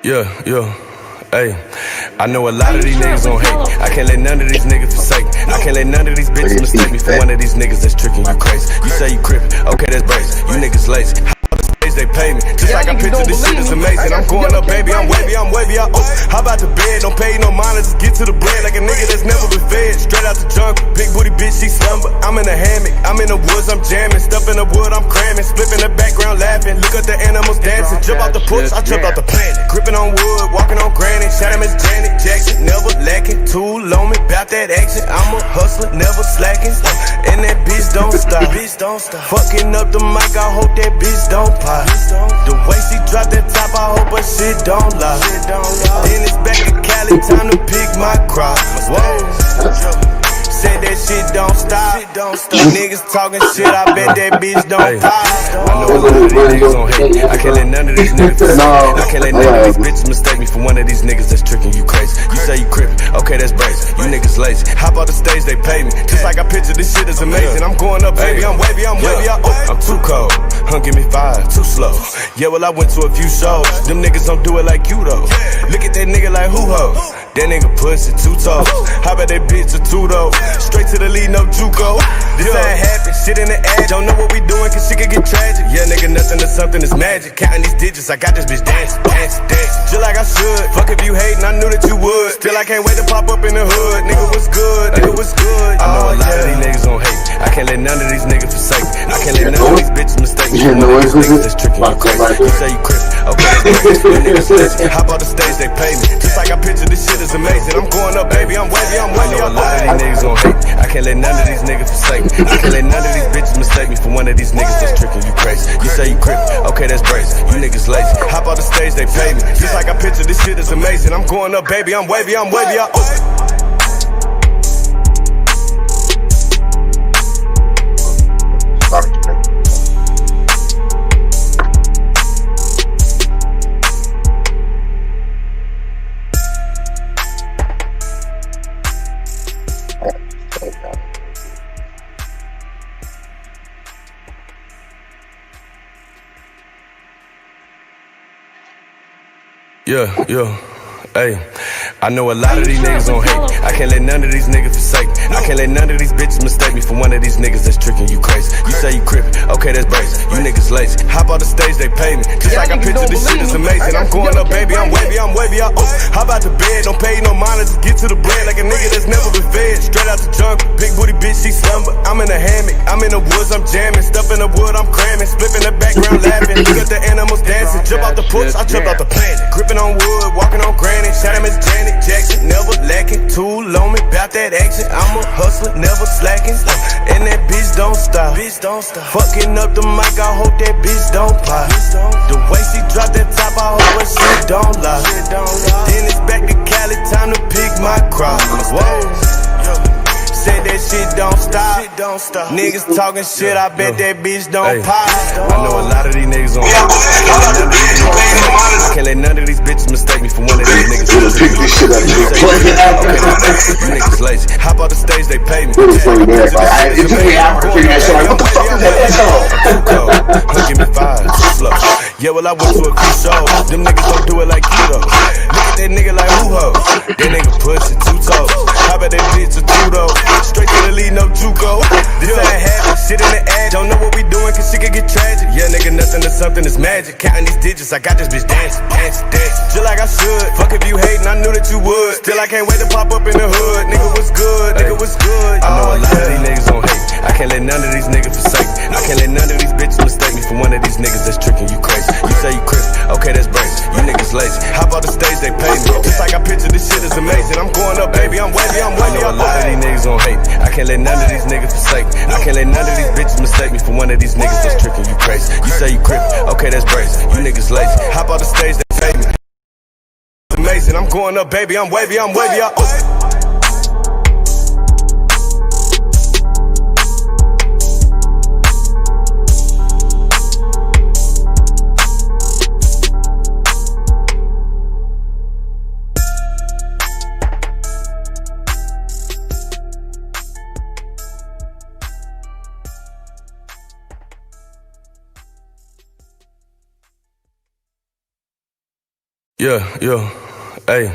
Yeah, hey. I know a lot of these niggas gon' hate. I can't let none of these niggas forsake. I can't let none of these bitches mistake me for one of these niggas that's tricking you crazy. You say you crippin', okay, that's brazen. You niggas lazy. They pay me, just like I picture this shit is amazing. I'm going up, baby, I'm wavy, how about the bed? Don't pay no mind, just get to the bread like a nigga that's never been fed. Straight out the jungle, big booty bitch, she slumber. I'm in a hammock, I'm in the woods, I'm jamming. Stuff in the wood, I'm cramming. Split in the background, laughing. Look at the animals dancing. Jump out the porch, I jumped out the planet. Gripping on wood, walking on granite. Shout out Miss Janet Jackson, never lacking. Tool on me, bout that action. I'm a hustler, never slacking. And that bitch don't stop. Fucking up the mic, I hope that bitch don't pop. The way she dropped that top, I hope her shit don't lie. Then it's back to Cali, time to pick my crop. Whoa. Said that shit don't stop. Niggas talking shit, I bet that bitch don't pop. I know a lot of these niggas gon' hate. I can't let none of these niggas forsake. I can't let none of these bitches mistake me for one of these niggas that's tricking you crazy. You say you crippin', okay, that's brazen. You niggas lazy. Hop out the stage, they pay me. Just like I picture this shit is amazing. I'm going up, baby, I'm wavy, I'm too cold. Give me 5, too slow. Yeah, well, I went to a few shows. Them niggas don't do it like you though. Look at that nigga like who ho? That nigga pussy 2 toes. How about that bitch a 2 though? Straight to the lead, no juco. This ain't happen, shit in the air. Don't know what we doing, cause shit can get tragic. Yeah, nigga, nothing to something is magic. Counting these digits, I got this bitch dancing. Just like I should. Fuck if you hatin', I knew that you would. Still, I can't wait to pop up in the hood. Nigga, what's good? I know a lot of these niggas gon' hate. I can't let none of these niggas forsake. I can't let none of these bitches mistake me. You know these niggas that's tricking you crazy. You say you crippin', okay, that's you niggas lazy. Hop out the stage, they pay me. Just like I picture this shit is amazing. I'm going up, baby, I'm wavy, I know a lot of these niggas gon' hate. I can't let none of these niggas forsake me. I can't let none of these bitches mistake me for one of these niggas that's tricking you crazy. You say you crippin', okay, that's brazen. You niggas lazy. Hop out the stage, they pay me. Just like I picture this shit is amazing. I'm going up, baby, I'm wavy, Yeah, hey. I know a lot of these niggas gon' hate. I can't let none of these niggas forsake. I can't let none of these bitches mistake me for one of these niggas that's tricking you crazy. You say you crippin', okay, that's brazen. You niggas lazy. Hop out the stage, they pay me. Just like I picture this shit is amazing. I'm going up, baby, I'm wavy, how about the bed? Don't pay no mind, just get to the bread like a nigga that's never been fed. Straight out the jungle, big booty bitch, she slumber. I'm in a hammock, I'm in the woods, I'm jamming. Stuff in the wood, I'm cramming. Split in the background, laughing. Look at the animals dancing. Jump out the porch, I jumped out the planet. Gripping on wood, walking on granite. Shout out Miss Janet Jackson, never lacking. Tool on me, bout that action. I'm a hustler, never slacking. And that bitch don't stop. Fucking up the mic, I hope that bitch don't pop. The way she dropped that top, I hope her shit don't lie. Then it's back to Cali, time to pick my crop. Whoa. Said that shit don't stop. Niggas talking shit, I bet that bitch don't pop. I know a lot of these niggas on. I can't let none of these bitches mistake me for one of these niggas. You niggas lazy. Hop out the stage, they pay me. What the fuck Give me 5, too slow. Yeah, well, I went to a few shows. Them niggas don't do it like you though. Look at that nigga like who ho? That nigga pussy 2 toes. How about that bitch a 2 though? Straight to the lead, no juco. This ain't happen, shit in the air. Don't know what we doing, cause shit can get tragic. Yeah, nigga, nothing to something is magic. Counting these digits, I got this bitch dancing. Just like I should. Fuck if you hatin', I knew that you would. Still, I can't wait to pop up in the hood. Nigga, what's good? I know a lot of these niggas gon' hate. I can't let none of these niggas forsake. I can't let none of these bitches mistake me for one of these niggas that's tricking you crazy. You say you crippin', okay, that's brazen. You niggas lazy. Hop out the stage, they pay me. Just like I picture this shit is amazing. I'm going up, baby, I'm wavy, I know a lot of these niggas gon' hate. I can't let none of these niggas forsake. I can't let none of these bitches mistake me for one of these niggas that's tricking you crazy. You say you crippin', okay, that's brazen. You niggas lazy. Hop out the stage, they pay me. It's amazing. I'm going up, baby, I'm wavy, Yeah. Hey,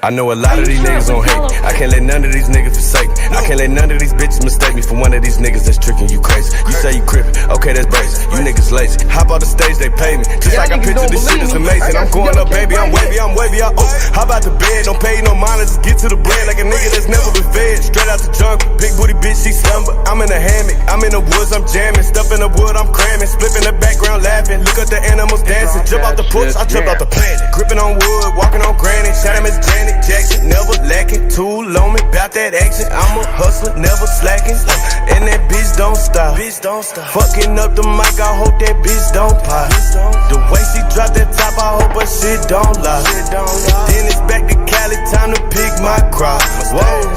I know a lot of these niggas gon' hate. I can't let none of these niggas forsake. I can't let none of these bitches mistake me for one of these niggas that's tricking you crazy. You say you crippin', okay, that's brazen. You niggas lazy. Hop on the stage, they pay me. Just like I picture this shit is amazing. I'm going up, baby, I'm wavy, how about the bed? Don't pay no mind, just get to the bread like a nigga that's never been fed. Straight out the jungle, big booty bitch, she slumber. I'm in a hammock, I'm in the woods, I'm jamming. Stuff in the wood, I'm cramming. Split in the background laughing. Look at the animals dancing. Jump off the porch, I jump off the planet. Gripping on wood, walking on granite. Shout out Miss Janet Jackson, never lacking. Tool on me, bout that action. I'm a hustler, never slacking. And that bitch don't stop. Fucking up the mic, I hope that bitch don't pop. The way she drop that top, I hope her shit don't lie. Then it's back to Cali, time to pick my crop. Whoa.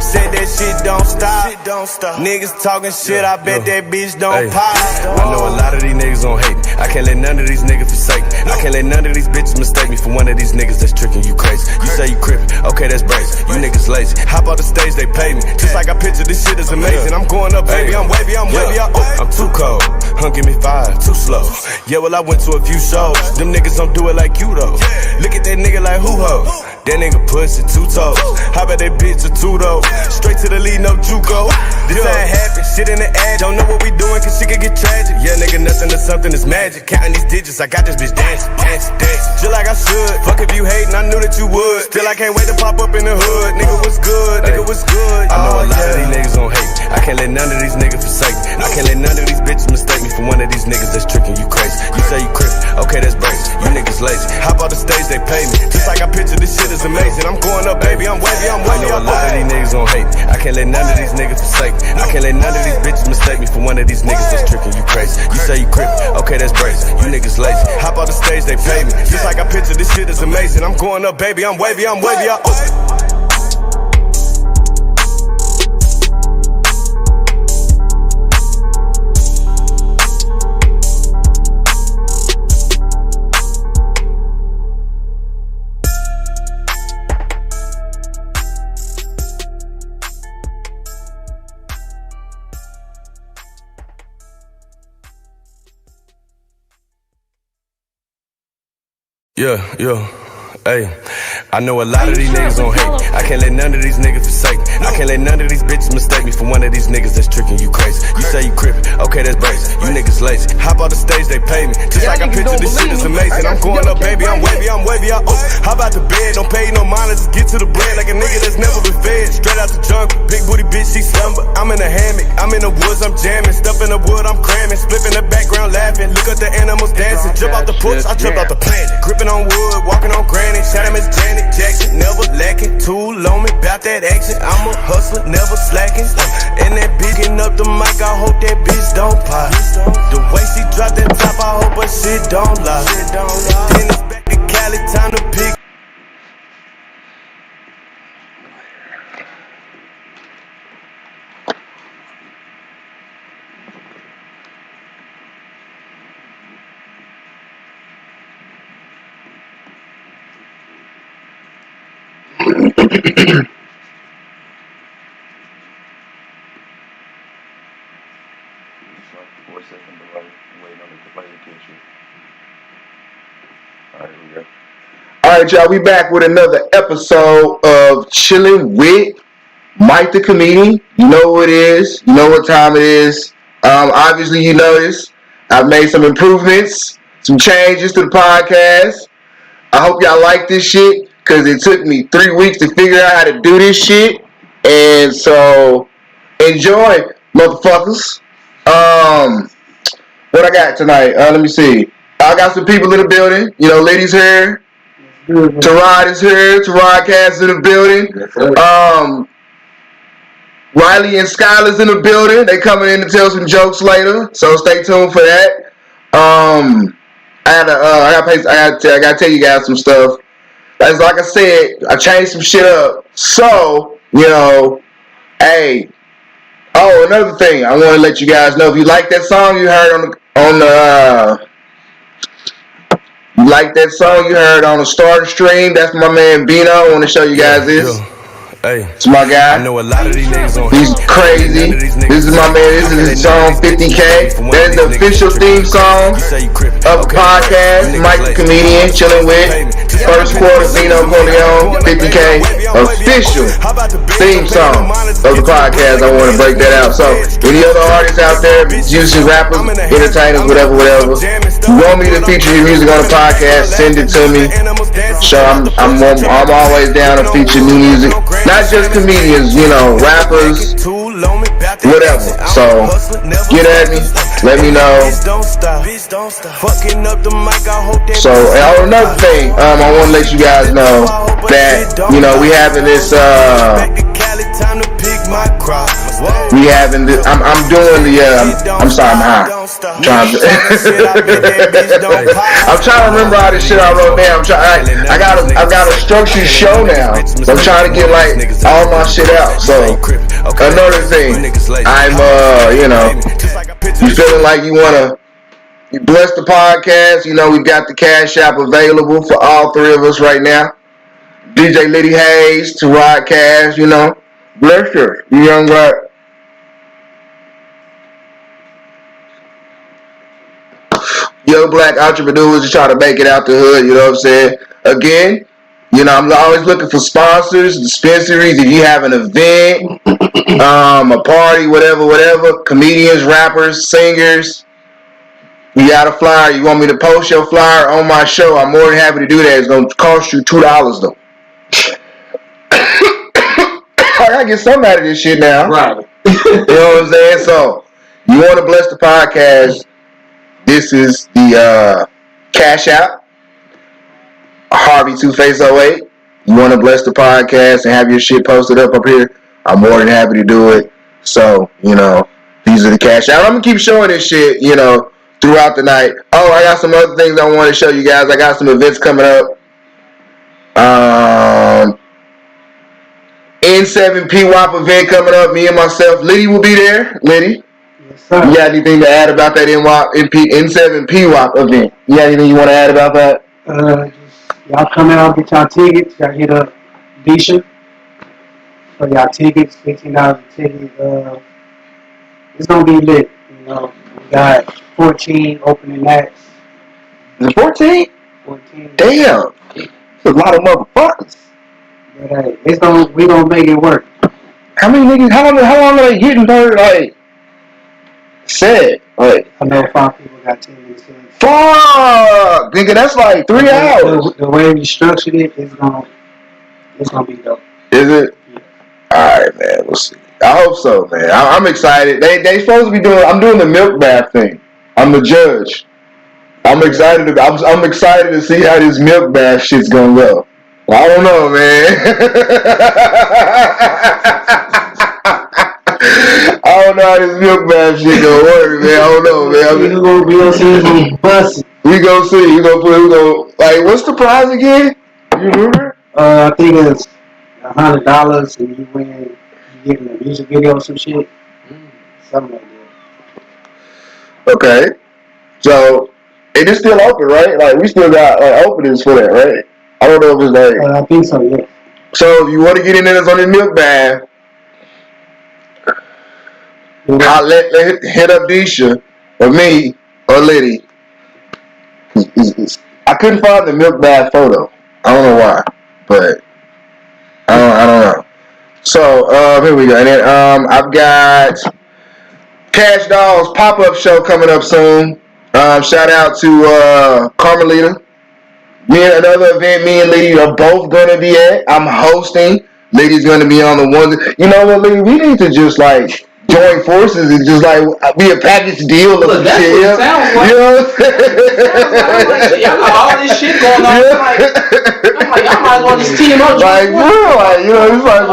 Said that shit don't stop. Niggas talking shit, I bet that bitch don't pop. I know a lot of these niggas gon' hate me. I can't let none of these niggas forsake me. I can't let none of these bitches mistake me for one of these niggas that's tricking you crazy. You say you crippin', okay, that's brazen. You niggas lazy. Hop on the stage, they pay me. Just like I picture this shit is amazing. I'm going up, baby, I'm wavy, I'm too cold. Give me 5, too slow. Yeah, well, I went to a few shows. Them niggas don't do it like you though. Look at that nigga like who ho? That nigga pussy, 2 toes. How about that bitch a 2 though? Straight to the lead, no juco. This ain't happen, shit in the ad. Don't know what we doing, cause shit could get tragic. Yeah, nigga, nothing to something is magic. Counting these digits, I got this bitch dancing. Just like I should. Fuck if you hatin', I knew that you would. Still, I can't wait to pop up in the hood. Nigga, what's good? I know a lot of these niggas gon' hate. I can't let none of these niggas forsake me. I can't let none of these bitches mistake me for one of these niggas that's tricking you crazy. You say you crippin', okay, that's brazen. You niggas lazy. Hop on the stage, they pay me. Just like I picture this shit is amazing. I'm going up, baby, I'm wavy, I know a lot of these niggas gon' hate me. I can't let none of these niggas forsake me. I can't let none of these bitches mistake me for one of these niggas that's tricking you crazy. You say you crippin', okay, that's brazen. You niggas lazy. Hop on the stage, they pay me. Just like I picture this shit is amazing. I'm going up, baby, I'm wavy, Yeah. Hey, I know a lot of these niggas gon' hate. I can't let none of these niggas forsake. I can't let none of these bitches mistake me for one of these niggas that's tricking you crazy. You say you crippin', okay, that's brazen. You niggas lazy. Hop on the stage, they pay me. Just like I picture this shit is amazing. I'm going up, baby, I'm wavy, how about the bed? Don't pay no mind, just get to the bread like a nigga that's never been fed. Straight out the jungle, big booty bitch, she slumber. I'm in a hammock, I'm in the woods, I'm jamming. Stuff in the wood, I'm cramming. Split in the background laughing. Look at the animals dancing. Jump off the porch, I jump off the planet. Gripping on wood, walking on granite. Shout out Miss Janet Jackson, never lacking. Tool on me, bout that action. I'm a hustler, never slacking. And that bitch getting up the mic, I hope that bitch don't pop. The way she drop that top, I hope her shit don't lie. Then it's back to Cali, time to pick. Alright, y'all, we back with another episode of ChiLLin WiT Myke the Comedian. You know who it is. You know what time it is. Obviously, you noticed I've made some improvements, some changes to the podcast. I hope y'all like this shit, because it took me 3 weeks to figure out how to do this shit. And so, enjoy, motherfuckers. What I got tonight? Let me see. I got some people in the building. You know, ladies here. Tarod is here. Tarod Cass in the building. Riley and Skylar's in the building. They coming in to tell some jokes later, so stay tuned for that. I gotta tell you guys some stuff. As like I said, I changed some shit up. So, you know, hey. Oh, another thing, I want to let you guys know, if you like that song you heard on the starter stream, that's my man Bino. I want to show you guys this. It's my guy. I know a lot of these niggas on He's crazy. This is my man. This is his song 50K. That's the official theme song of the podcast. Myke the comedian, chilling with. First quarter, Vino Corleone, 50K. Official theme song of the podcast. I want to break that out. So, any other artists out there, musicians, rappers, entertainers, whatever. You want me to feature your music on the podcast? Send it to me. So I'm always down to feature new music. Not just comedians, you know, rappers, whatever. So get at me, let me know. So another thing, I want to let you guys know that, you know, we having this I'm doing the I'm sorry, I'm high. I'm trying to remember all this shit I wrote down. I got a structured show now. So I'm trying to get like all my shit out. So another thing, I'm you know, you feeling like you bless the podcast, you know, we got the Cash App available for all three of us right now. DJ Liddy Hayes to Rod Cash, you know. Bless you, young guy. Young black entrepreneurs just trying to make it out the hood, you know what I'm saying? Again, you know, I'm always looking for sponsors, dispensaries. If you have an event, a party, whatever, comedians, rappers, singers, you got a flyer, you want me to post your flyer on my show, I'm more than happy to do that. It's going to cost you $2 though. I gotta get some out of this shit now. Right. You know what I'm saying? So, you want to bless the podcast, this is the Cash App, Harvey Two-Face 08. You want to bless the podcast and have your shit posted up here, I'm more than happy to do it. So, you know, these are the Cash App. I'm going to keep showing this shit, you know, throughout the night. Oh, I got some other things I want to show you guys. I got some events coming up. N7 PWAP event coming up. Me and myself. Liddy will be there. Liddy. Yes, sir. You got anything to add about that N7 PWAP event? You got anything you want to add about that? Y'all come out, get y'all tickets. Y'all hit up Disha for y'all tickets. $15 a ticket. It's gonna be lit. You know, we got 14 opening acts. Is it 14? 14. Damn. That's a lot of motherfuckers. But we gonna make it work. How many niggas? How long are they getting there? Like, said, like, I know 5 people got tickets. Fuck, nigga, that's like 3 hours. The way we structured it, it's gonna be dope. Is it? Yeah. All right, man. We'll see. I hope so, man. I'm excited. They supposed to be doing. I'm doing the milk bath thing. I'm the judge. I'm excited to see how this milk bath shit's gonna go. I don't know, man. I don't know how this milk bath shit gonna work, man. I don't know, man. We gonna see some buses. We gonna see. We gonna like. What's the prize again? You remember? I think it's $100 and you win. You get in a music video or some shit. Something like that. Okay. So it is still open, right? Like we still got like openings for that, right? I don't know if it's like. I think so, yeah. So if you want to get in there on the milk bath, I'll hit up Disha or me or Liddy. I couldn't find the milk bath photo. I don't know why, but I don't know. So here we go. And then I've got Cash Doll's pop-up show coming up soon. Shout out to Carmelita. Another event me and Liddy are both gonna be at. I'm hosting. Liddy's gonna be on the one. You know what, Liddy? We need to just like join forces and just like be a package deal of some shit. You know what I'm saying? Y'all got all this shit going on. I'm like, y'all might as well just team up. Like, bro, like, you know, it's like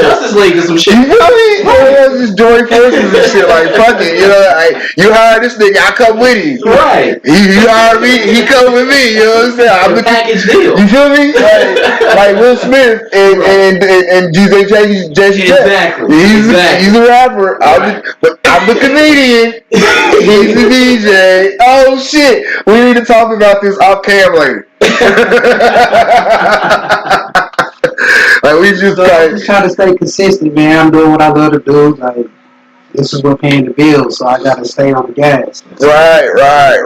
Justice League or some shit. You feel me? Yeah, just join forces and shit. Like, fuck it. You know, like, you hire this nigga, I come with him. Right. You hire me, he come with me. You know what I'm saying? I'm the package deal. You feel me? Like Will Smith and Jesse. Exactly. He's a rapper. I'm the comedian. He's the DJ. Oh shit. We need to talk about this off cam later. Like we just I'm just trying to stay consistent, man. I'm doing what I love to do. Like this is what paying the bills, so I gotta stay on the gas. Right,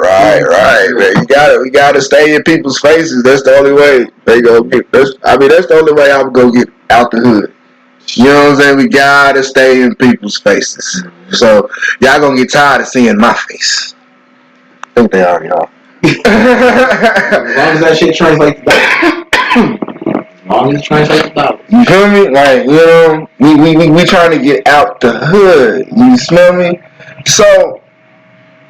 man. We gotta stay in people's faces. That's the only way they go get. That's the only way I'm gonna get out the hood. You know what I'm saying? We gotta stay in people's faces. So y'all gonna get tired of seeing my face. I think they already are. As long as that shit translates to dollars. As long as it translates to dollars. You feel me? Like, you know, we trying to get out the hood. You smell me? So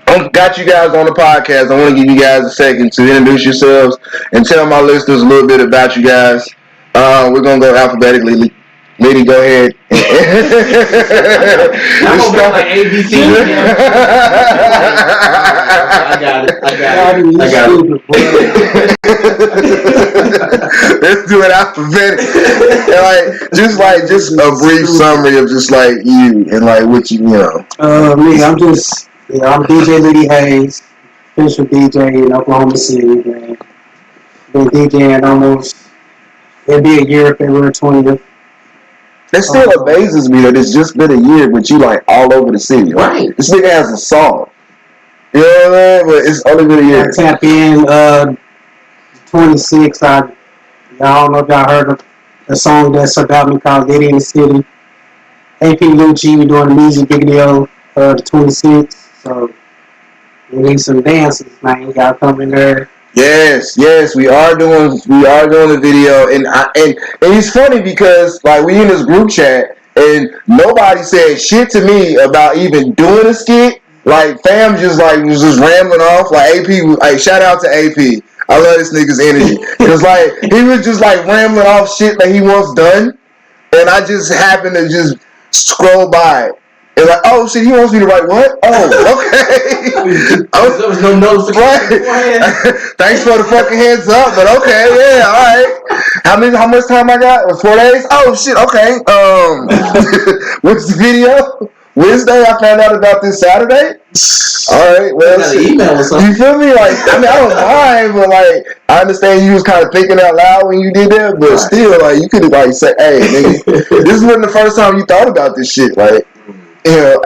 I got you guys on the podcast. I want to give you guys a second to introduce yourselves and tell my listeners a little bit about you guys. We're gonna go alphabetically. Lady, go ahead. I'm gonna be like ABC. I got it. Let's do it alphabetically. Just a brief summary of just like you and like what you know. Me, I'm DJ Liddy Hayes, official DJ in Oklahoma City, man. Been DJing almost, it'll be a year February 20th. It still amazes me that it's just been a year, but you like all over the city. Right. This nigga has a song. You know what I mean? But it's only been a year. I tap in 26. I don't know if y'all heard of the song that's about me called Liddy in the City. AP Lucci, we doing the music video the 26th. So we need some dances, man. Y'all come in there. Yes, we are doing the video, and it's funny because like we in this group chat and nobody said shit to me about even doing a skit. Like fam was just rambling off. Like AP, like shout out to AP. I love this nigga's energy because like he was just like rambling off shit that he once done, and I just happened to just scroll by it. And like, oh shit, he wants me to write what? Oh, okay. There was no notification. Thanks for the fucking heads up, but okay, yeah, all right. How much time I got? 4 days? Oh shit, okay. What's the video? Wednesday, I found out about this Saturday. All right, well, email or something. You feel me? Like, I don't mind, but like, I understand you was kind of thinking out loud when you did that, but still, like, you could have like said, "Hey, nigga, this wasn't the first time you thought about this shit." Like, you know,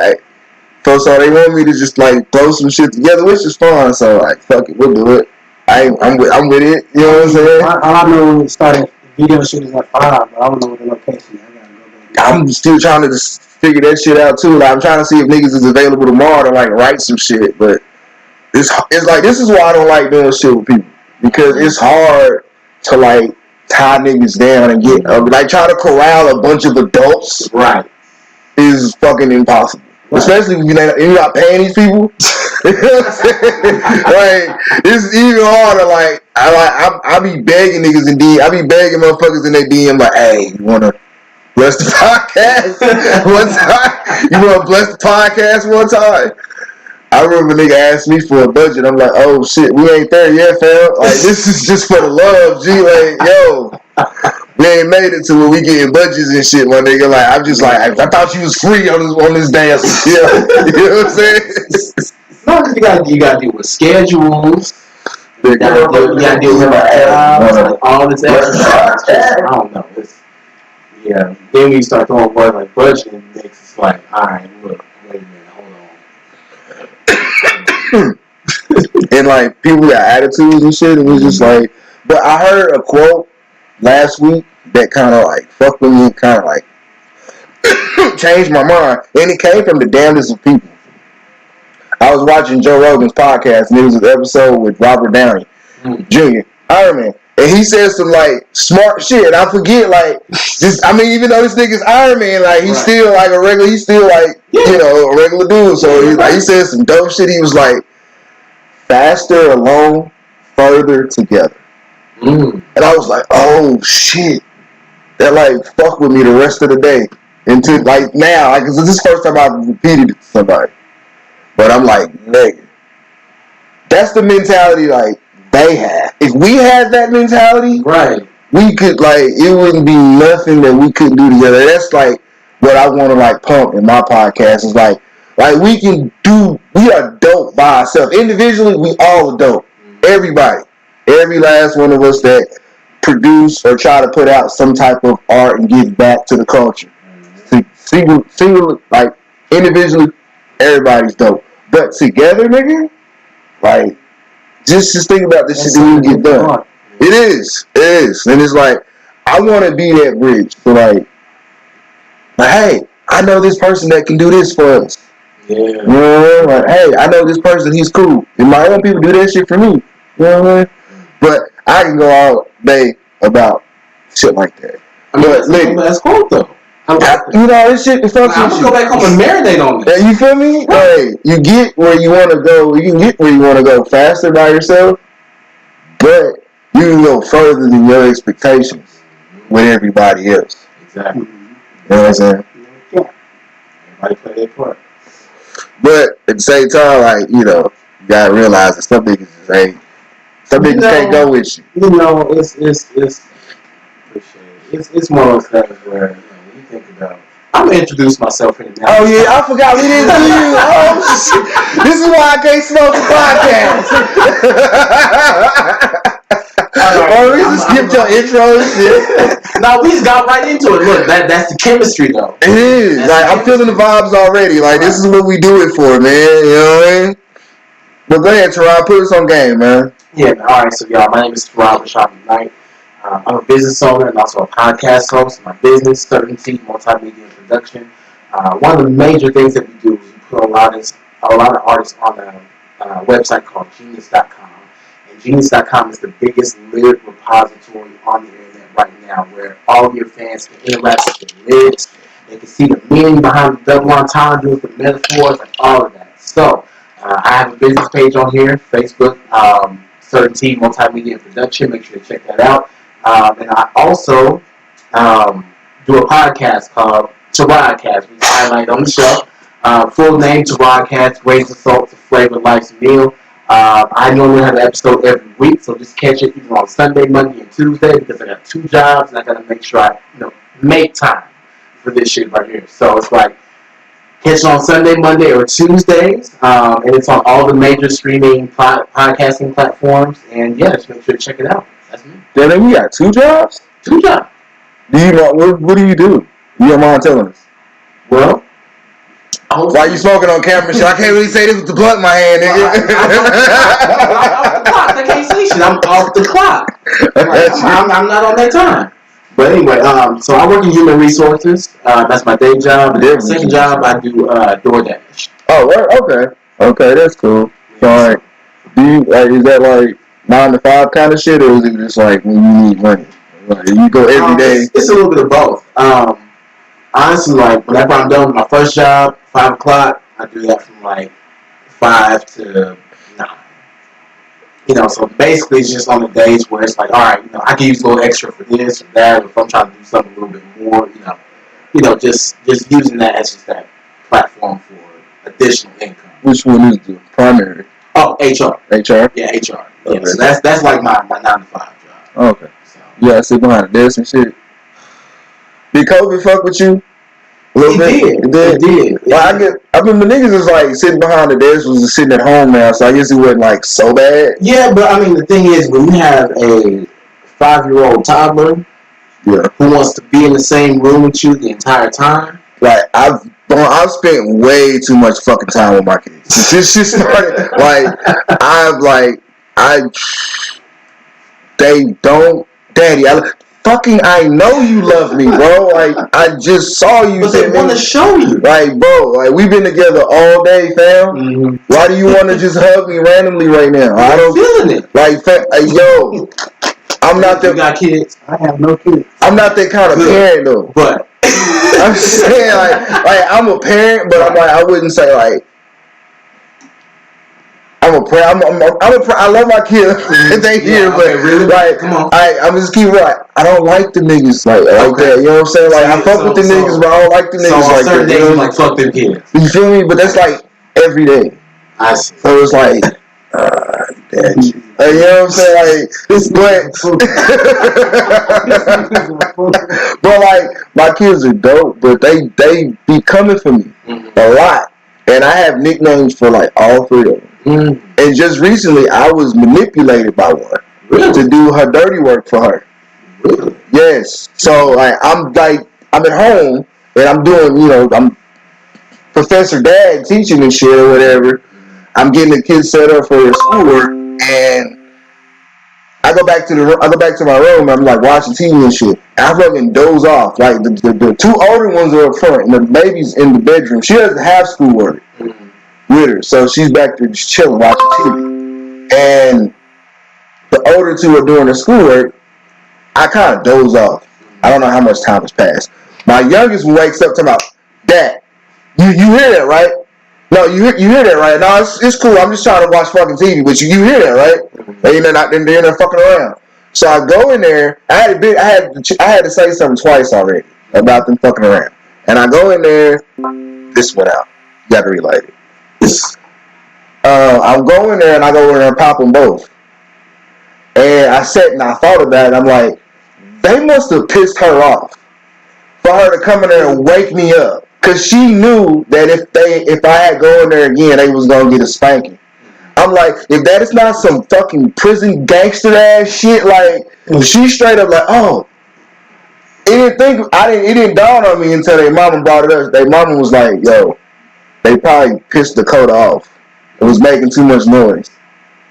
so they want me to just like throw some shit together, which is fun. So like, fuck it, we'll do it. I'm with it. You know what I'm saying? All I know is started video shooting at 5, but I don't know what the location is. I gotta go back. I'm still trying to just figure that shit out too. Like, I'm trying to see if niggas is available tomorrow to like write some shit. But it's like this is why I don't like doing shit with people, because it's hard to like tie niggas down and get like try to corral a bunch of adults. Right. Is fucking impossible. Right. Especially when you're not paying these people. You know what I'm saying? Like, it's even harder. Like, I be begging niggas in DM. I be begging motherfuckers in their DM like, hey, you wanna bless the podcast one time? You wanna bless the podcast one time? I remember a nigga asked me for a budget. I'm like, oh shit, we ain't there yet, fam. Like, this is just for the love, G. Like, yo. We ain't made it to where we getting budgets and shit, my nigga. Like, I'm just like, I thought you was free on this dance. Yeah. You know what I'm saying? No, you gotta deal with schedules. You gotta deal with all this extra shit. I don't know. Yeah. Then we start throwing words like budgeting. It's like, all right, look, wait a minute, hold on. And like people got attitudes and shit, and it's just like. But I heard a quote last week that kind of like fucked with me, kind of like changed my mind, and it came from the damnedest of people. I was watching Joe Rogan's podcast, and it was an episode with Robert Downey Jr., Iron Man, and he said some like smart shit. I forget, like, just even though this nigga's Iron Man, like he's still like a regular, he's still like a regular dude. So he said some dope shit. He was like, faster alone, further together. And I was like, oh shit, that like fuck with me the rest of the day until like now, like, cause this is the first time I've repeated it to somebody. But I'm like, nigga, that's the mentality like they have. If we had that mentality, right, we could like it wouldn't be nothing that we couldn't do together. That's like what I want to like pump in my podcast is like we are dope by ourselves. Individually, we all are dope. Everybody. Every last one of us that produce or try to put out some type of art and give back to the culture. Single, like individually, everybody's dope, but together, nigga, like just think about this shit that we get done. It is, and it's like I want to be that bridge for like, hey, I know this person that can do this for us. Yeah. You know what I mean? Like, hey, I know this person, he's cool. And my own people do that shit for me. You know what I mean? But I can go all day about shit like that. I mean, but that's cool though. You know, this shit, I'm gonna go back home and marinate on it. You feel me? Hey, you get where you want to go. You can get where you want to go faster by yourself, but you can go further than your expectations with everybody else. Exactly. You know what I'm saying? Yeah. Everybody play their part. But at the same time, like, you know, you gotta realize that some niggas just ain't. Some niggas can't go with you. You know, it's one of those things where you think about. I'm gonna introduce myself here now. Oh yeah, I forgot we didn't do you. Oh shit! This is why I can't smoke the podcast. Oh, we just skipped your intro and shit. No, we just got right into it. Look, that's the chemistry though. It is. That's like I'm feeling the vibes already. Like this is what we do it for, man. You know what I mean? But go ahead, Teron, put us on game, man. Yeah, all right. So y'all, my name is Teron WiT. I'm a business owner and also a podcast host. My business, ChiLLin Multimedia Production. One of the major things that we do is we put a lot of artists on a website called Genius.com. And Genius.com is the biggest lyric repository on the internet right now, where all of your fans can interact with the lyrics. They can see the meaning behind the double entendres, the metaphors, and all of that. So I have a business page on here, Facebook, ChiLLin Multimedia Production. Make sure to check that out. And I also do a podcast called ChiLLin, which I highlight on the show. Full name, ChiLLin, Grains of Salt to Flavor Life's Meal. I normally have an episode every week, so just catch it either on Sunday, Monday, and Tuesday because I got 2 jobs and I got to make sure I make time for this shit right here. So it's like, catch it on Sunday, Monday, or Tuesdays, and it's on all the major streaming podcasting platforms. And yeah, just make sure to check it out. That's me. Then we got 2 jobs? 2 jobs. Do you know what do you do? You don't mind telling us? Well, why you smoking on camera? Shit, I can't really say this with the blunt in my hand, nigga. I'm off the clock. I can't say shit. I'm off the clock. I'm not on that time. But anyway, so I work in human resources. That's my day job. And the second job, I do DoorDash. Oh, okay, that's cool. So, like, is that like 9 to 5 kind of shit, or is it just like when you need money? Like, you go every day? It's a little bit of both. Honestly, like, whenever I'm done with my first job, 5 o'clock, I do that from like 5 to 9. So basically it's just on the days where it's like, all right, I can use a little extra for this or that, or if I'm trying to do something a little bit more, just using that as just that platform for additional income. Which one is the primary? Oh, HR. HR? Yeah, HR. Okay. Yeah, so that's like my 9 to 5 job. Okay. So. You gotta sit behind the desk and shit. Did COVID fuck with you? It did. Well, I mean, the niggas is like sitting behind the desk was just sitting at home now, so I guess it wasn't like so bad. Yeah, but I mean, the thing is, when you have a 5-year-old toddler, who wants to be in the same room with you the entire time, like I've spent way too much fucking time with my kids. This shit started they don't, Daddy. I know you love me, bro. Like, I just saw you. But they want to show you. Like, bro, like, we've been together all day, fam. Mm-hmm. Why do you want to just hug me randomly right now? I don't feeling it. Like, yo, I'm not that. You got kids? I have no kids. I'm not that kind of parent, though. But I'm just saying, like, I'm a parent, but I'm like, I wouldn't say, like, I love my kids. They here, but really? Like, come on. I'm just keep right. I don't like the niggas like that. You know what I'm saying? Like, I fuck with the niggas, but I don't like the niggas like that. So certain days you like fuck them kids. You feel me? But that's like every day. I see. So it's like, Daddy. You know what I'm saying? Like, but like, my kids are dope, but they be coming for me a lot, and I have nicknames for like all 3 of them. And just recently, I was manipulated by one to do her dirty work for her. Yes. So like I'm at home and I'm doing, I'm Professor Dad teaching and shit or whatever. I'm getting the kids set up for their schoolwork, and I go back to my room. And I'm like watching TV and shit. I fucking doze off. Like the two older ones are up front, and the baby's in the bedroom. She doesn't have schoolwork with her, so she's back there just chilling, watching TV. And the older two are doing their schoolwork. I kind of doze off. I don't know how much time has passed. My youngest one wakes up to my dad. You hear that, right? No, you hear that, right? No, it's cool. I'm just trying to watch fucking TV, but you hear that, right? They're fucking around. So I go in there. I had to say something twice already about them fucking around. And I go in there. This went out. You got to relight it. I'm going there and I go in there and pop them both. And I sat and I thought about it. I'm like, they must have pissed her off for her to come in there and wake me up. Cause she knew that if I had go in there again, they was gonna get a spanking. I'm like, if that is not some fucking prison gangster ass shit, like she straight up like, oh, it didn't dawn on me until their mama brought it up. Their mama was like, yo, they probably pissed Dakota off. It was making too much noise,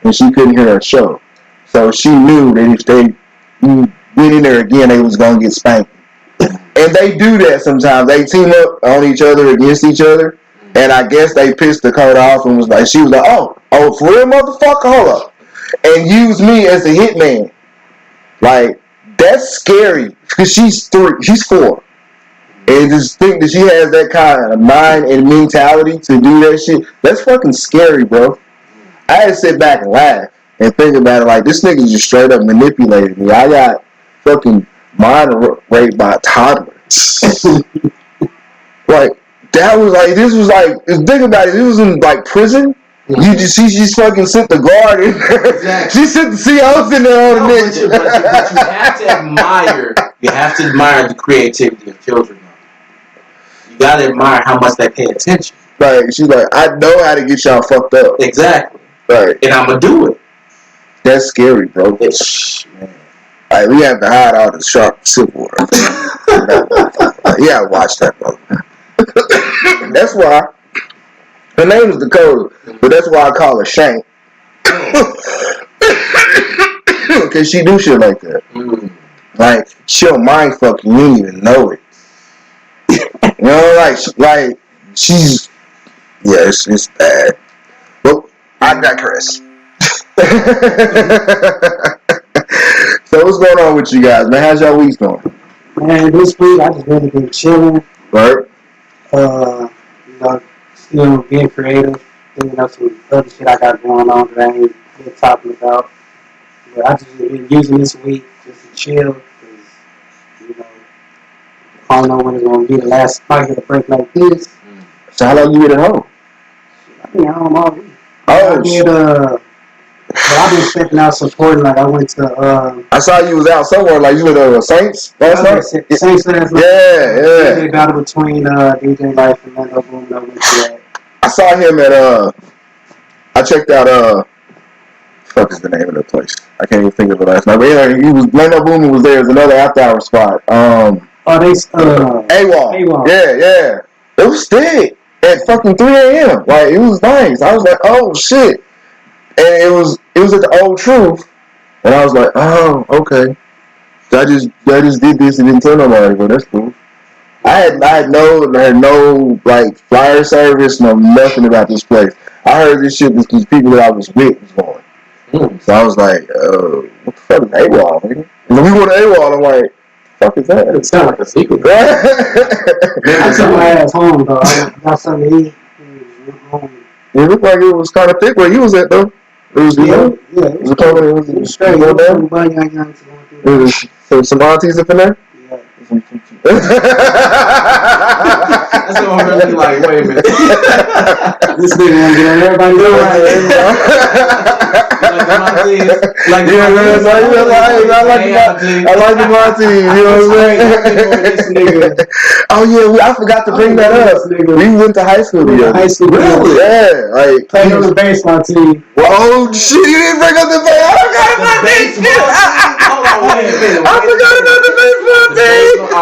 and she couldn't hear her show. So she knew that if they went in there again, they was gonna get spanked. And they do that sometimes. They team up on each other against each other. And I guess they pissed Dakota off and she was like, oh, for real, motherfucker, hold up. And use me as a hitman. Like, that's scary. Because she's 4. And just think that she has that kind of mind and mentality to do that shit. That's fucking scary, bro. I had to sit back and laugh and think about it like, this nigga just straight up manipulated me. I got fucking mind raped by a toddler. Like that was like think about it. It was in like prison. Mm-hmm. She just fucking sent the guard in there. Exactly. She sent the COs in there on the nigga. But you have to admire the creativity of children. You gotta admire how much they pay attention. Like she's like, I know how to get y'all fucked up. Exactly. Right. And I'm gonna do it. That's scary, bro. Man. Like, we have to hide all the sharp Civil War. Yeah, watch that, bro. That's why her name is Dakota, but that's why I call her Shank. Cause she do shit like that. Like she'll mind fuck you, you don't even know it. You know, like she's it's bad. But I digress. So what's going on with you guys, man? How's y'all week going? Man, this week I just really been chilling. Right. Still being creative, thinking of some other shit I got going on that I ain't been talking about. But I just been using this week just to chill, because I don't know when it's gonna be the last spot get a break like this. So how long you been at home? I've been at home all week. But I've been stepping out supporting. Like I went to. I saw you was out somewhere. Like you were the Saints last night. Saints last night. Yeah. They battle between DJ Life and Lando Boom. I went to that. I saw him at I checked out fuck is the name of the place? I can't even think of it last night. But yeah, Lando Boom was there. There's another after hour spot. AWOL. Yeah. It was thick at fucking 3 a.m. Like it was nice. I was like, oh shit. And it was at the Old Truth, and I was like, oh, okay. So I just did this and didn't tell nobody, but that's cool. I had no like flyer service, no nothing about this place. I heard this shit because people that I was with was going. So I was like, what the fuck is AWOL, nigga? And when we went to AWOL, I'm like, fuck is that? It sounds like a secret. I took my ass home though. I got something to eat. It looked like it was kind of thick where you was at though. It was it was straight. Some aunties up in there? Yeah. That's what I'm really like, wait a minute. This nigga wanna get on everybody I like the aunties, you know what I'm saying? Oh yeah, I forgot to bring that up. We went to high school together. Really? Yeah, like played on the baseball team. Oh shit, you didn't bring up the baseball. I forgot about this shit. I forgot about the baseball.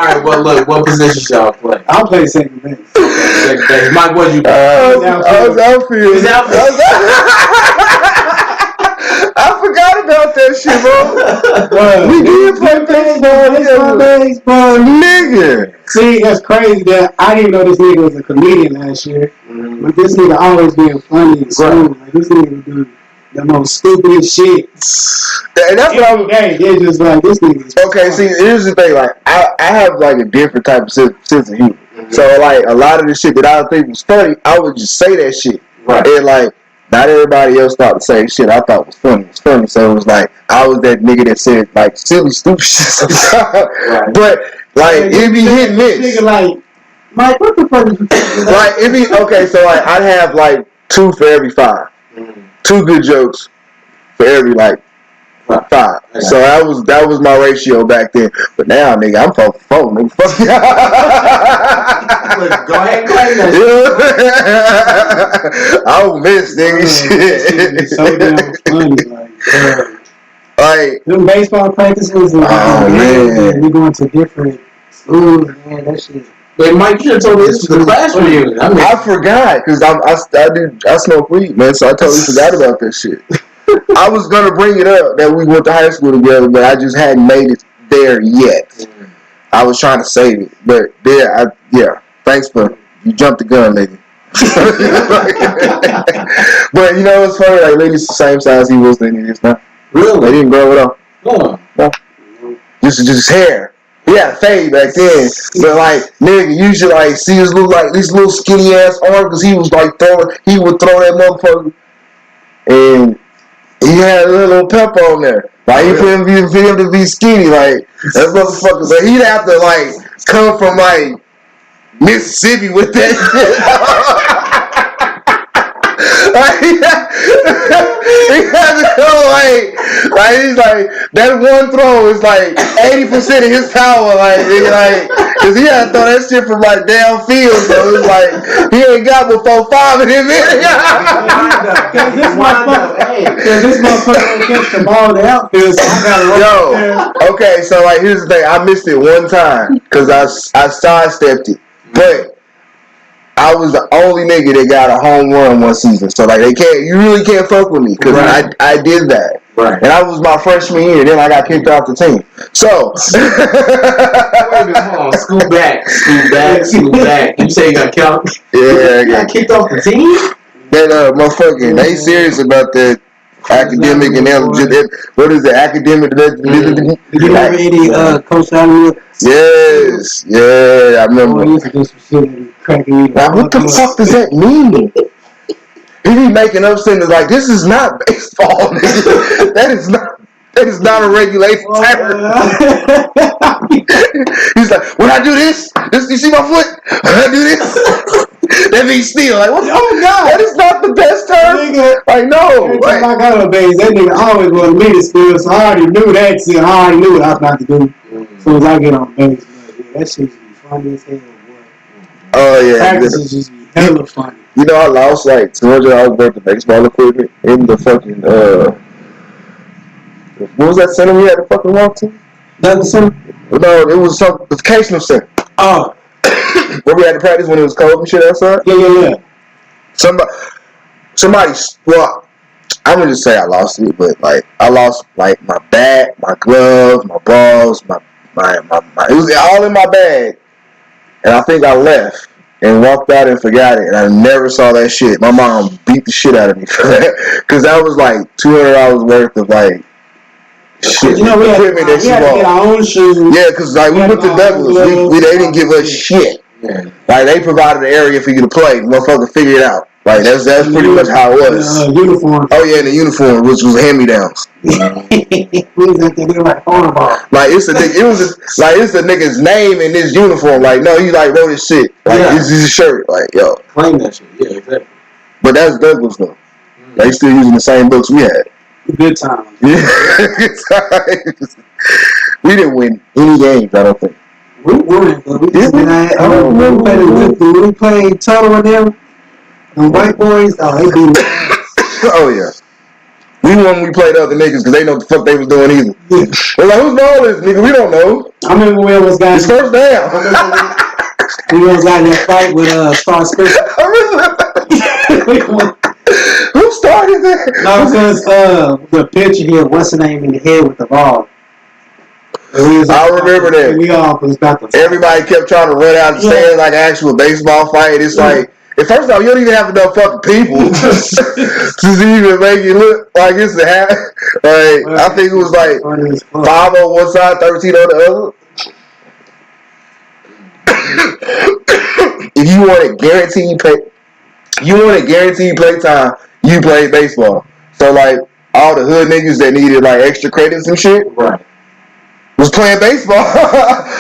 right, well, look, what position y'all play? I'll play second base. Second base. Mike, what you play? I was outfield. He's outfield. I forgot about that shit, bro. We did play baseball, nigga. See, that's crazy that I didn't know this nigga was a comedian last year. But this nigga always being funny in school. Like, this nigga do the most stupidest shit. And that's what I'm. Hey, they're just like, this nigga is Okay, see, here's the thing. Like, I have like a different type of sense of humor. So, like, a lot of the shit that I think was funny, I would just say that shit. Right. And, like, not everybody else thought the same shit I thought was funny. It's funny. So, it was like, I was that nigga that said, like, silly, stupid shit sometimes. Right. But, like, it'd be hit and miss. Nigga like, Mike, what the fuck is you talking about? Like, it'd be, okay, so, like, I'd have, like, 2 for every 5. 2 good jokes for every, like, 5. So that was my ratio back then. But now, nigga, I'm 4, nigga. Fuck you. Go ahead, claim that I don't miss, nigga. Shit. So damn funny, Like, them baseball practices and man. we going to different schools, man. That shit. But Mike, you should have told me this was the class reunion. I forgot because I smoke weed, man. So I totally forgot about that shit. I was gonna bring it up that we went to high school together, but I just hadn't made it there yet. I was trying to save it, but yeah. Thanks for you jumped the gun, lady. But you know what's funny? Like, lady's the same size he was then he is now. Really? They didn't grow it up. Oh. No. Just hair. He had fade back then, but like, nigga, you should like see his little skinny ass arm because he was like he would throw that motherfucker, and he had a little pep on there. Like, for him to be skinny, like, that motherfucker. But he'd have to, like, come from, like, Mississippi with that shit. Like, he had to go, like, he's like, that one throw is, like, 80% of his power, like, because he had to throw that shit from, like, downfield, so it was like, he ain't got but 4-5 in him. This motherfucker catch the ball in the outfield, so I gotta run Yo, okay, so, like, here's the thing. I missed it one time because I sidestepped it, but I was the only nigga that got a home run one season. So, like, you really can't fuck with me because I did that. Right. And I was my freshman year. Then I got kicked off the team. So. Wait a minute, hold on. School back. You say you got kicked off? Yeah. You got kicked off the team? That motherfucking, they serious about that academic and what is it? Academic. Did you ever any Coach Allen? Yes. Yeah, I remember. Now, what the fuck does that mean? He be making up sentences like, this is not baseball, nigga. That is not a regulated term. He's like, when I do this, you see my foot? When I do this, that means steal. Like, what? Oh God, that is not the best term. Nigga, like, no. Every time I got on base, that nigga always wanted me to steal, so I already knew that shit. I already knew what I was about to do. As soon as I get on base, that shit just be funny as hell, boy. Oh yeah, practices just be hella funny. You know, I lost like $200 worth of baseball equipment in the fucking what was that center we had to fucking walk to? Douglas Center? No, it was some educational center. Oh. Where we had to practice when it was cold and shit outside? Yeah. Somebody, well, I'm gonna just say I lost it, but like I lost like my bat, my gloves, my balls, my it was all in my bag. And I think I left and walked out and forgot it, and I never saw that shit. My mom beat the shit out of me for that, because that was like $200 worth of like shit. You know, we had to get our own shoes. Yeah, because like we went to Douglas, they didn't give us shit. Yeah. Like they provided an area for you to play. Motherfucker, figure it out. Like that's pretty much how it was. Uniform. Oh yeah, the uniform, which was hand-me-downs. Like it's a nigga's name in this uniform. Like, no, you like wrote his shit. Like this is his shirt. Like, yo. Claim that shit. Yeah, exactly. But that's Douglas though. They still using the same books we had. Good times. Yeah, good times. We didn't win any games, I don't think. We won, but we just we played Tuttle with them. The white boys, they beat me. Oh yeah. We won when we played other niggas because they know what the fuck they was doing either. They're like, who's the oldest nigga? We don't know. I remember we almost got It's first down. we almost got in that fight with Star Spencer. Who started that? No, because the picture here, what's the name in the head with the ball? I remember that. We all was about to fight. Everybody kept trying to run out and stand like an actual baseball fight. It's like, and first off, you don't even have enough fucking people to even make it look like it's a hat. Like, I think it was like 5 on one side, 13 on the other. If you wanted guaranteed play time, you played baseball. So like all the hood niggas that needed like extra credits and shit, Right. was playing baseball.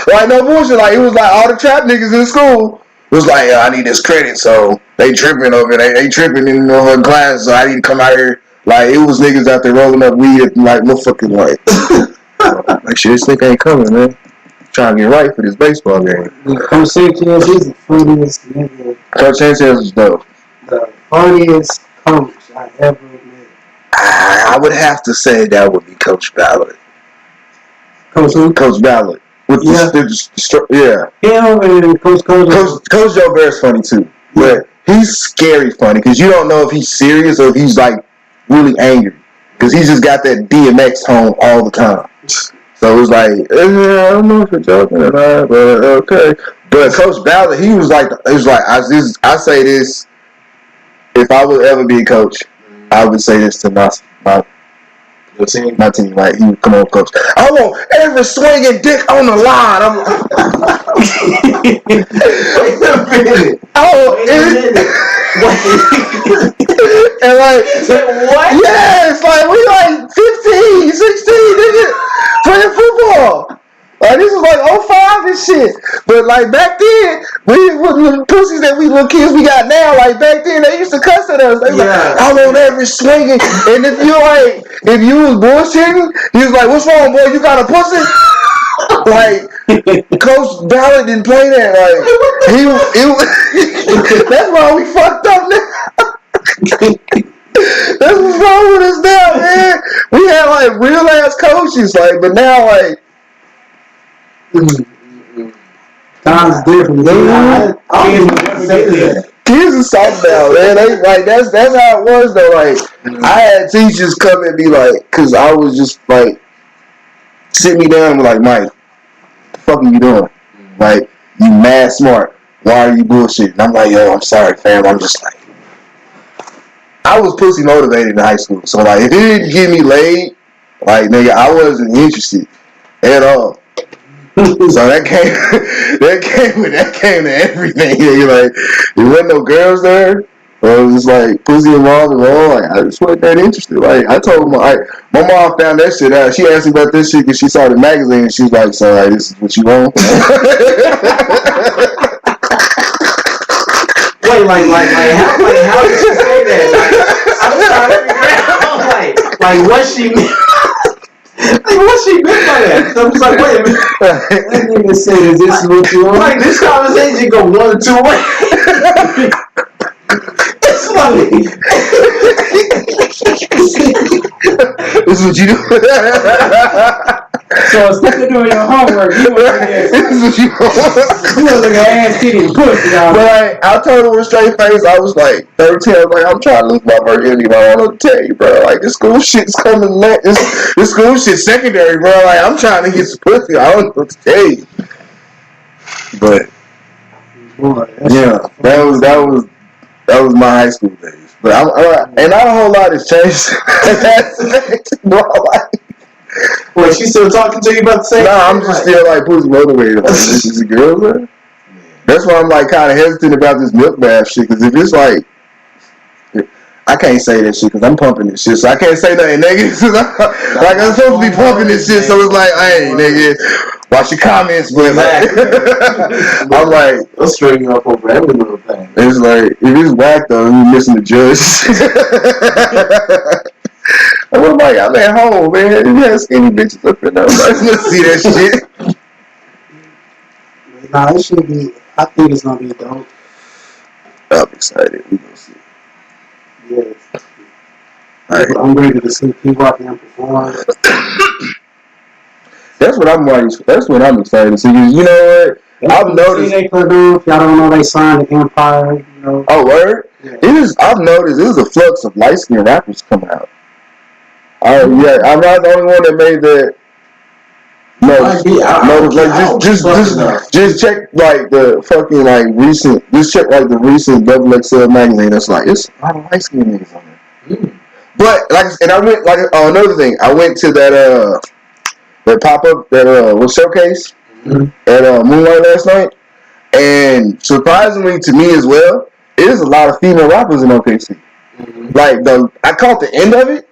Like no bullshit. Like it was like all the trap niggas in school was like, I need this credit, so they tripping over it. They tripping in class, so I need to come out here. Like it was niggas out there rolling up weed, like motherfucking like shit, this nigga ain't coming, man. Trying to get right for this baseball game. Coach Sanchez is the funniest nigga. Coach Sanchez was dope. The funniest coach I ever met. I would have to say that would be Coach Ballard. Coach who? Coach Ballard. With Yeah. Him and Coach Joe Bear's funny too. But he's scary funny because you don't know if he's serious or if he's like really angry. Because he's just got that DMX tone all the time. So it was like, I don't know if you're joking or not, but okay. But Coach Ballard, he was like, I say this, if I would ever be a coach, I would say this to my team. Like, he would come on, coach. I want every swinging dick on the line. I'm like, wait a minute. And like, what? Yes, like we like 15, 16, nigga, playing football. Like this was like 05 and shit. But like back then, we with the pussies that we little kids we got now, like back then they used to cuss at us. They was like, I want every swinging. And if you was bullshitting, he was like, what's wrong, boy? You got a pussy? Like Coach Ballard didn't play that. Like that's why we fucked up now. That's what's wrong with us now, man. We had like real ass coaches, like, but now like times different. Kids are soft now, man. They like that's how it was though. Like I had teachers come and be like, cause I was just like sit me down and be like, Myke, what the fuck are you doing? Like you mad smart. Why are you bullshitting? I'm like, yo, I'm sorry, fam. I'm just like, I was pussy motivated in high school. So like if it didn't get me laid, like nigga, I wasn't interested at all. So that came to everything. You like there wasn't no girls there. Or it was just like pussy involved and all. Like I just wasn't that interested. Like I told my mom found that shit out. She asked me about this shit because she saw the magazine and she was like, "So like, this is what you want?" Wait, how did she say that? I'm trying to figure out, like what she meant. Like, what she meant by that? So I was like, wait a minute. That nigga said, is this what you want? Like, this conversation go one or two ways. It's funny. This is what you do. So instead of doing your homework, you was like an ass titty and pussy. But like, I told her with a straight face, I was like 13, I was like, I'm trying to lose my virginity, bro. I don't know what to tell you, bro. Like, this school shit's coming next. This school shit's secondary, bro. Like, I'm trying to get some pussy. I don't know what to tell you. But, yeah, that was my high school days. But and not a whole lot has changed. Wait, she still talking to you about the same? Nah, I'm just still like pussy motivated. Like, this is a girl, man. That's why I'm like kind of hesitant about this milk bath shit. Because if it's like, I can't say that shit because I'm pumping this shit. So I can't say nothing negative. Like I'm supposed to be pumping this shit. So it's like, hey, nigga, watch your comments. But like, I'm like, I'll straighten you up over every little thing. It's like, if it's whack though, you missing the judge. I'm like, I'm at home, man. You have skinny bitches up in there. I'm like, let's see that shit. Nah, it should be. I think it's gonna be dope. I'm excited. We gonna see. Yes. I'm ready to see people out there perform. That's what I'm excited to see. You know what? I've noticed. If y'all don't know, they signed the Empire. You know. Oh, word. Yeah. I've noticed there's a flux of light skinned rappers coming out. Oh yeah, I'm not the only one that made that. Just check like the fucking like recent. Just check like the recent XXL magazine. That's like it's a lot of light skinned niggas on there. But like, and I went like another thing. I went to that pop up was showcase at Moonlight last night, and surprisingly to me as well, it is a lot of female rappers in OKC. Like I caught the end of it,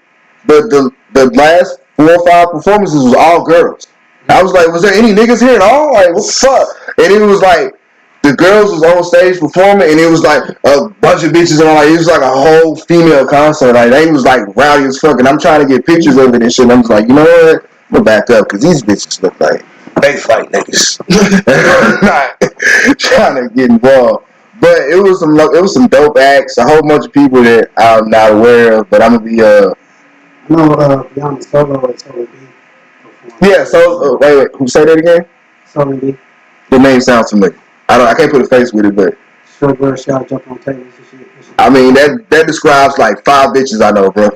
but the last 4 or 5 performances was all girls. I was like, was there any niggas here at all? Like, what the fuck? And it was like the girls was on stage performing, and it was like a bunch of bitches, and like it was like a whole female concert. Like they was like rowdy as fuck, and I'm trying to get pictures of it and shit. And I'm just like, you know what? I'm gonna back up because these bitches look like they fight niggas. I'm not trying to get involved. But it was some dope acts, a whole bunch of people that I'm not aware of, but I'm gonna be I know Beyond Solo and Solo B. Yeah, so wait, who say that again? Solo B. The name sounds familiar. I can't put a face with it, but short girl shot jump on tables and shit. I mean that describes like 5 bitches I know, bro.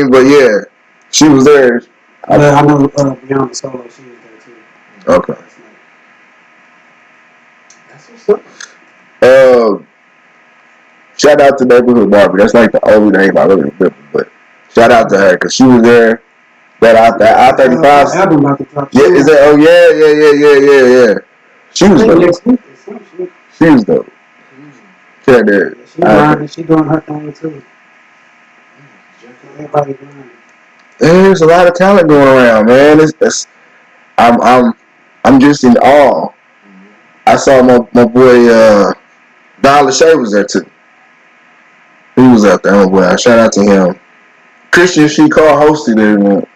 But yeah, she was there. I know Beyond Solo, she was there too. Okay. That's what's up. Shout out to Neighborhood Barbie. That's like the only name I really remember, but shout out to her because she was there. That I-35 album about to drop. Yeah, is that? Oh yeah. She was dope. She was dope. Yeah, there. She doing her thing too. Everybody doing it. There's a lot of talent going around, man. I'm just in awe. I saw my boy Don Lachey was there too. He was out there, my boy. Shout out to him. Christian She Call hosted it.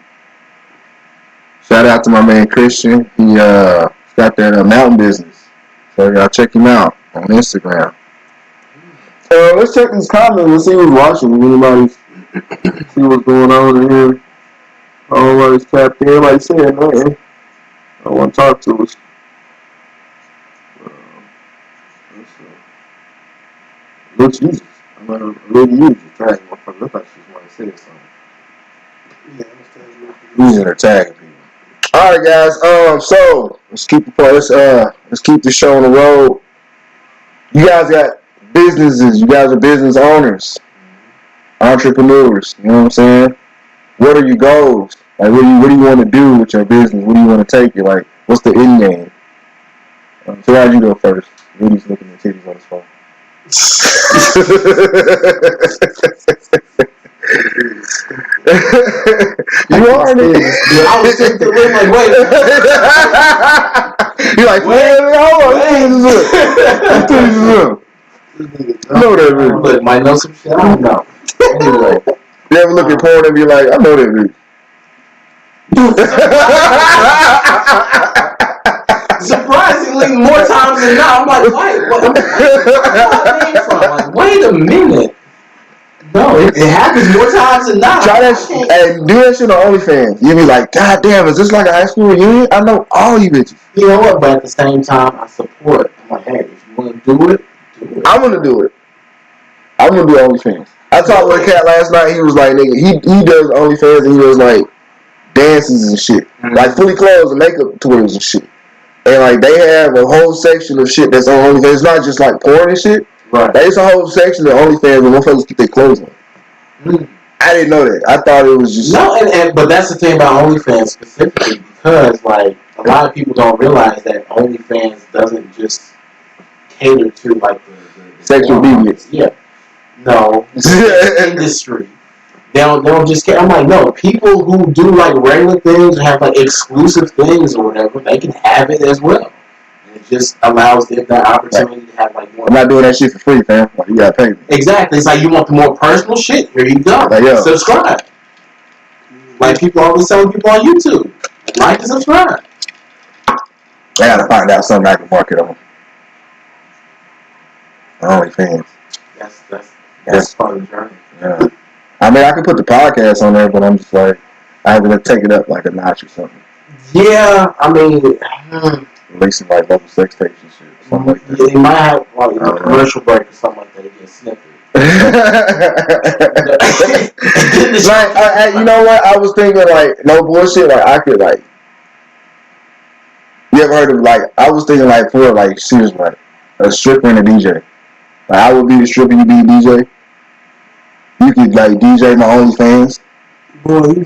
Shout out to my man Christian. He got that mountain business. So y'all check him out on Instagram. Let's check these comments. Let's see who's watching. If anybody see what's going on in here. Everybody's tapped in. Everybody saying, man, I want to talk to us. Looks easy. I'm not really easy. Tag motherfucker. Look like she's want to say something. Yeah, using her tagging people. All right, guys. So let's keep the show on the road. You guys got businesses. You guys are business owners, entrepreneurs. You know what I'm saying? What are your goals? Like, what do you want to do with your business? What do you want to take it? Like, what's the end game? So how'd you go first? Rudy's looking at titties on his phone. You are nigga. I was sitting there like, wait. You're like, hold on. I know that bitch. Look, might know some shit. I don't know. Anyway. You ever look at porn and be like, I know that bitch. Surprisingly, more times than not, I'm like, where that came from? Like, wait a minute. No, it happens more times than not. Try that and do that shit on OnlyFans. You be like, God damn, is this like a high school reunion? I know all you bitches. You know what? But at the same time, I support. I'm like, hey, if you want to do it, do it. I'm gonna do it. I'm gonna do OnlyFans. I talked with a cat last night. He was like, nigga, he does OnlyFans and he does like dances and shit, like fully clothes and makeup tutorials and shit. And like they have a whole section of shit that's on OnlyFans. It's not just like porn and shit. Right. There's a whole section of OnlyFans where motherfuckers keep their clothes on. I didn't know that. I thought it was just but that's the thing about OnlyFans specifically because like a lot of people don't realize that OnlyFans doesn't just cater to like the sexual deviance. Yeah. No. Industry. They don't just care. I'm like, no, people who do like regular things or have like exclusive things or whatever, they can have it as well. And it just allows them that opportunity to have like more. I'm not doing that shit for free, fam. Like, you gotta pay me. Exactly. It's like you want the more personal shit. Here you go. Like, yo. Subscribe. Like people always telling people on YouTube, like and subscribe. I gotta find out something I can market on. OnlyFans. That's That's part of the journey. Yeah. I mean, I could put the podcast on there, but I'm just like, I have to take it up like a notch or something. Yeah, I mean, Releasing like local sex tapes and shit. Something like that. they might have like a commercial break or something like that. It gets snipped. Like, you know what? I was thinking like, no bullshit. Like, I could like, you ever heard of like? I was thinking like for like, seriously, like a stripper and a DJ. Like, I would be the stripper, you be the DJ. You could like DJ my OnlyFans. Boy, you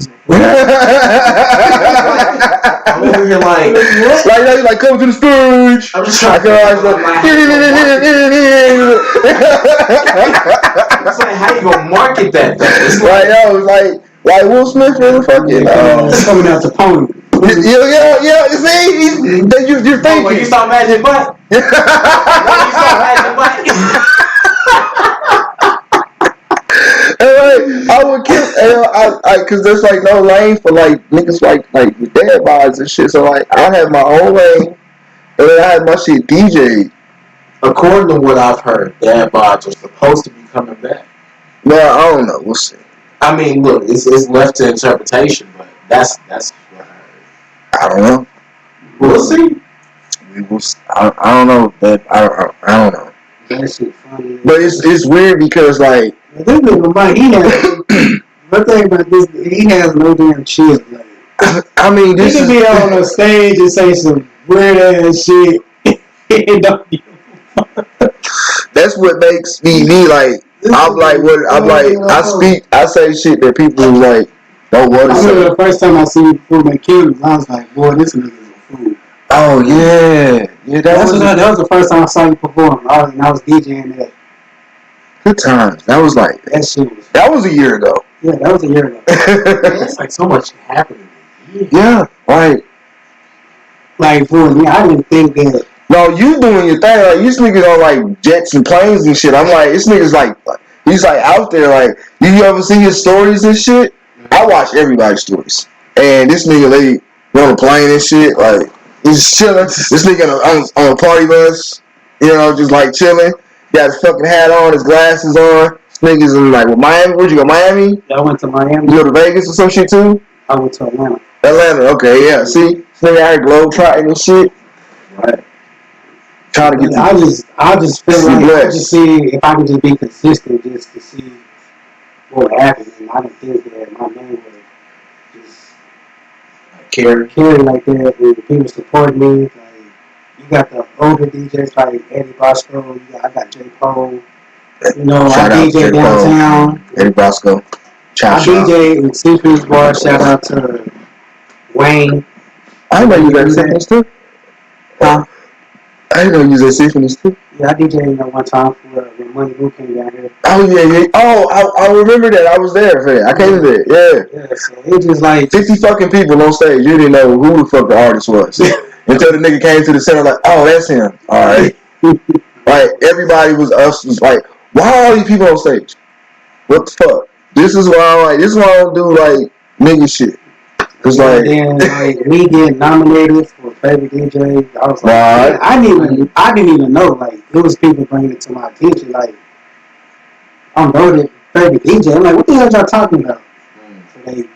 I'm over here like, what? Like come to the stage. I'm just trying to it's like, how you gonna market that thing? It's like, yo, like Will Smith in the fucking. coming out the pony. Yeah. You see, you're thinking. When you saw Magic Mike. When you saw Magic Mike. And like, I would kill, cause there's like no lane for like niggas like with dad bods and shit. So like, I have my own lane, and then I have my shit DJ'd. According to what I've heard, dad bods are supposed to be coming back. Well, I don't know. We'll see. I mean, look, it's left to interpretation, but that's what I heard. I don't know. We'll see. We will. I don't know. But I don't know. That shit funny. But it's weird because like. This nigga Mike, he has. One thing about this, he has no damn chill. Like, I mean, he this can is be on the stage and say some weird ass shit. That's what makes me like. I'm like, what? I'm like, I say shit that people like don't want to I remember say. the first time I seen Fool Man Killers, I was like, boy, this nigga's a fool. Oh yeah. That was the first time I saw you perform. I was DJing that. Good times. That was like That shit was. that was a year ago. Yeah, that was a year ago. It's like so much happening. Yeah, right. Like for me, I didn't think that. No, you doing your thing. Like these niggas on like jets and planes and shit. I'm like, this nigga's like he's like out there. Like you ever see his stories and shit? I watch everybody's stories. And this nigga, they on a plane and shit. Like he's chilling. This nigga on a party bus, you know, just like chilling. Got his fucking hat on, his glasses on. This nigga's in like, well, Miami. Where'd you go? Miami? I went to Miami. You go to Vegas or some shit too? I went to Atlanta. Atlanta, okay, yeah. See, this nigga out here globe trotting and shit. Right. Trying to get. I just feel like I just see if I could just be consistent, just to see what would happen. And I didn't think that my name would just carry like that. And people support me. Like you got the older DJs like Eddie Bosco. I got J. Cole. You know, Shout I out DJ downtown. Eddie Bosco. I DJ in Seafood's Bar. Shout out to Wayne. I didn't know you got Seafood's too. Huh? I didn't know you was at Seafood's too. Yeah, I DJ one time for the Money Who came down here. Oh yeah. Oh, I remember that. I was there for that. I came to that. Yeah. Yeah, so it just like 50 fucking people on stage. You didn't know who the fuck the artist was until the nigga came to the center. Like, oh, that's him. All right. Like everybody was like, why are all these people on stage? What the fuck? This is why I don't do like nigga shit. Cause like, and then like me getting nominated for favorite DJ, I was like, right. I didn't even know. Like it was people bringing it to my attention. Like I'm voted favorite DJ. I'm like, what the hell y'all talking about? So they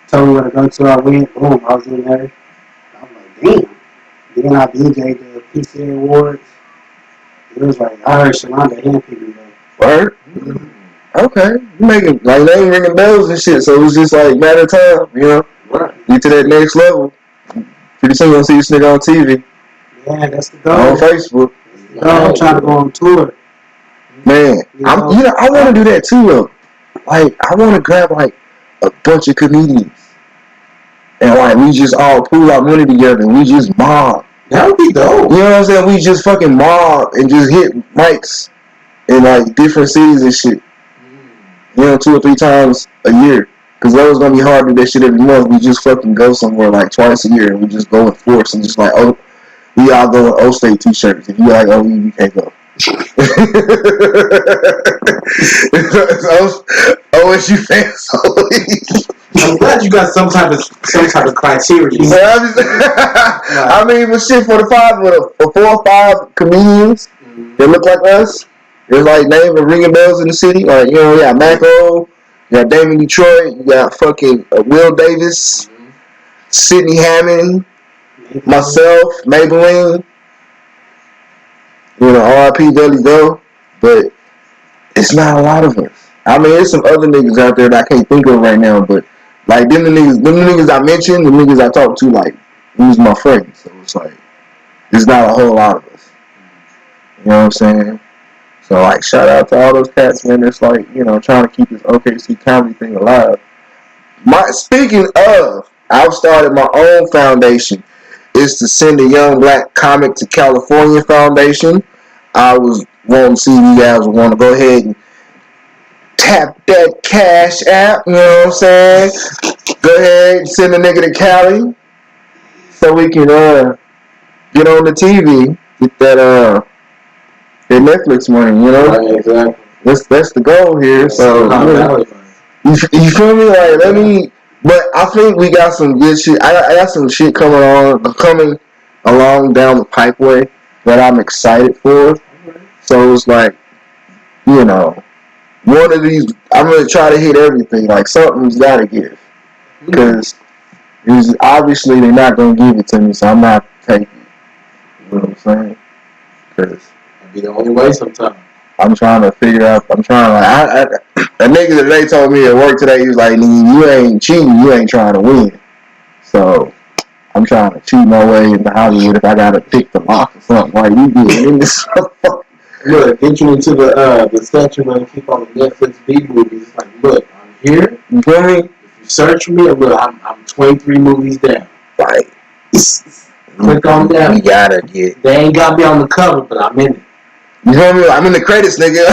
told me where to go to. I went. Boom, I was in there. I was like, damn. Then I DJ'd the PC Awards. It was like I heard Shalonda hand people there. Word. Mm-hmm. Okay, you making like they ain't ringing bells and shit. So it was just like matter of time, you know. Right. Get to that next level. Pretty soon you're gonna see this nigga on TV. Yeah, that's the goal. On Facebook. I'm trying to go on tour. Man, I want to do that too though. Like, I want to grab like a bunch of comedians and like we just all pool our money together and we just mob. That would be dope. You know what I'm saying? We just fucking mob and just hit mics in like different cities and shit. You know, 2 or 3 times a year. Because that was going to be hard to do that shit every month. We just fucking go somewhere like twice a year and we just go in force and just like, oh, we all go in O-State t-shirts. If you like OU, we can't go. OSU fans only. I'm glad you got some type of criteria. I mean, but shit, for 4 or 5 comedians that look like us, There's like names of ringing bells in the city. Like, you know, you got Mako, you got Damon Detroit, you got fucking Will Davis, Sidney Hammond, myself, Maybelline. You know, R.I.P. Dudley Go. But it's not a lot of us. I mean, there's some other niggas out there that I can't think of right now, but like them the niggas I mentioned, the niggas I talk to, like, these my friends. So it's like, there's not a whole lot of us. You know what I'm saying? So, like, shout out to all those cats, man. It's like, you know, trying to keep this OKC comedy thing alive. Speaking of, I've started my own foundation. It's to Send a Young Black Comic to California Foundation. I was wanting to see if you guys would want to go ahead and tap that cash app, you know what I'm saying? Go ahead and send a nigga to Cali so we can get on the TV, get that Netflix money, you know? Right, exactly. That's the goal here. So you feel me? Like, but I think we got some good shit. I got some shit coming along down the pipeway that I'm excited for. So it's like, you know, one of these, I'm gonna try to hit everything. Like, something's gotta give, because obviously they're not gonna give it to me, so I'm not taking it. You know what I'm saying? Because that'd be the only way sometimes. I'm trying to figure out. A nigga today told me at work today, he was like, you ain't cheating, you ain't trying to win. So I'm trying to cheat my way into Hollywood if I gotta pick the lock or something. Like, you get in this. Look, get you into the section where you keep all the Netflix B movies. It's like, look, I'm here. You feel me? If you search for me, look, I'm 23 movies down. Like, click on that. We gotta get. They ain't gotta be on the cover, but I'm in it. You feel me? I'm in the credits, nigga.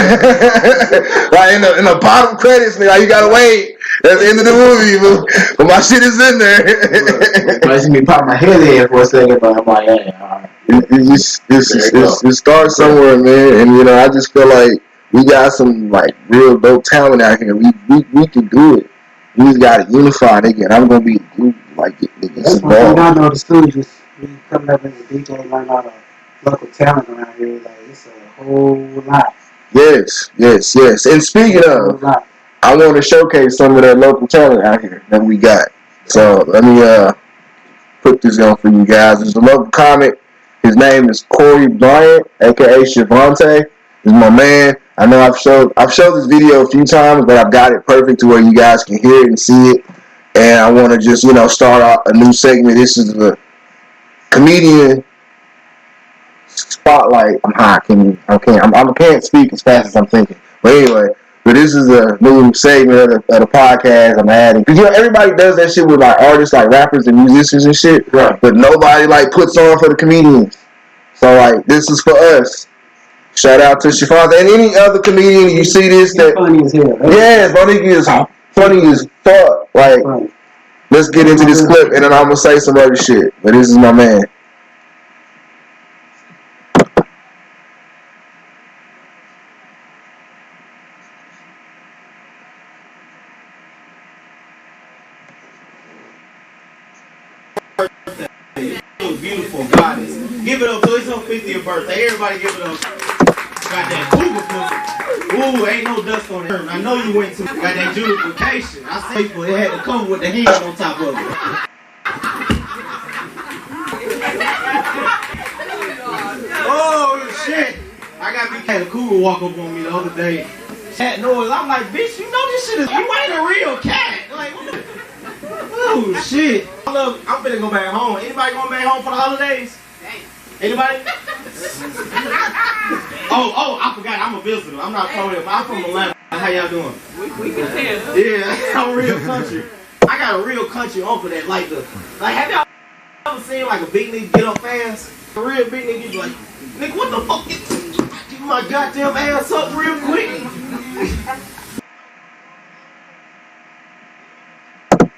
Like, in the bottom credits, nigga. Like, you gotta wait. That's the end of the movie, but my shit is in there. Look, I see me pop my head in for a second, but I'm like, hey, all right. It starts somewhere, man. And, you know, I just feel like we got some, like, real dope talent out here. We can do it. We just gotta unify, nigga. And I'm gonna be, like, that's one thing I noticed too. Just when you coming up as a DJ, learn all the local talent around here. Like, it's a whole lot. Yes. And speaking of, I want to showcase some of that local talent out here that we got. So let me put this on for you guys. There's a local comic. His name is Corey Bryant, aka Shavante. He's my man. I know I've showed this video a few times, but I've got it perfect to where you guys can hear it and see it. And I want to just, you know, start out a new segment. This is the comedian spotlight. I'm high. I can't speak as fast as I'm thinking. But anyway, this is a new segment of the podcast I'm adding. Because, you know, everybody does that shit with, like, artists, like rappers and musicians and shit. Right. But nobody, like, puts on for the comedians. So, like, this is for us. Shout out to Shafanta and any other comedian you see this that. Funny as hell. Yeah, bro, nigga is funny as fuck. Like, let's get into this clip and then I'm gonna say some other shit. But this is my man. Beautiful goddess. Give it up to it's her 50th birthday. Everybody give it up. Got that cougar pussy. Ooh, ain't no dust on it. I know you went to. Got that beautification. I say it had to come with the hand on top of it. Oh shit! I had a cougar walk up on me the other day. Cat noise. I'm like, bitch, you know this shit is. You ain't a real cat. Like, what the? Oh shit! I'm finna go back home. Anybody going back home for the holidays? Anybody? oh, I forgot. I'm a visitor. I'm not from here. I'm from Atlanta. How y'all doing? We can tell. Yeah, I'm real country. I got a real country uncle that like have y'all ever seen like a big nigga get up fast? A real big nigga be like, nigga, what the fuck? Get my goddamn ass up real quick.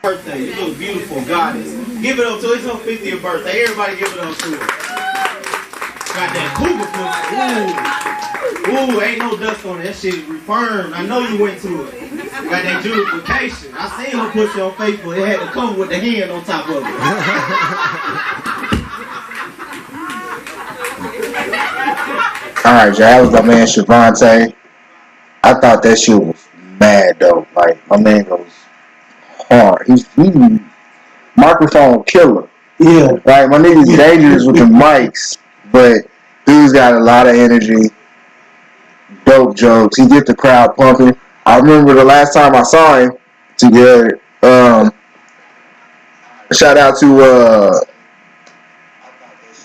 Birthday, you little beautiful goddess. Give it up to it's her 50th birthday. Everybody give it up to her. Got that cougar pussy. Ooh, ain't no dust on it. That shit is refirmed. I know you went to it. Got that beautification. I seen her pussy on Facebook. It had to come with the hand on top of it. Alright, Jay, that was my man Shavante. I thought that shit was mad though. Like my man goes hard. He's microphone killer. Yeah. Like my nigga's dangerous with the mics, but dude's got a lot of energy. Dope jokes. He get the crowd pumping. I remember the last time I saw him together. Shout out to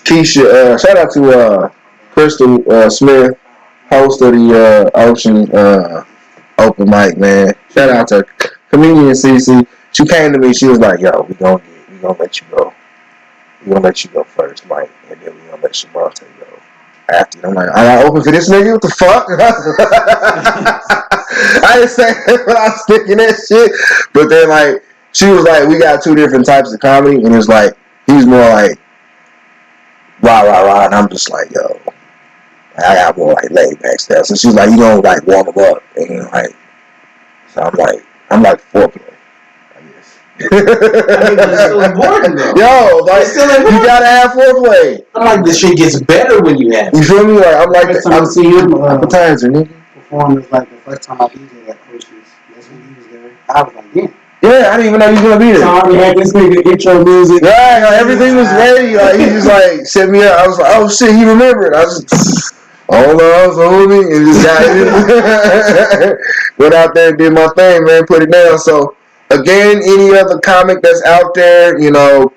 Keisha. Shout out to Crystal Smith, host of the Ocean Open Mic, man. Shout out to comedian CC. She came to me. She was like, "Yo, we gonna let you go. We gonna let you go first, Mike, and then we gonna let Shavante go after." I'm like, "I got open for this nigga? What the fuck?" I didn't say that, but I was thinking that shit. But then like she was like, "We got two different types of comedy," and it's like he's more like rah rah rah, and I'm just like, "Yo, I got more like laid back stuff." So she's like, "You don't like warm them up," and like, so I'm like foreplay. I think it's still important though. Yo, like you gotta have foreplay. I'm like this shit gets better when you have it. You feel me? Like I'm like I'm seeing him appetizer, nigga. perform is like the first time I DJed at Oceans. That's when he was there. I was like, yeah. Yeah, I didn't even know you was gonna be there. So I already had this nigga intro music. Right, like, everything was ready. Like he just like set me up. I was like, oh shit, he remembered. I just hold on, homie, and just got it. Went out there and did my thing, man. Put it down. So again, any other comic that's out there, you know,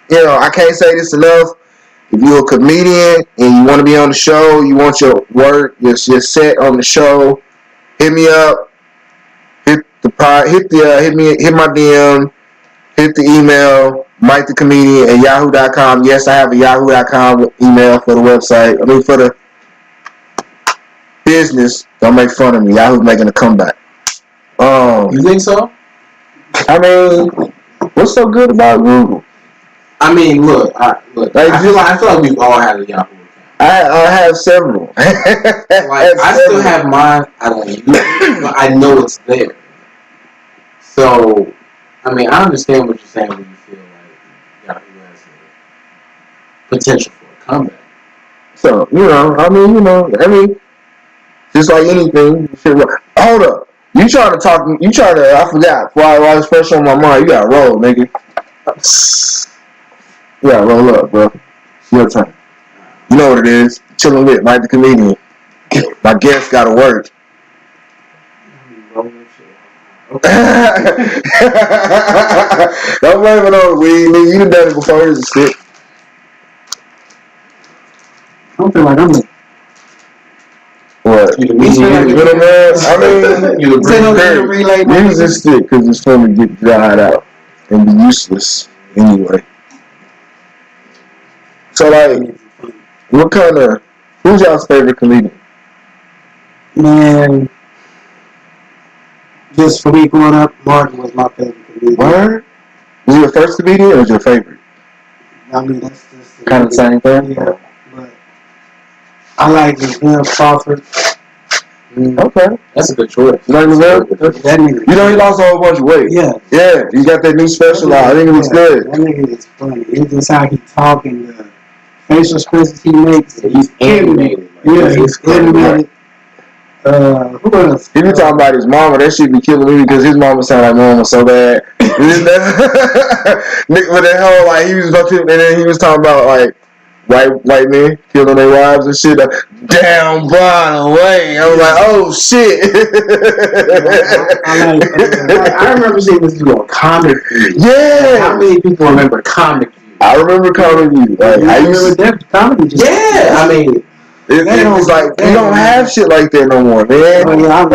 I can't say this enough. If you're a comedian and you want to be on the show, you want your work, your set on the show, hit me up. Hit my DM, hit the email, MykeTheComedian@yahoo.com. Yes, I have a yahoo.com email for the website. I mean, for the business. Don't make fun of me. Yahoo's making a comeback. You think so? I mean, what's so good about Google? I mean, look. I feel like we all have a Yahoo account. I have several. I still have mine. I don't use it, but I know it's there. So, I mean, I understand what you're saying when you feel like Yahoo has a potential for a comeback. So, I mean, just like anything. Hold up. I forgot. While I was fresh on my mind, you gotta roll, nigga. You gotta roll up, bro. It's your turn. You know what it is. ChiLLin WiT, Myke the Comedian. My guest gotta work. Don't blame it on weed, nigga. You done done it before. Here's a stick. I don't feel like I'm like, What? You the middle man? I mean, you use this stick because it's fun to get dried out and be useless anyway. So, like, who's y'all's favorite comedian? man, just for me growing up, Martin was my favorite comedian. Word? Was he your first comedian or was your favorite? I mean, that's just kind of the same thing? Yeah, but I like him, Crawford. Okay. That's a good choice. You like Lavelle? That nigga. You know he lost a whole bunch of weight. Yeah. Yeah, he got that new special out. I think it looks good. That nigga is funny. It's just how he talk and the facial expressions he makes. He's animated. Yeah, he's animated. Who else? He be talking about his mama. That shit be killing me because his mama sound like mama so bad. With that whole like he was about to, and then he was talking about like white men killing their wives and shit. Down by the way, I was like, oh shit. I remember seeing this dude on Comic View. Yeah. How many people remember Comic View? I remember Comic View. Like I used to. Comedy. Yeah. I mean. It was like we don't have shit like that no more, man. Oh, yeah,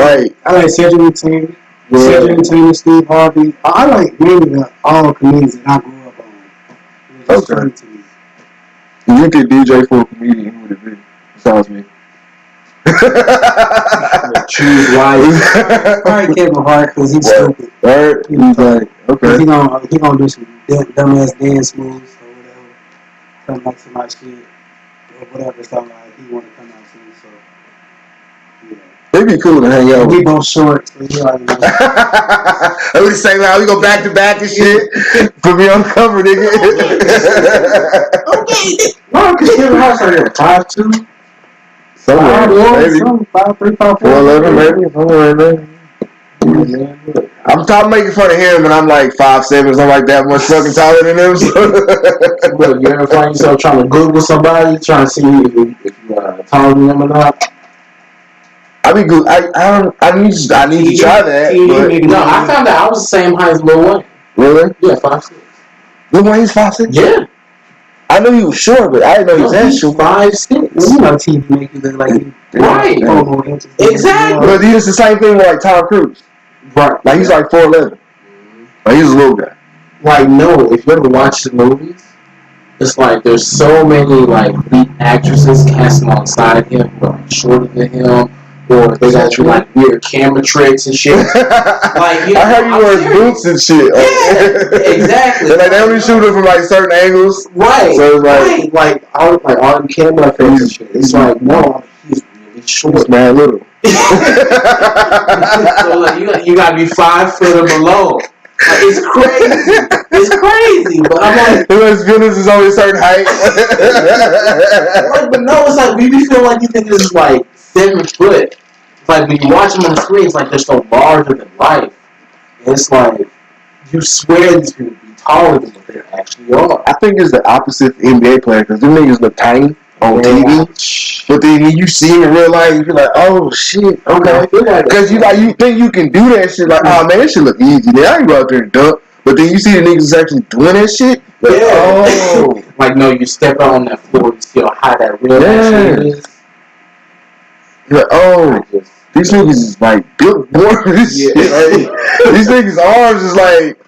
I like Cedric Entertainment. Yeah. Cedric Entertainment, Steve Harvey. I like really all comedians that I grew up on. It was just funny to me. If you could DJ for a comedian, who would it be? Besides me. Choose life. Probably Kevin Hart because he's stupid. Right? He's like, okay. He gonna do some dumbass dance moves or whatever. Something like some like shit or whatever. Something like he want to come out to. So yeah. It'd be cool to hang out. We both short, so you already know. I would say, wow, we go back to back and shit. Put me on the cover, nigga. Okay. No, because Kevin Hart's like 5'2". Somewhere, maybe 4'11", maybe somewhere in there. I'm tired making fun of him, and I'm like 5'7", something like that, much fucking taller than him. So. Look, you ever find yourself trying to Google somebody, trying to see if you're taller than them or not? I be good. I need to try that. But no, I found out I was the same height as Lil Wayne. Really? Yeah, 5'6". Lil Wayne's 5'6"? Yeah. I knew he was short, but I didn't know he was that short. 5'6". Well, you know, TV make you look like you. Right. Exactly. But it's the same thing with like Tom Cruise. Right. Like he's like 4'11". Like he's a little guy. Like no, if you ever watch the movies, it's like there's so many like lead actresses cast alongside him who are shorter than him, or they got like weird camera tricks and shit. Like I heard you wear boots and shit. Yeah, exactly. And like they only shoot it from like certain angles. Right. So it's like all the camera effects and shit. It's like no, he's really short. He's mad little. So like you gotta be 5 foot or below. Like, it's crazy. But I'm like, his goodness is only a certain height. like, but no, it's like we feel like these niggas is like 7 foot. It's like when you watch them on the screen, it's like they're so larger than life. And it's like you swear these people be taller than what they actually are. I think it's the opposite for NBA players because them niggas look tiny on TV, but then you see him in real life, you're like, oh shit, okay. Because you think you can do that shit, like, oh man, that shit look easy. Then I can go out there and dunk, but then you see the niggas actually doing that shit. Like, oh, like no, you step out on that floor, you see how high that real shit is. You're like, oh, these niggas is like built more for this shit. Like, these niggas' arms is like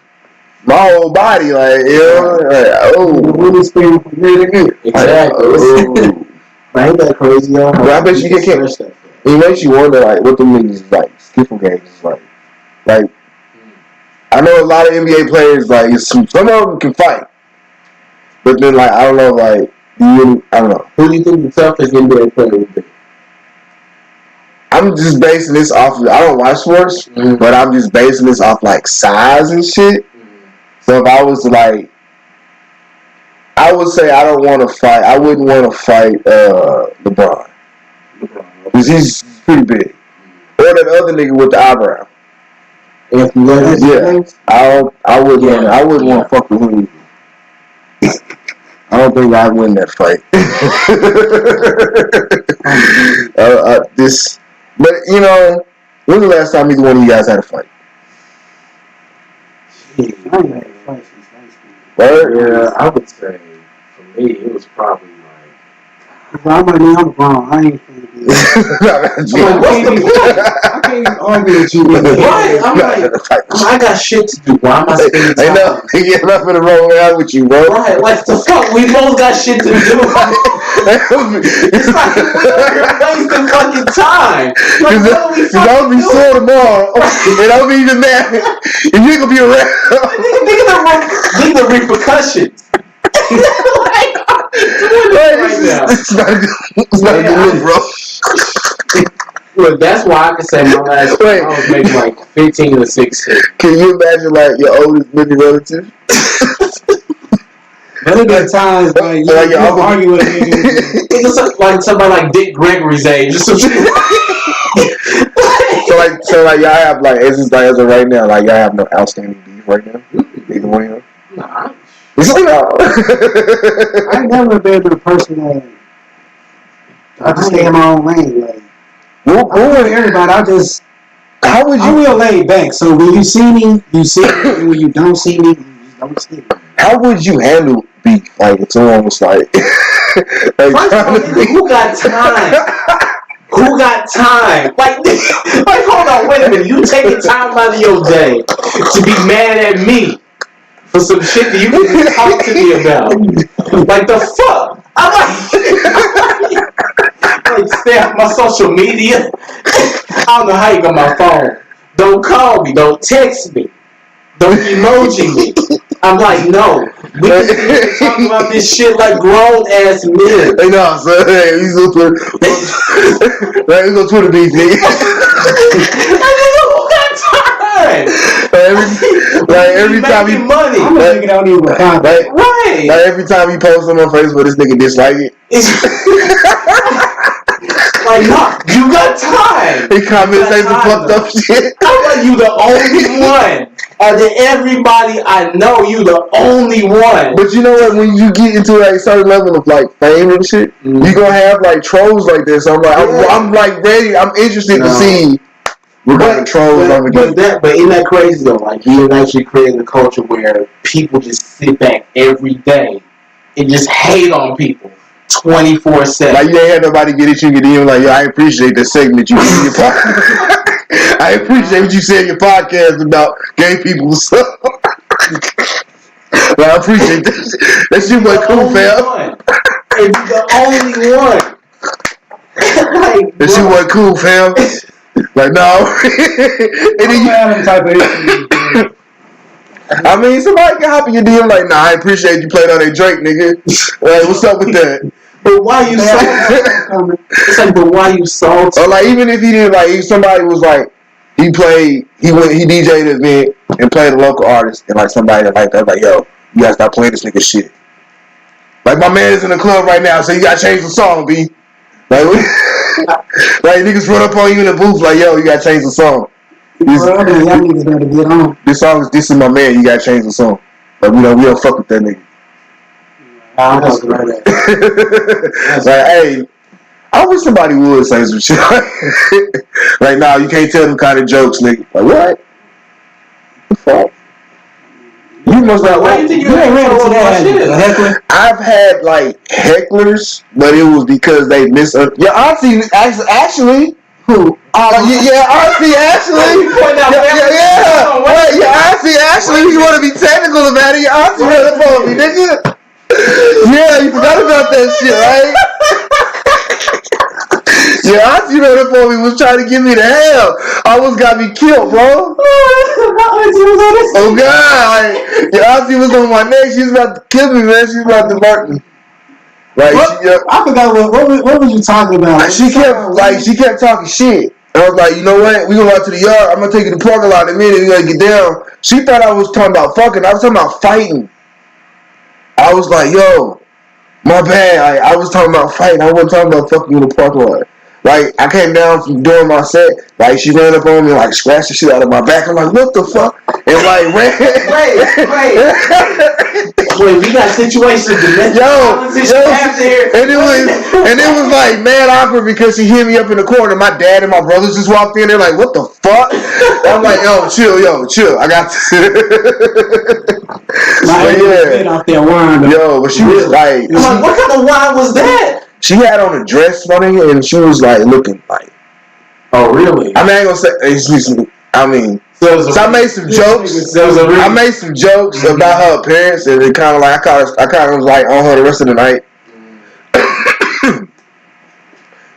my whole body, like, you know, like, oh, really spinning from here to here. Exactly. Ain't that crazy, yo? But I bet you get kicked. It makes you wonder, like, what the niggas like skiffle games is like. Like, I know a lot of NBA players, like, some of them can fight, but then, like, I don't know, like, I don't know. Who do you think the toughest NBA player would be? I'm just basing this off of, I don't watch sports, but I'm just basing this off, like, size and shit. So if I was to, like, I would say I don't want to fight. I wouldn't want to fight LeBron. Because he's pretty big. Or that other nigga with the eyebrow. Yeah. I wouldn't want to fuck with him. I don't think I'd win that fight. But, you know, when was the last time either one of you guys had a fight? I ain't had a fight since high school. Yeah, I would say for me it was probably like. I'm wrong. I ain't finna do that. What's the point? I can't even argue with you. Right? I'm like, I got shit to do. Why am I spending time? I know. You're not finna roll out with you, bro. Right? Like the fuck, we both got shit to do. It's like we're wasting fucking time. Like, Cause I'll be sore tomorrow, and I'll be even mad. And you gonna be around. Think the repercussions. Like, it's not a good look, bro. Look, that's why I can say my last I was making like 15 or 16. Can you imagine like your oldest living relative? There been times like you argue with a nigga. It's like somebody like Dick Gregory's age or something. So y'all have like it's just like as of right now, like y'all have no outstanding beef right now. Either one of you. Nah. It's like no. I ain't never been the person that I just stay in my own lane. Like I'm with everybody. I will lay back. So when you see me, you see me. And when you don't see me, you just don't see me. How would you handle beef? Like it's almost like who got time? Who got time? Like hold on, wait a minute. You taking time out of your day to be mad at me for some shit that you didn't talk to me about? Like the fuck? I'm like stay off my social media. I don't know how you got my phone. Don't call me. Don't text me. Don't emoji me. I'm like, no. We can talk about this shit like grown ass men. Hey, no, so hey, he's gonna Twitter beef, nigga. Every time he money, I'm a nigga that don't even reply. Right. Like every time he posts something on Facebook, this nigga dislike it. Like, nah, you got time. He comments say some fucked up shit. I'm like, you the only one. Out of everybody I know, you the only one. But you know what? When you get into like a certain level of like fame and shit, you gonna have like trolls like this. So I'm like, I'm like ready. I'm interested to see what kind of trolls I'm gonna get. But isn't that crazy though? Like he actually created a culture where people just sit back every day and just hate on people 24/7. Like you ain't had nobody get at you and get like, yo, I appreciate that segment you did in your podcast. I appreciate what you said in your podcast about gay people. So I appreciate that. That shit was cool, fam. And you the only one. Like, that shit wasn't cool, fam. Like, no. And then you, type of issue. I mean, somebody can hop in your DM like, nah, I appreciate you playing on that Drake, nigga. Like, what's up with that? But why you salty? It's like, but why you salty? Or like, even if he did, like, if somebody was like, he DJ'd an event and played a local artist, and like somebody like that, like, yo, you gotta stop playing this nigga shit. Like, my man is in the club right now, so you gotta change the song, B. Like, like niggas run up on you in the booth, like, yo, you gotta change the song. This song is dissing my man, you gotta change the song. Like, we don't fuck with that nigga. Like, hey, I wish somebody would say some shit. Like, nah, you can't tell them kind of jokes, nigga. Like, what? The fuck? You must not. Why you think you ain't ready to that shit? I've had like hecklers, but it was because they your auntie actually. Who? Yeah, auntie Ashley. Yeah. Wait, your auntie Ashley. You want to be technical about it? Your auntie ran up on me, nigga. Yeah, you forgot about that shit, right? Your auntie ran up on me, was trying to give me the hell. Almost got me killed, bro. Oh God! Like, your auntie was on my neck. She was about to kill me, man. She was about to murder me. Like, I forgot what was you talking about? She kept talking shit. And I was like, you know what? We gonna go out to the yard. I'm gonna take you to the parking lot in a minute. We gotta get down. She thought I was talking about fucking. I was talking about fighting. I was like, yo, my bad. I was talking about fighting. I wasn't talking about fucking in the parking lot. Like, I came down from doing my set. Like, she ran up on me, like, scratched the shit out of my back. I'm like, what the fuck? And, like, ran. Wait, you got situations, and it was like mad awkward because she hit me up in the corner. My dad and my brothers just walked in. They're like, what the fuck? I'm like, yo, chill. I got this. But she was like, what kind of wine was that? She had on a dress, my nigga, and she was like looking like. Oh, really? I mean, I ain't gonna say. Excuse me. I mean, so I made some jokes. I made some jokes about her appearance, and it kind of like I kind of was like on her the rest of the night.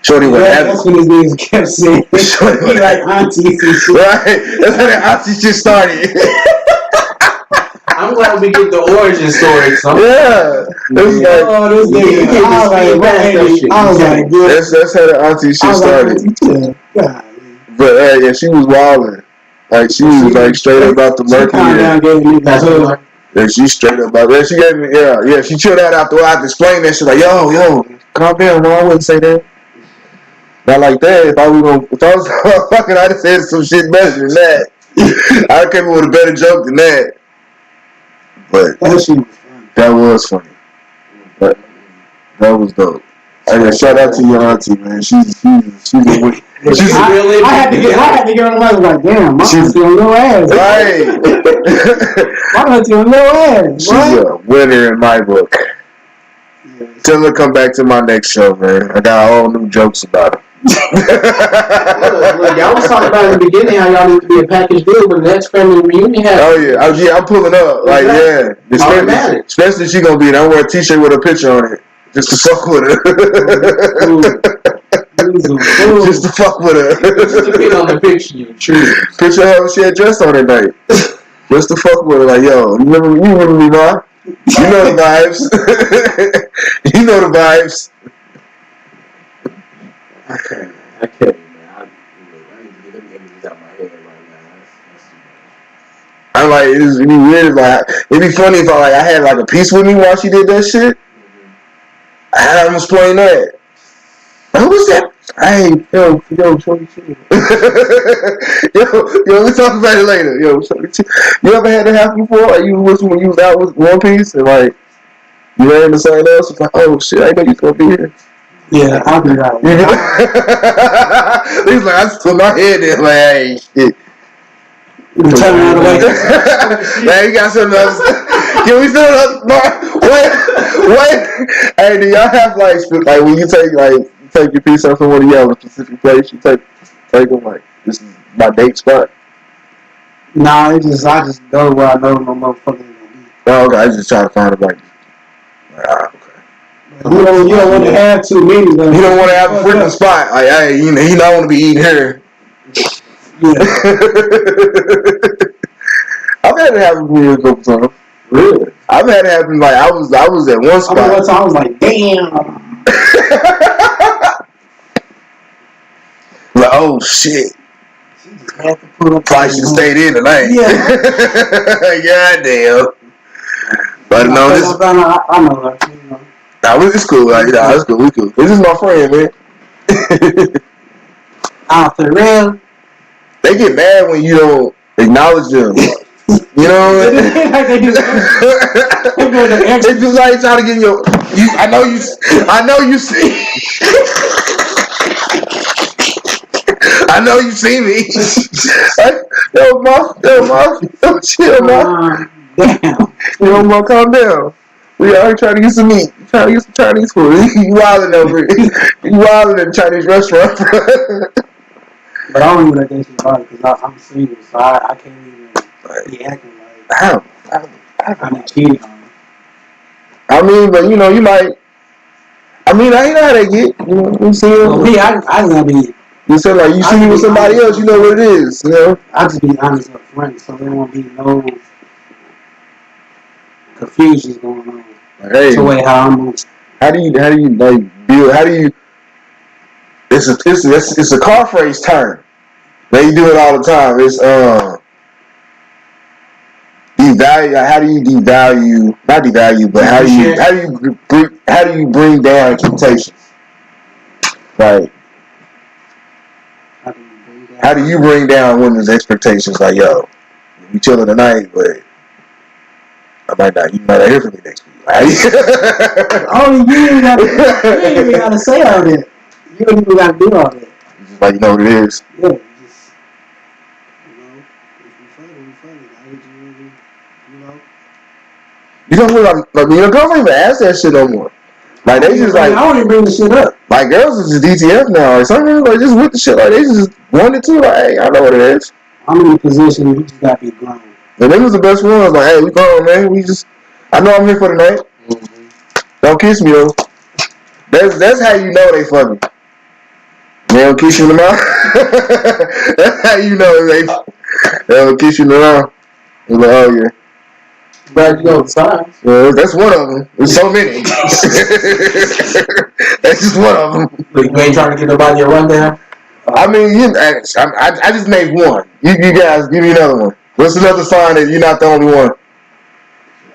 Shorty went happy. That's when his niggas kept saying. Shorty like aunties and shit. Right. That's how the auntie shit started. I'm glad we get the origin story. Yeah. This nigga. I was like, that's how the auntie shit started. But yeah, she was wilding. Like she was like straight up about the murky. Yeah, she straight up about that. She gave me yeah. She chilled out after I explained that shit. Like yo, calm down, bro. I wouldn't say that. Not like that. If I was fucking, I'd have said some shit better than that. I came up with a better joke than that. But that was funny. But that was dope. Shout out to your auntie, man. She's a real I had to get on the mic like, damn, my auntie on your ass. Right. My auntie on your ass. She's a winner in my book. Tell her to come back to my next show, man. I got all new jokes about her. Look, y'all was talking about in the beginning how y'all need to be a package deal when the next family reunion happens. Oh yeah, I'm pulling up. Like especially she gonna be there. I'm wearing a t-shirt with a picture on it, just to fuck with her. Just to fuck with her. Just to get on the picture, you true. Picture of her she had dressed on that night. Just to fuck with her, like yo, you remember me, ma? You know the vibes. You know the vibes. I can't, man. I need to get them images out my head right now. I'm like, it'd be weird. Like, it'd be funny if I had like a piece with me while she did that shit. I had to explain that. Who was that Hey, yo, Shorty Chill. yo, we talk about it later. Yo, Shorty Chill. You ever had that happen before? Like you was when you was out with One Piece and like you ran into something else? It's like, oh shit, I know you gonna be here. Yeah, I'll be right. He's like, I just put my head in, like, hey, shit. You turn around the way. Man, you got something else. Can we still wait? Hey, do y'all have like when you take your piece off somewhere, you have a specific place you take them like this is my date spot? Nah, I just go where I know my motherfucker ain't gonna be. Oh, okay, I just try to find it like okay. You don't want to have too many though. You don't want to have a freaking spot. Like, hey, you don't want to be eating here. Yeah. I've had it happen to me a couple times. Really? I've had it happen like I was at one spot. One time I was like, damn. Like, oh shit. She just had to put up. Probably should have stayed in tonight. Yeah. Goddamn. But no, this. I know that. You know. Nah, it's cool. Like, nah, it's cool. We cool. This is my friend, man. For real. They get mad when you don't acknowledge them. You know what I mean? They just like trying to get I know you see. I know you see me. Yo, Ma, chill, Ma. Damn. Yo, Ma, calm down. We out here trying to get some meat. Trying to get some Chinese food. You wildin' over here. You wildin' at a Chinese restaurant. But I don't even let that shit bother because I'm single, so I can't even be acting like I'm cheating on them. I mean, but you know, you might. I mean, I know how they get. You know what I'm saying? Well, me, I gonna be. You said like you see me with somebody else, you know what it is. You know. I just be honest up front, so there won't be no confusions going on. Hey, it's the way how I'm moving. How do you like build? How do you? It's a car phrase term. They do it all the time. It's devalue. How do you devalue? Not devalue, but how do you bring down expectations? Like, how do you bring down women's expectations? Like, yo, we chilling tonight, but you might not hear from me next week. Only you ain't gotta say all that. You don't even gotta do all that. Just like you know what it is. Yeah, just if we funny. You don't really like girls don't even ask that shit no more. Like they just like I don't even bring the shit up. Like girls is just DTF now. Like some people like just with the shit. Like they just wanted to. Like, hey, I know what it is. I'm in a position where you just gotta be grown. And them was the best ones. Like, hey, we grown, man. I know I'm here for the night. Mm-hmm. Don't kiss me, though. That's how you know they fucking. They don't kiss you in the mouth. That's how you know they don't kiss you in the mouth. It's like, oh yeah. But you know, signs. Yeah, that's one of them. There's so many. That's just one of them. But you ain't trying to get nobody a rundown? I mean, I just made one. You guys, give me another one. What's another sign that you're not the only one?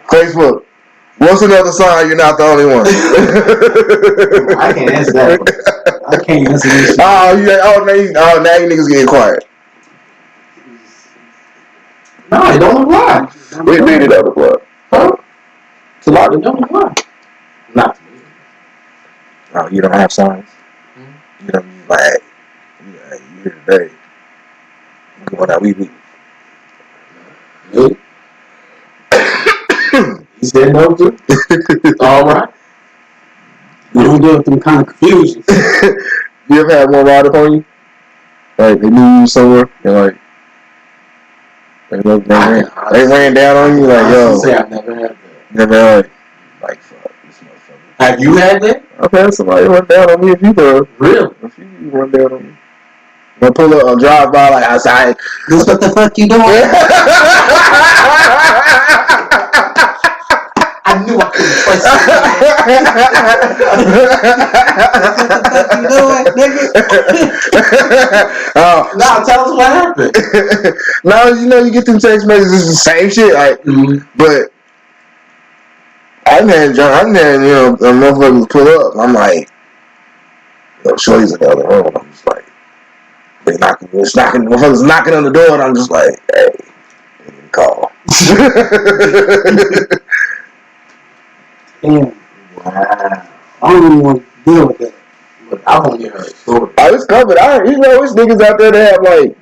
Facebook. What's another sign you're not the only one? I can't answer that one. I can't answer this. Now you niggas getting quiet. No, it don't apply. We made it up, what? Huh? It's a lot. It don't apply. Not. Oh, you don't have signs? Mm-hmm. You don't like, hey, you here today. You going out, we. Really? He said no to? All right. You don't deal with them kind of confusion. You ever had one ride up on you? Like, they knew you somewhere, and like, they ran down on you, like, yo. I say I've never had that. Never had, like, fuck, this motherfucker. Have you had that? I've had somebody run down on me a few times. Really? A few people run down on me. I pull up, I'll drive by, like, outside. This what the fuck you doing? I knew I couldn't trust you. Now tell us what happened. Now you get them text messages, it's the same shit, like, but I'm had a motherfucker pull up. I'm like, Shorty's in the other room. I'm just like, motherfuckers knocking on the door, and I'm just like, hey, call. Damn. Wow. I don't even want to deal with that. But I want to hear her story. I was covered. You know, there's niggas out there that have like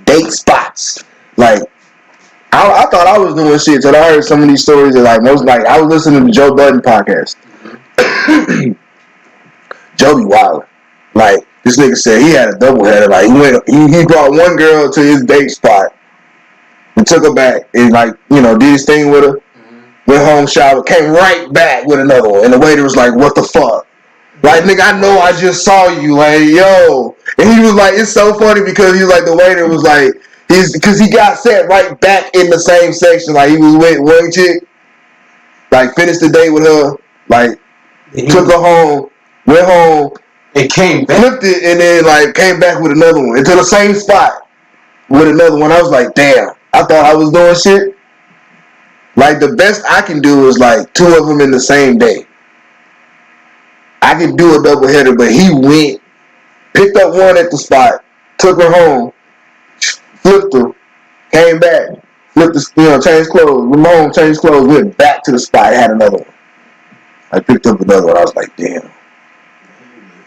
date spots. Like, I thought I was doing shit till I heard some of these stories that like I was listening to Joe Budden podcast. Joe be wild. Like, this nigga said he had a doubleheader. Like, he brought one girl to his date spot and took her back and like, you know, did his thing with her. Went home, showered, came right back with another one. And the waiter was like, what the fuck? Like, nigga, I know I just saw you. Like, yo. And he was like, it's so funny because he was like, the waiter was like, because he got set right back in the same section. Like, he was with one chick, like, finished the day with her, like, took her home, went home, and came back, flipped it, and then, like, came back with another one into the same spot with another one. I was like, damn, I thought I was doing shit. Like, the best I can do is, like, 2 of them in the same day. I can do a double header, but he went, picked up one at the spot, took her home, flipped her, came back, flipped the, changed clothes, went home, changed clothes, went back to the spot, had another one. I picked up another one. I was like, damn.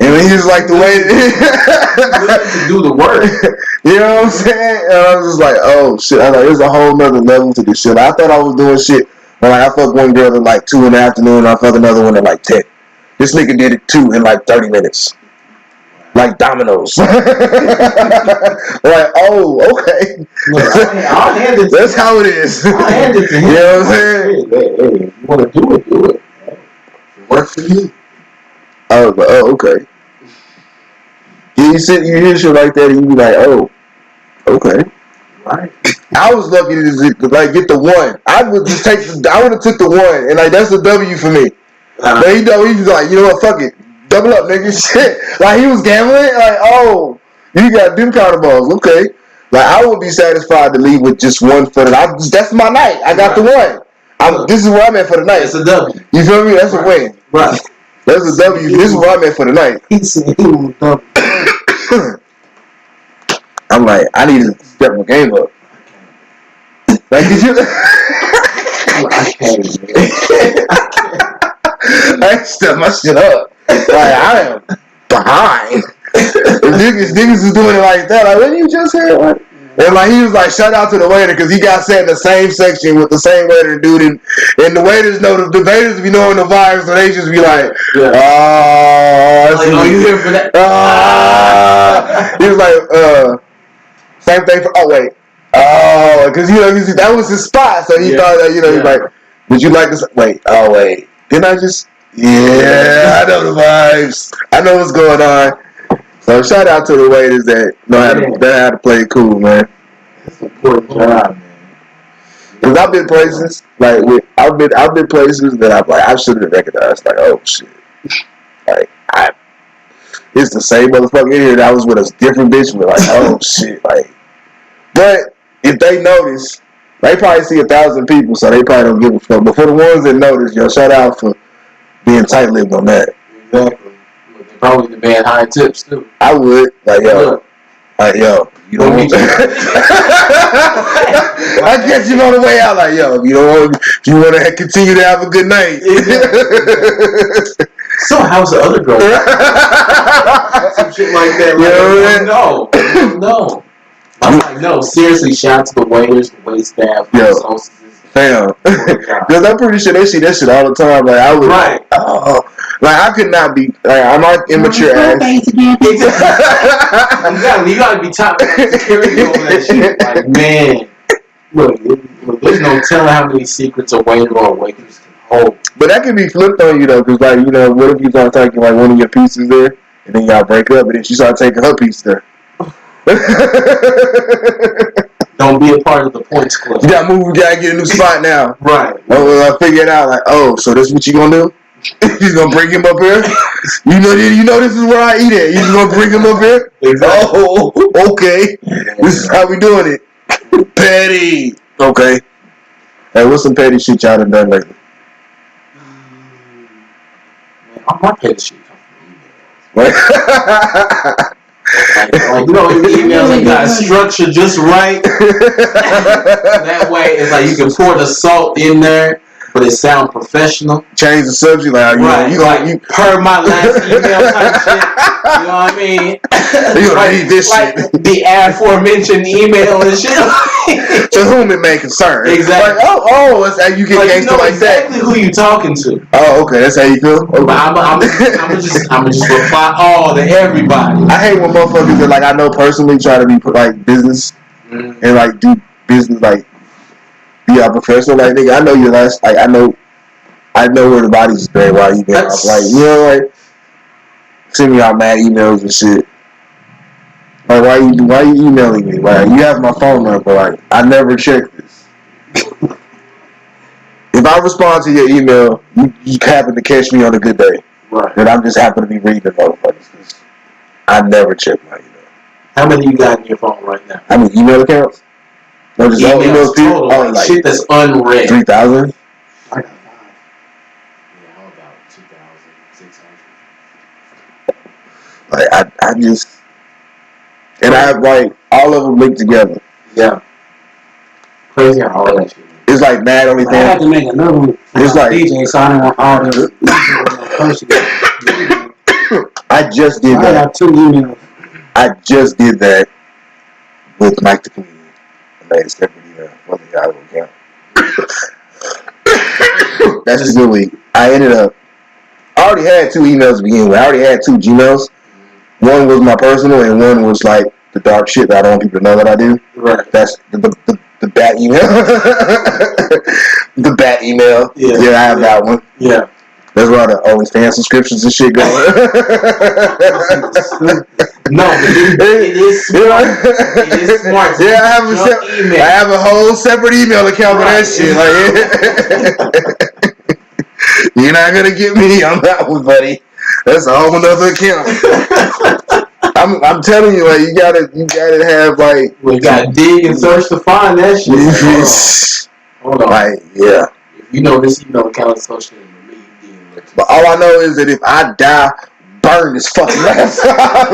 And he was like, the way to do the work. You know what I'm saying? And I was just like, oh shit. I was like, there's a whole nother level to this shit. I thought I was doing shit when like, I fucked one girl at like 2 in the afternoon and I fucked another one at like 10. This nigga did it 2 in like 30 minutes. Like dominoes. Like, oh, okay. I'll hand it. That's how it is. I'll hand it to him. You know what I'm saying? Hey, if you want to do it, do it. It works for you. I was like, oh, okay. You hear shit like that and you be like, oh, okay. Right. I was lucky to like get the one. I would have took the one, and like that's a W for me. But he was like, you know what, fuck it, double up, nigga. Shit, like he was gambling. Like, oh, you got them kind of balls, okay. Like I would be satisfied to leave with just one for the night. That's my night. I got the one. This is where I'm at for the night. It's a W. You feel me? That's a win. Right. That's a W. This is where I'm at for the night. He said he was double. I'm like, I need to step my game up. Like, did you? I can't. I step my shit up. Like, I am behind. If niggas is doing it like that, like, what you just said? Like, and like, he was like, shout out to the waiter because he got set in the same section with the same waiter and dude. And the waiters know, the waiters be knowing the vibes, so they just be like, you here for that? He was like, same thing for, because, that was his spot. So he thought that, he's like, would you like this? Wait, Didn't I just, I know the vibes. I know what's going on. So shout out to the waiters that know how to play it cool, man. That's an important job, man. Because I've been places, like, I've been places that I should have recognized, like, oh, shit. Like, it's the same motherfucker in here that I was with a different bitch with, like, oh, shit, like. But if they notice, they probably see 1,000 people, so they probably don't give a fuck. But for the ones that notice, yo, shout out for being tight-lipped on that. Exactly. Probably demand high tips, too. I would. Like, yo. You don't want to. I guess you on the way out, like, yo, you want to continue to have a good night. So, how's the other girl? Some shit like that. Like, no. I'm like, no, seriously, shout out to the waiters, the wait staff, the hostesses. Damn. Because I'm pretty sure they see that shit all the time. Like, I would. Right. Like, I could not be. Like, I'm not immature ass. You gotta be top security over that shit. Like, man. Look, there's no telling how many secrets a waiter or a waitress can hold. But that can be flipped on you, though. Because, like, what if you start taking, like, one of your pieces there, and then y'all break up, and then she start taking her piece there? Don't be a part of the points club. You gotta move, you gotta get a new spot now. Right. I figured out, like, so this is what you gonna do? You gonna bring him up here? You know this is where I eat at. You just gonna bring him up here? Exactly. Oh, okay. This is how we doing it. Petty. Okay. Hey, what's some petty shit y'all done lately? my petty shit come from emails. Like you know, emails like got structure just right. That way, it's like you can pour the salt in there, but it sound professional. Change the subject, like you per my last email type shit. You know what I mean? You gonna read this like shit? The aforementioned email and shit. To whom it may concern. Exactly. Like, oh, that's how you get gangster like exactly that. Who you talking to? Oh, okay, that's how you feel. Okay. But I'm just reply all to everybody. I hate when motherfuckers that like I know personally try to be like business and like do business like be a professional. Like nigga, I know your last. Like I know where the bodies is buried. Why you been off? Like you know, like send me out mad emails and shit. Like why you emailing me? Like you have my phone number. Like I never check this. If I respond to your email, you happen to catch me on a good day. Right. And I'm just happen to be reading the motherfuckers. I never check my email. How many you got in your phone right now? How many email accounts? No, just all emails total. Oh, like shit that's unread. 3,000. I got 5. Yeah, I'm about 2,600. Like I just, and I have like all of them linked together. Yeah. Crazy how all that shit. It's like mad only thing. I had to make another one. It's like DJ, so I didn't want all the. I just did I that. got 2 emails. I just did that with Myke the comedian. I made a separate email for the Yahoo account. That's the good week. I ended up. I already had 2 emails to begin with. I already had 2 Gmails. One was my personal, and one was like the dark shit that I don't want people to know that I do. Right. That's the bat email. The bat email. Yeah, I have that one. Yeah. That's where all the OnlyFans subscriptions and shit go. No, but it is smart. It is smart. Yeah, I have a whole separate email account for that shit. Like, you're not gonna get me on that one, buddy. That's a whole nother account. I'm telling you, like you gotta have like you gotta dig and search to find that shit. Hold on. Like yeah. You know this email account is associated with me. But all I know is that if I die, burn this fucking laptop.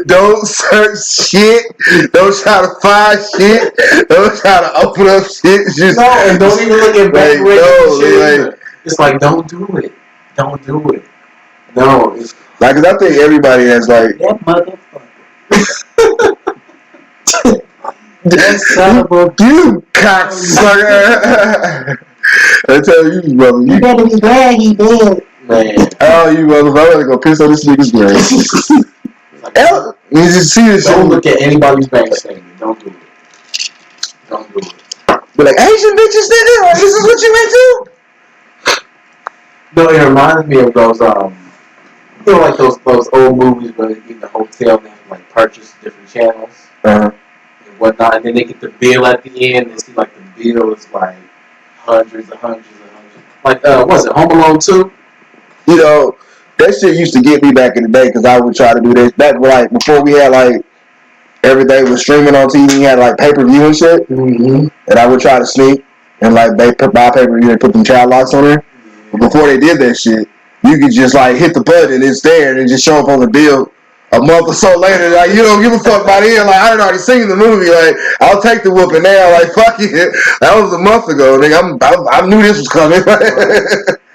Don't search shit. Don't try to find shit. Don't try to open up shit. Just no, and don't even look at back shit. It's like don't do it. Don't do it. No. It's like, cause I think everybody has like that motherfucker. That son of a you cocksucker. I tell you, brother. You better be glad he dead. Man. Oh, you motherfucker. I'm gonna go piss on this nigga's grave. You just see this shit. Don't look at anybody's bank statement. Don't do it. Don't do it. Be like, Asian bitches, nigga. This is what you into? No, it reminds me of those, you know, like those old movies where they get in the hotel and they have, like, purchase different channels and whatnot, and then they get the bill at the end and see, like, the bill is, like, hundreds and hundreds and hundreds. Like, what's it, Home Alone 2? You know, that shit used to get me back in the day because I would try to do this. Back, like, before we had, like, everything was streaming on TV, you had, like, pay-per-view and shit. Mm-hmm. And I would try to sneak and, like, buy pay-per-view and put them child locks on there. But before they did that shit, you could just, like, hit the button, it's there, and it just show up on the bill a month or so later. Like, you don't give a fuck by the end. Like, I had already seen the movie. Like, I'll take the whooping now. Like, fuck it. That was a month ago. Nigga, I knew this was coming.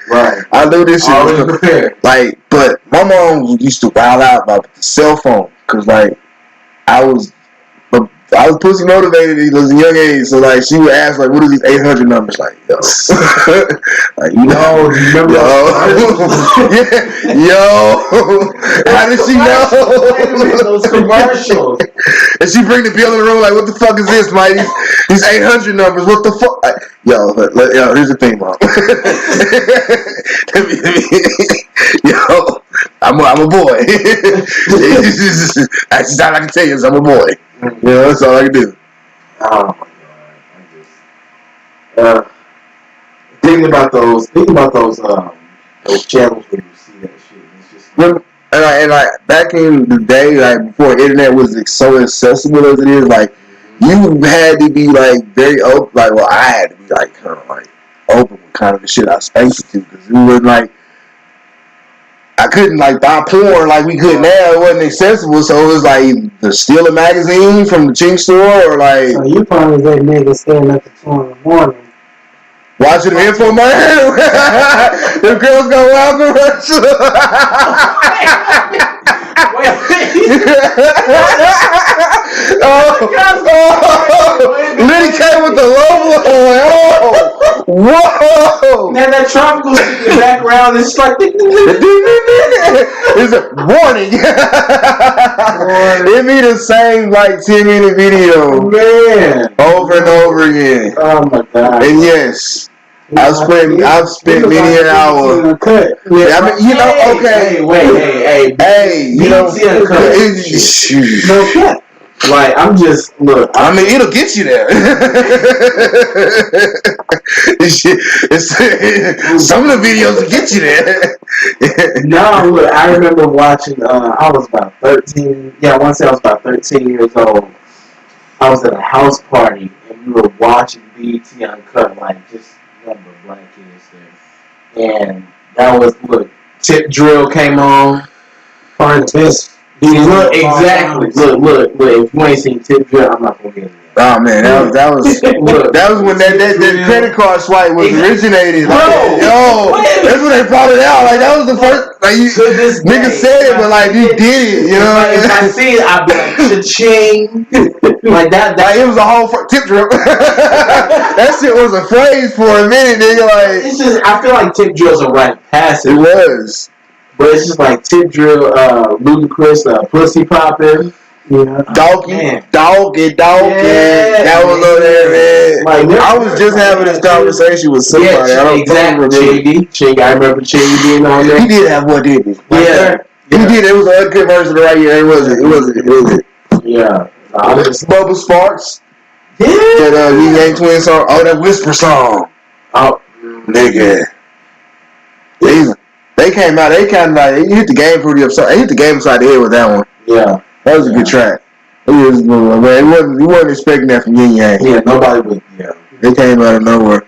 Right. I knew this shit was coming. Prepared. Like, but my mom used to wild out about the cell phone. Because, like, I was pussy motivated at a young age, so like she would ask like, "What are these 800 numbers?" Like, yo, like you know, yo, how did she know? Those commercials. And she bring the bill in the room like, "What the fuck is this, Mike? These 800 numbers? What the fuck?" Like, yo, here's the thing, mom. Yo, I'm a boy. That's all I can tell you is I'm a boy. You know, that's all I can do. Oh my god! Thinking about those channels where you see that shit. It's just and back in the day, like before the internet was so accessible as it is, like you had to be like very open. Like, well, I had to be like kind of like open with kind of the shit I was facing to because it was like I couldn't like buy porn like we could now. It wasn't accessible, so it was like to steal a magazine from the chink store or like. So you probably that nigga staying up at 2 in the morning. Watching the info man. The girls go wild commercial. Liddy came with the logo. Oh, whoa! Man, that tropical shit in the background is like. It's a warning. It be the same like 10-minute video, Man, over and over again. Oh my god! And yes, I've spent many an hour. Yeah, I mean, you know, okay. Hey, you know, no cap. Like, I'm just, look. I mean, it'll get you there. Some of the videos will get you there. No, look, I remember watching, I was about 13. Yeah, I want to say I was about 13 years old. I was at a house party, and we were watching BET Uncut, like, just number of black kids there. And that was, look, Tip Drill came on. Probably the best. Look, exactly. Look. If you ain't seen Tip Drill, I'm not gonna get it. Oh man, that was when that credit card swipe was originated. Like, that's when they brought it out. Like that was the first. Like nigga said it, but like you did it. You know, like, if I see it, I'd be like cha-ching. Like that. Like it was a whole tip drill. That shit was a phrase for a minute, nigga. Like it's just, I feel like Tip Drill's a right passive. It was. But it's just like Tip Drill, Ludacris, Pussy Poppin'. Yeah. Doggy. Yeah. That was on there, man. Like, I was just having this conversation with somebody. I don't remember. Chiggy. I remember Chiggy being on there. He did have one, didn't he? Yeah. He did. It was an uncut version of Right Here. It wasn't. Yeah. Bubba Sparks. Yeah. That Yin Yang Twin song. Oh, that Whisper song. Oh, nigga. They came out. They kind of like you hit the game pretty upside. They hit the game upside the head with that one. Yeah, that was a good track. It was, man. You wasn't expecting that from Yin Yang. Yeah, nobody would. Yeah, they came out of nowhere.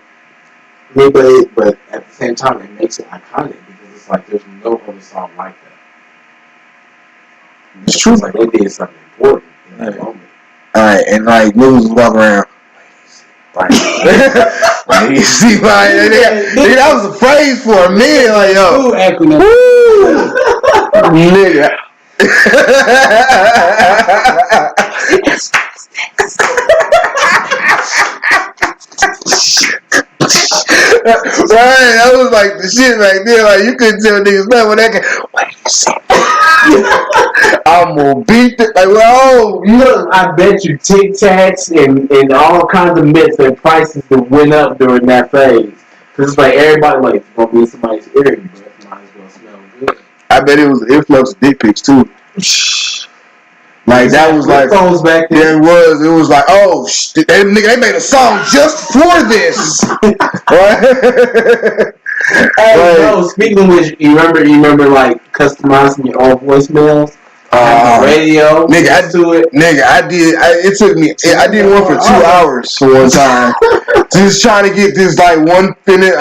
But at the same time, it makes it iconic because it's like there's no other song like that. It's true. It's like they did something important in that moment. All right, and like niggas walk around. Like, you see, like, nigga, that was a phrase for a minute, like, yo. Nigga. Right, that was like the shit right there. Like, you couldn't tell niggas nothing when that guy. What do you say? I'm gonna beat it. Like, well, look, I bet you Tic Tacs and all kinds of myths and prices that went up during that phase. Because it's like everybody, like, it's gonna be somebody's earring, but it might as well smell good. I bet it was an influx of dick pics, too. Like, that was like, back then. It was like, oh, they made a song just for this. Right? Hey, no, speaking of which, you remember like customizing your own voicemails? Radio, nigga, I did. It took me. I did one for 2 hours for one time. Just trying to get this like 1 minute.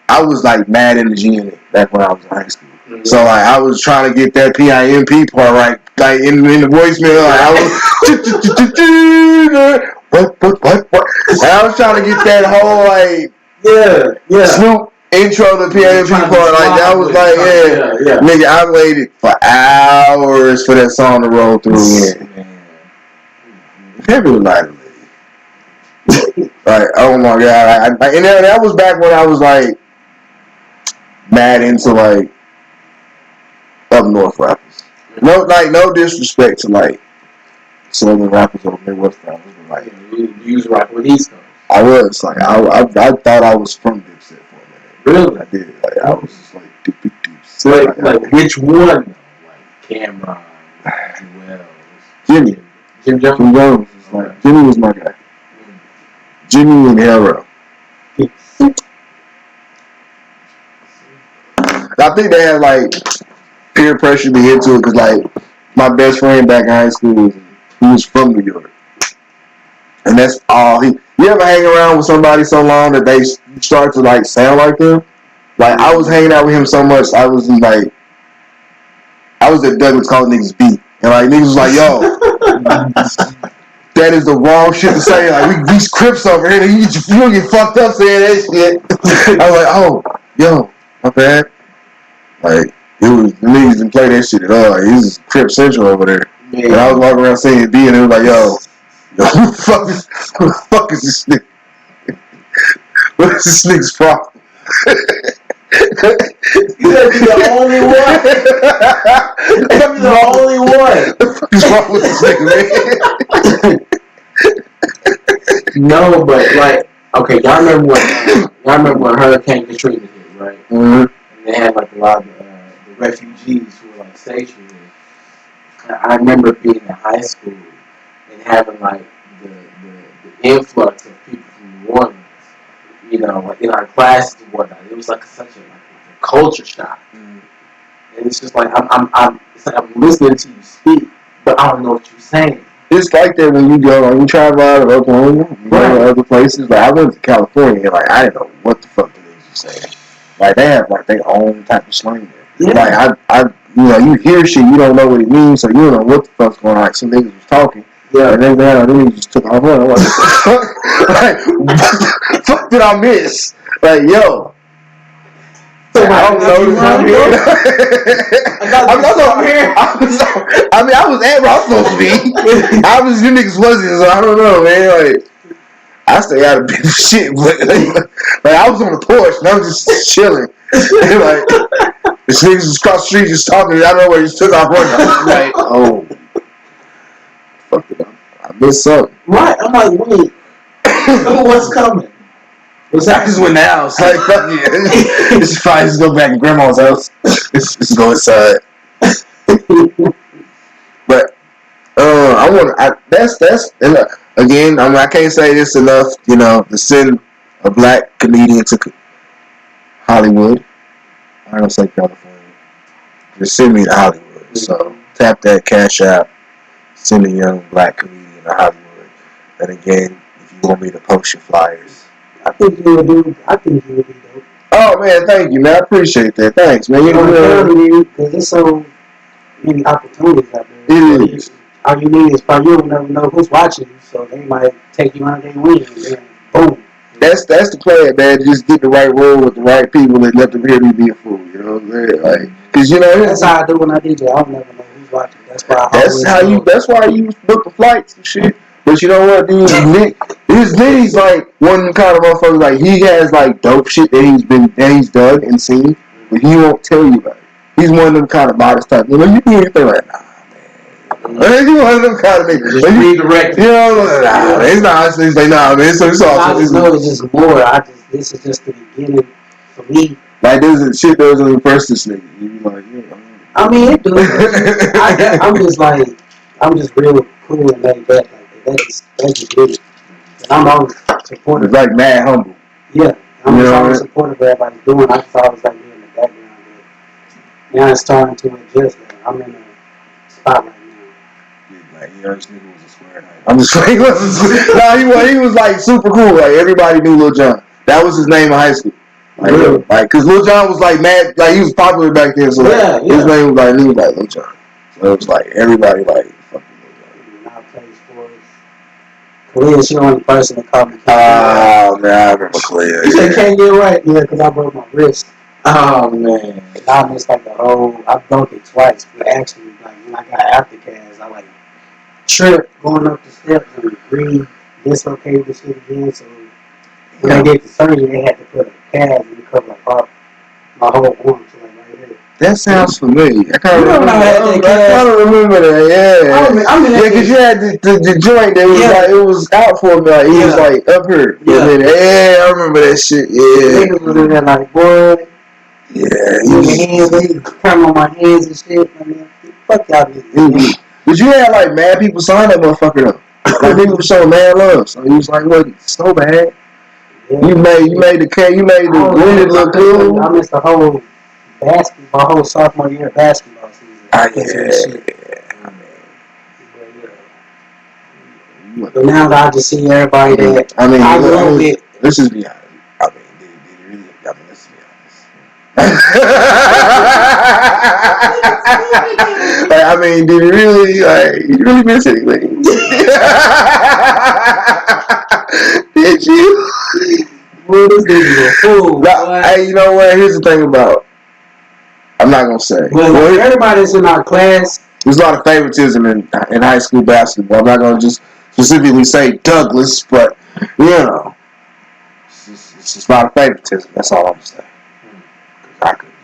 I was like mad energy back when I was in high school. Mm-hmm. So like I was trying to get that PIMP part right, like in the voicemail. Like I was what? And I was trying to get that whole like Snoop intro to PIMP part. Like that was like nigga, I waited for hours for that song to roll through again. Every night. Like, oh my god! And that was back when I was like mad into like up north rappers. No disrespect to like southern rappers or Midwest rappers, but like you was rocking with East Coast. I was like I thought I was from Dipset for a minute. Really? I did. Like I was just like Dipset. Like which one? Like Cameron, Jewel, Jim Jones. Like Jimmy was my guy. Jimmy and Hero. I think they had like peer pressure to get to it because like my best friend back in high school, he was from New York, and that's all he. You ever hang around with somebody so long that they start to like sound like them? Like, I was hanging out with him so much, I was like, I was at Douglas calling niggas B. And like, niggas was like, yo, that is the wrong shit to say. Like, these Crips over here, you don't get fucked up saying that shit. I was like, oh, yo, my bad. Like, it was, the niggas didn't play that shit at all. Like, this is Crip Central over there. Yeah. And I was walking around saying B, and it was like, yo, who the fuck is this nigga? What is this nigga's problem? You gotta be the only one. You gotta be the only one. What's wrong with this nigga, man? No, but like, okay, y'all remember when Hurricane Katrina hit, right? Mm-hmm. And they had like a lot of the refugees who were like stationed there. I remember being in high school and having like the influx of people from New Orleans. You know, like in our classes and whatnot, it was like such a culture shock, and it's just like I'm listening to you speak, but I don't know what you're saying. It's like that when you go, like, you travel out of Oklahoma, you go to other places. Like, I went to California, and like, I didn't know what the fuck the niggas were saying. Like, they have like their own type of slang there. Yeah. Like, I you know, you hear shit, you don't know what it means, so you don't know what the fuck's going on. Like, some niggas was talking. Yeah, and then they just took off running. Like, fuck did I miss? Like, yo. So I don't know. I was at where I was supposed to be. Obviously, you niggas wasn't, so I don't know, man. Like, I stay out of big shit, but like, I was on the porch and I was just chilling. Like, this niggas was across the street just talking. I don't know where he just took off running. I was like, oh. Fuck it up. I missed something. Right. I'm like, wait. What's coming? What's happening? I just went in the house. Like, fuck yeah. It's fine. Just go back to grandma's house. Just go inside. But that's again. I mean, I can't say this enough. You know, to send a black comedian to Hollywood. I don't say California. Just send me to Hollywood. So tap that Cash App. Send a young black comedian to Hollywood. And again, if you want me to post your flyers, I think you would do dope. Oh man, thank you, man. I appreciate that. Thanks, man. You know, because there's so many opportunities out there. It is. All you need is probably you don't never know who's watching you, so they might take you under their wing and then boom. That's the plan, man. Just get the right role with the right people and let them hear me be a fool. You know what I'm saying? Like, cause you know that's how I do when I DJ. I don't never know who's watching. That's why. That's why you book the flights and shit. But you know what, dude? Nitty's like one of them kind of motherfuckers. Like, he has like dope shit that he's done and seen, but he won't tell you about it. He's one of them kind of modest type. You know, you do anything like, nah, man. He's one of them kind of niggas. Just redirect. You know, nah, man. It's not. He's like, nah, man. So it's all. I just know it's just more. This is just the beginning for me. Like, this shit doesn't impress this nigga. You like, yeah. I mean, it does. I'm just real cool and laid back. That's just it. I'm always supportive. It's like mad humble. Yeah, I'm just always supportive of everybody's doing. I just always like being in the background. But now it's starting to adjust. I'm in a spotlight now. Yeah, like, you know, this nigga was a square. I'm just like, he was like super cool. Like, everybody knew Lil Jon. That was his name in high school. Like, really? Like, cause Lil Jon was like mad. Like, he was popular back then. So like, his name was like, he was like Lil Jon. So it was like everybody like. Kalia, she the only person that called me. Oh, man, I remember Kalia. You said can't get right? Yeah, because I broke my wrist. Oh, man. And I missed like I broke it twice. But actually, like, when I got aftercast, I like tripped going up the steps and dislocated the shit again. So when I get to surgery, they had to put a cast and cover like my whole arm. So like right here. That sounds familiar. I kind of remember that. Yeah. I mean, because you had the joint that was like, it was out for me. Like, he was like up here. Yeah, I remember that shit. Yeah. Niggas was in there like, boy. Yeah. He come on my hands and shit. I mean, fuck y'all niggas. But you had like mad people sign that motherfucker up. Like, people were showing mad love. So he was like, what? So bad. Yeah. You made the wounded look cool. I missed the whole sophomore year of basketball season. But now that I just see everybody that I mean, let's just be honest. I mean, let's be honest. Like, I mean, did you really miss anything? Did you? Well, this nigga a fool. Hey, you know what? Here's the thing about. I'm not gonna say. Well, everybody that's in our class. There's a lot of favoritism in high school basketball. I'm not gonna just specifically say Douglas, but you know, it's just a lot of favoritism. That's all I'm saying. I couldn't.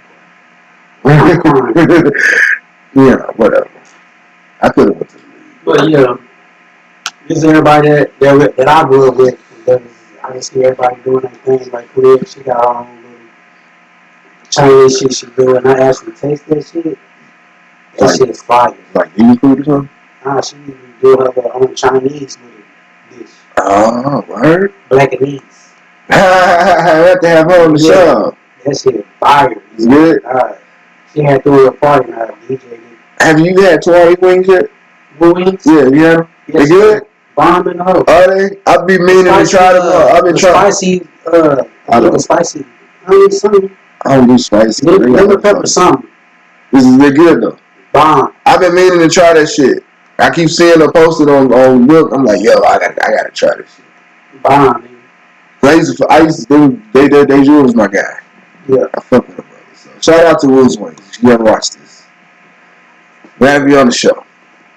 You know, whatever. I could have went to the league. But yeah, this is everybody that I grew up with. I can see everybody doing their things. Like Korea, she got her own little Chinese shit she do, and I actually taste that shit. That shit is fire. Like Indian food or something? Nah, she even do her own Chinese little dish. Oh, word? Blackanese. I have to have her on the show. That shit is fire. It's good? She had to do a party now, DJ. Have you had Tuari wings yet? Wings? Yeah, yeah. They good? Bomb in the hole. Are they? I've been meaning to try them. I've been trying. Spicy, I don't spicy. I mean, something. I don't do spicy. Lemon pepper something. They're good though. Bomb. I've been meaning to try that shit. I keep seeing them posted on Milk. I'm like, yo, I gotta try this shit. Bomb. I used to do. Deja was my guy. Yeah. I fuck with him, brother. So shout out to Will's Wings. If you ever watch this, we'll have you on the show.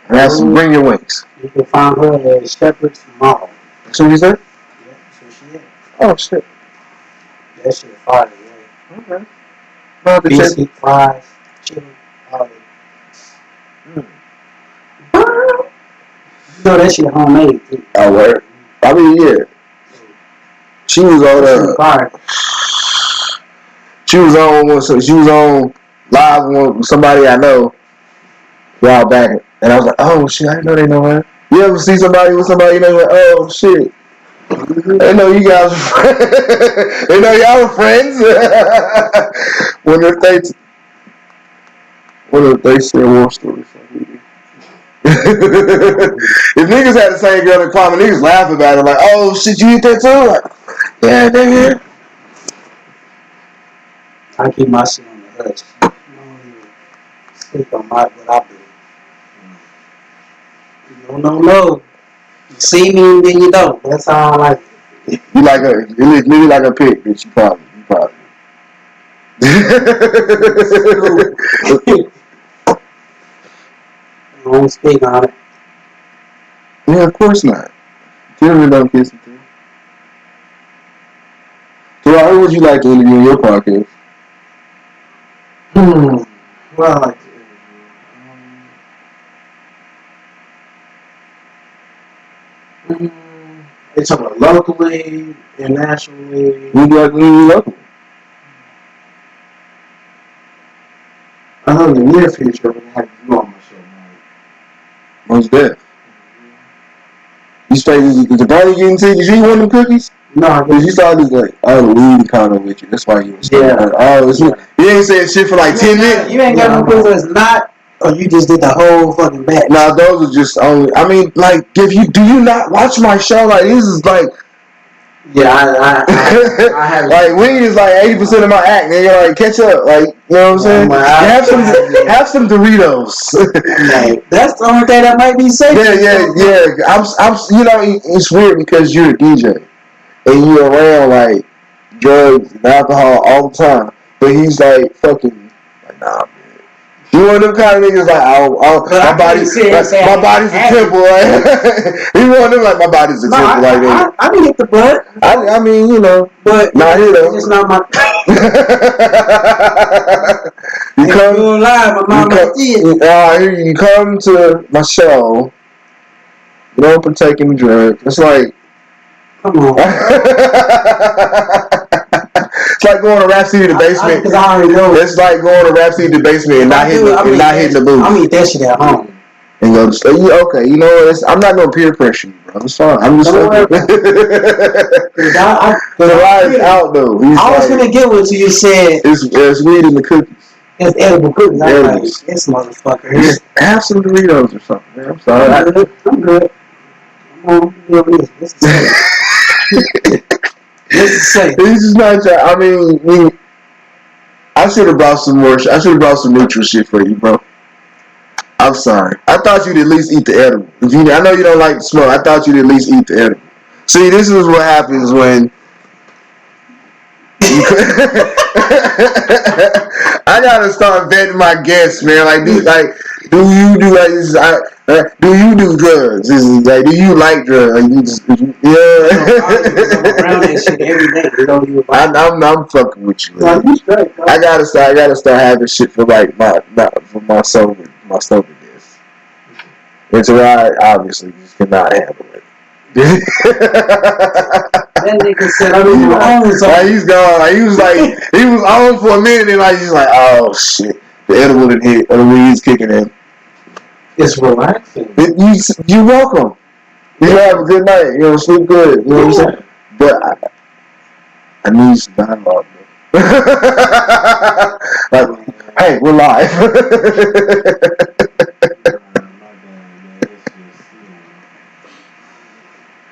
Bring your wings. You can find her at Shepherd's Mall. That's what you said? Yeah, that's where she at. Oh shit. That shit fire, yeah. Okay. Well, Biscuit, fries, chicken, all that. You know that shit homemade too. Oh, word. I mean, yeah. She was on fire. She was on live with somebody I know a while back, and I was like, oh shit, I didn't know they know her. You ever see somebody with somebody you know, like, oh shit, they know you guys. They know y'all were friends. What if they share war stories? If niggas had the same girl in common, niggas laugh about it like, oh shit, you eat that too? Like, yeah, nigga. I keep my shit on the hush. I don't even speak on what I do. No. You see me, then you don't. That's how I like it. You like her. You really like a pig, bitch. You probably. I don't speak on it. Yeah, of course not. Children don't kiss and tell. So, who would you like to interview in your podcast? Well, I like to interview. They talk about locally, internationally. Who would you like to interview locally? I know in the near future, we're going to have you on my show, man. Most deaf. You straight, did Barney get into it? Did you eat one of them cookies? No, because you saw this like, oh, lead comment with you. That's why you was you ain't saying shit for like 10 minutes. You ain't got no clue that's not, or you just did the whole fucking batch. Nah, those are just only. I mean, like, do you not watch my show? Like, this is like. Yeah, I have. Like, weed is like 80% of my act, and you're like, catch up. Like, you know what I'm saying? Have some Doritos. Like, that's the only thing that might be safe. Yeah. I'm. You know, it's weird because you're a DJ. And you around like drugs and alcohol all the time, but he's like fucking like nah, man. You one of them kind of niggas like my body's a temple. Like he one of them like my body's a temple. Like I can hit the blood. I mean you know, but not here though. It's not my. You come live. You come to my show. You don't partake in drugs. It's like. Come on. It's like going to Rhapsody the basement. Because I already know. It's like going to Rhapsody the basement and not hitting the booth. I'm eat that shit at home. And go to sleep. Okay, you know what? I'm not gonna peer pressure you, bro. It's fine. I'm just. The ride is out though. I was gonna get what you said. It's weed in the cookies. It's edible cookies. I'm like, this motherfucker. Just have some Doritos or something. Man. I'm sorry. I'm good. This is safe. This is not. I mean, I should have brought some more. I should have brought some neutral shit for you, bro. I'm sorry. I thought you'd at least eat the edible. I know you don't like to smoke. I thought you'd at least eat the edible. See, this is what happens when I gotta start vetting my guests, man. Do you do like this? Do you do drugs? This is like, do you like drugs? Like, you just, yeah. I'm around that shit every day. You don't even. I'm fucking with you. No, you straight, bro. I gotta start having shit for like my sober guests. It's right, obviously just cannot handle it. That nigga said, I mean, like he's gone. Like he was on for a minute, and like he's like, oh shit, the edible didn't hit, or the weed's kicking in. It's relaxing. You're welcome. You have a good night. You know, sleep good. You know what I'm saying? But I need some dialogue. Like, hey, we're live.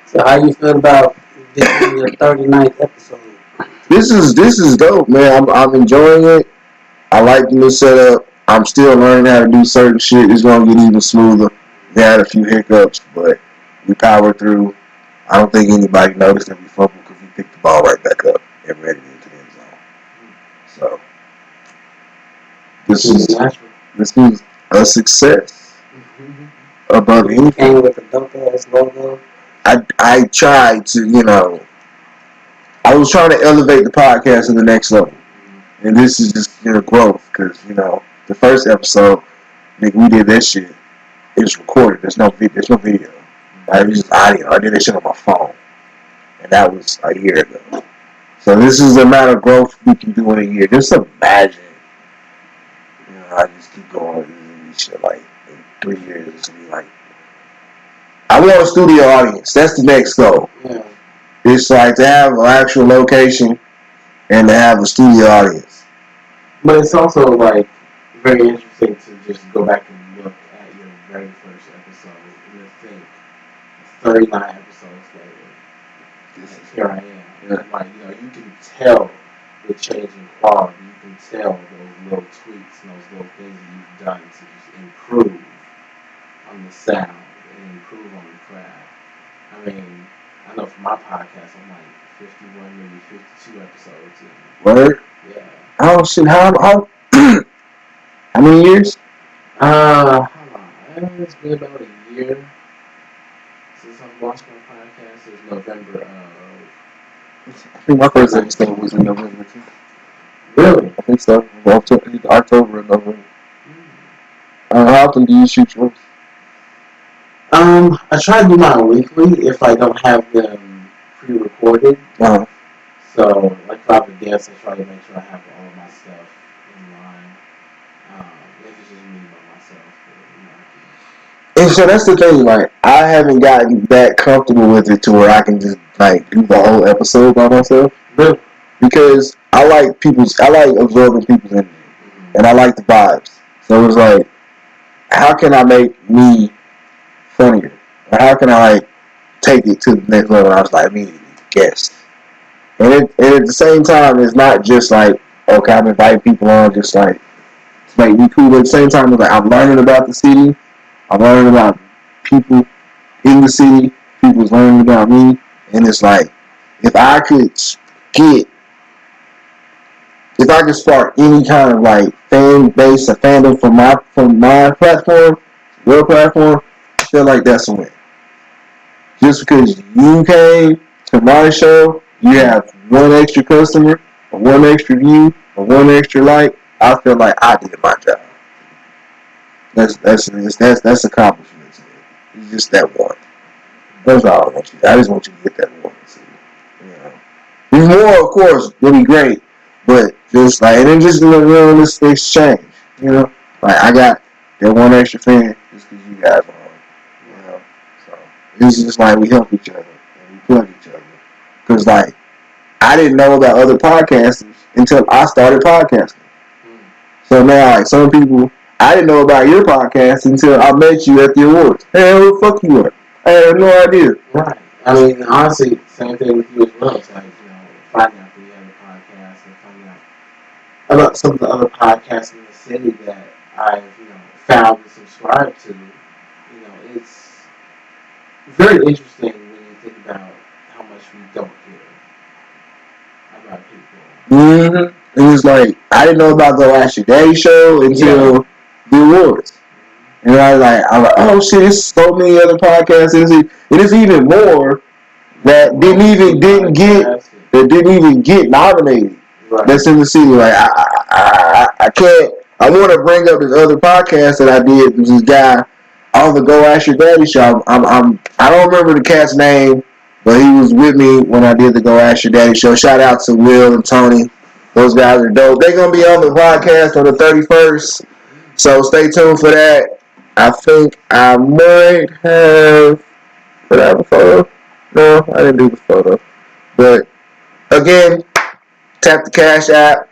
So how you feel about this being your 39th episode? This is dope, man. I'm enjoying it. I like the new setup. I'm still learning how to do certain shit. It's gonna get even smoother. We had a few hiccups, but we powered through. I don't think anybody noticed that we fumbled because we picked the ball right back up and read it into the end zone. So this is a success above anything. Came with a dope ass logo. I tried to, I was trying to elevate the podcast to the next level. And this is just, growth. Because, the first episode, nigga, we did that shit. It was recorded. There's no video. It was just audio. I did that shit on my phone. And that was a year ago. So this is the amount of growth we can do in a year. Just imagine, I just keep going and this shit like in 3 years. It's gonna be like, I want a studio audience. That's the next goal. Yeah. It's like to have an actual location and to have a studio audience. But it's also like very interesting to just go back and look at your very first episode and think 39 episodes later. Here I am. Yeah. Like, you can tell the change in quality. You can tell those little tweaks and those little things that you've done to just improve on the sound and improve on the craft. I mean, I know for my podcast, I'm like 51, maybe 52 episodes in. Word? Yeah. Oh shit! How many years? How long? It's been about a year since I've watched my podcast. It's November I think my first episode was in November too. Really? I think so. October and November. How often do you shoot yours? I try to do mine weekly if I don't have them pre-recorded. Uh-huh. So, like if I have a guest, I try to make sure I have all of my stuff in line. If it's just me by myself, And so that's the thing, like, I haven't gotten that comfortable with it to where I can just, like, do the whole episode by myself. Really? Because I like absorbing people's energy. Mm-hmm. And I like the vibes. So it's like, how can I make me funnier? Or how can I, like, take it to the next level? I was like, immediately, guess. And at the same time, it's not just like, okay, I'm inviting people on just, like, to make me cool. But at the same time, it's like, I'm learning about the city. I'm learning about people in the city. People's learning about me. And it's like, if I could spark any kind of like fan base or fandom from my platform, your platform, I feel like that's a win. Just because you came to my show, you have one extra customer, or one extra view, or one extra like, I feel like I did my job. That's accomplishment to me. It's just that one. That's all I want you. I just want you to get that one. There's more, of course, would be great, but just like, and then just this exchange, like I got that one extra fan just because you guys are on, So it's just like we help each other and we plug each other. Because like I didn't know about other podcasters until I started podcasting. So now, like some people, I didn't know about your podcast until I met you at the awards. Hey, who the fuck you are? I had no idea. Right. I mean, honestly, same thing with you as well. It's like, finding out that you have a podcast and finding out about some of the other podcasts in the city that I've found and subscribed to, it's very interesting when you think about how much we don't hear about people. Mm-hmm. It was like, I didn't know about the Ask Your Daddy show until the awards. And I was like, oh shit, there's so many other podcasts. It is even more that didn't even get nominated. Right. That's in the city. Like I can't. I want to bring up this other podcast that I did. There's this guy on the Go Ask Your Daddy show. I don't remember the cat's name, but he was with me when I did the Go Ask Your Daddy show. Shout out to Will and Tony. Those guys are dope. They're gonna be on the podcast on the 31st. So stay tuned for that. I think I might have. Did I have a photo? No, I didn't do the photo. But again, tap the Cash App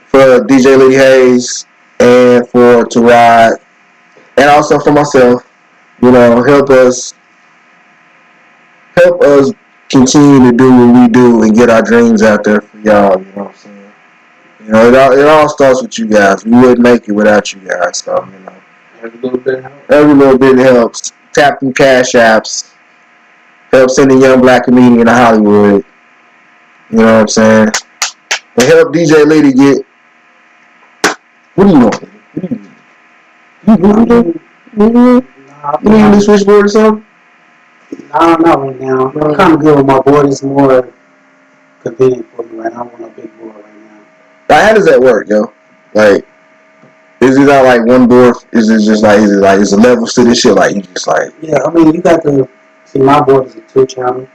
for DJ Liddy Hayes and for Tarad, and also for myself. Help us continue to do what we do and get our dreams out there for y'all. You know what I'm saying? It all starts with you guys. We wouldn't make it without you guys. So every little bit helps. Every little bit helps. Tap them Cash Apps. Help send a young black comedian to Hollywood. You know what I'm saying? And help DJ Liddy get. What do you want? You need a switchboard or something? No, not right now. I'm kind of good with my board. It's more convenient for me right now. I want a big board right now. How does that work, yo? Like, is it not like one board? Is it just like, is it levels to this shit? Like, you just like. Yeah, I mean, you got to see my board is a 2-channel.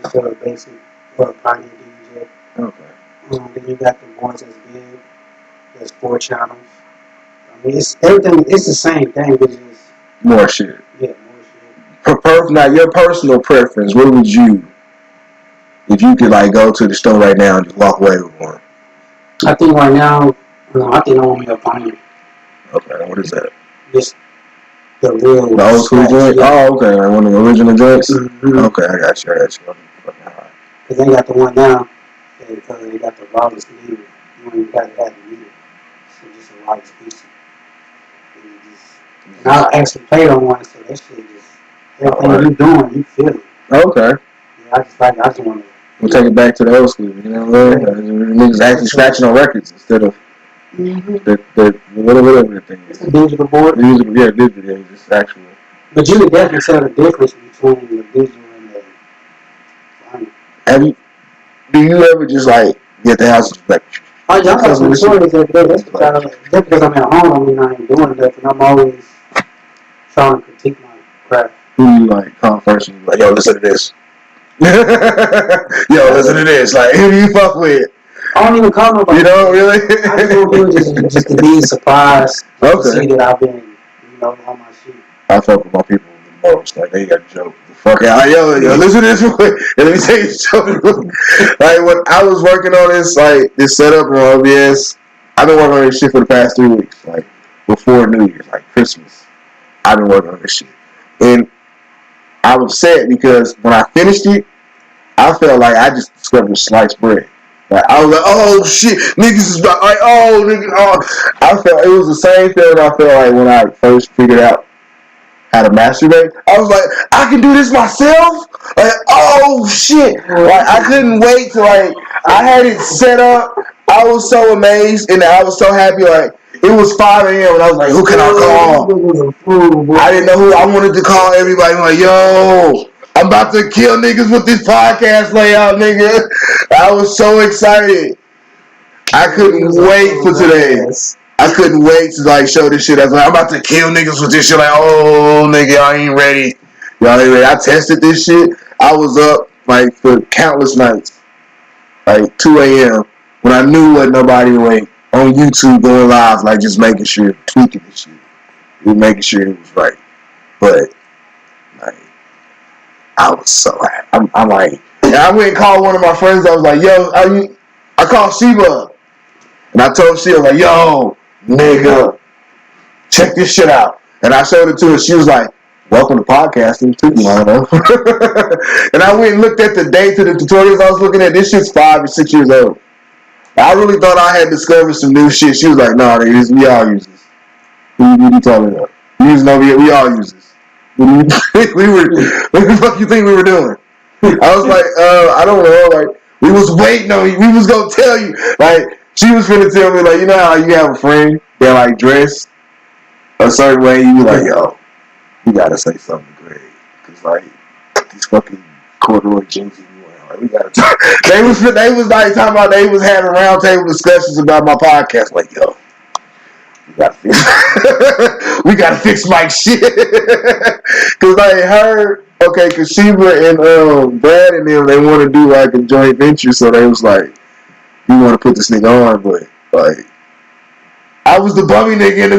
Just a basic for a Pioneer DJ. Okay. Then you got the boards that's big. There's 4 channels. I mean, it's everything. It's the same thing, but just more shit. Yeah, more shit. Now, your personal preference. What would you, if you could like go to the store right now and just walk away with one? I think right now, I think I want me a Pioneer. Okay, what is that? Just the real. The old school joint? Yeah. Oh, okay, like one of the original joints? Mm-hmm. Okay, I got you. Because they got the one now, because they got the rawest meter. You got to have the meter. So just a rawest piece. And I actually played on one, so that shit just, everything you doing, you feel it. Okay. Yeah, I just want to. We'll take it back to the old school, you know what I mean? Niggas actually scratching on records instead of the whatever the thing is. It's a digital board. Yeah, digital, yeah, just actual. But you can definitely tell the difference between the digital and the vinyl. Do you ever just like get the house like? Oh yeah, I got some stories every day. That's because I'm at home. I mean, I ain't doing nothing. I'm always trying to critique my craft. Who you like call first and you like, yo, listen to this. Yo, listen to this. Like, who do you fuck with? I don't even call nobody. You don't really? I just don't do it just to be surprised. To see that I've been, on my shit. I fuck with my people the most. Like, they got to joke the fuck out. Yo, listen to this real quick. And let me tell you something. Like, when I was working on this setup in OBS, I've been working on this shit for the past 3 weeks. Like, before New Year's, like Christmas. I've been working on this shit. And I was upset because when I finished it, I felt like I just discovered sliced bread. Like, I was like, oh shit, niggas is like, oh nigga, oh. I felt it was the same feeling I felt like when I first figured out how to masturbate. I was like, I can do this myself. Like, oh shit, like I couldn't wait to I had it set up. I was so amazed and I was so happy. Like, it was 5 a.m. and I was like, who can I call? I didn't know who. I wanted to call everybody. I'm like, yo, I'm about to kill niggas with this podcast layout, nigga. I was so excited. I couldn't wait for today. I couldn't wait to show this shit. I was like, I'm about to kill niggas with this shit. Like, oh, nigga, y'all ain't ready. Y'all ain't ready. I tested this shit. I was up for countless nights, 2 a.m. when I knew wasn't nobody awake. On YouTube going live, just making sure, tweaking the shit. Making sure it was right. But, I was so happy. I'm like, and I went and called one of my friends. I was like, yo, I called Sheba. And I told Sheba, like, yo, nigga, check this shit out. And I showed it to her. She was like, welcome to podcasting. Took me long enough. And I went and looked at the dates of the tutorials I was looking at. This shit's 5 or 6 years old. I really thought I had discovered some new shit. She was like, "No, we all use this. What you talking about? We all use this. we were. What the fuck you think we were doing?" I was like, I don't know. Like, we was waiting on you. We was gonna tell you. Like, she was finna tell me, like, you know how you have a friend that like dress a certain way. You be like, yo, you gotta say something to Greg, cause like these fucking corduroy jeans you wearing. Like, we gotta talk. They was like talking about they was having roundtable discussions about my podcast. Like, yo, we gotta fix Mike's shit. Cause I heard, okay, cause Sheba and Brad and them, they want to do like a joint venture, so they was like, we want to put this nigga on, but like, I was the bummy nigga in the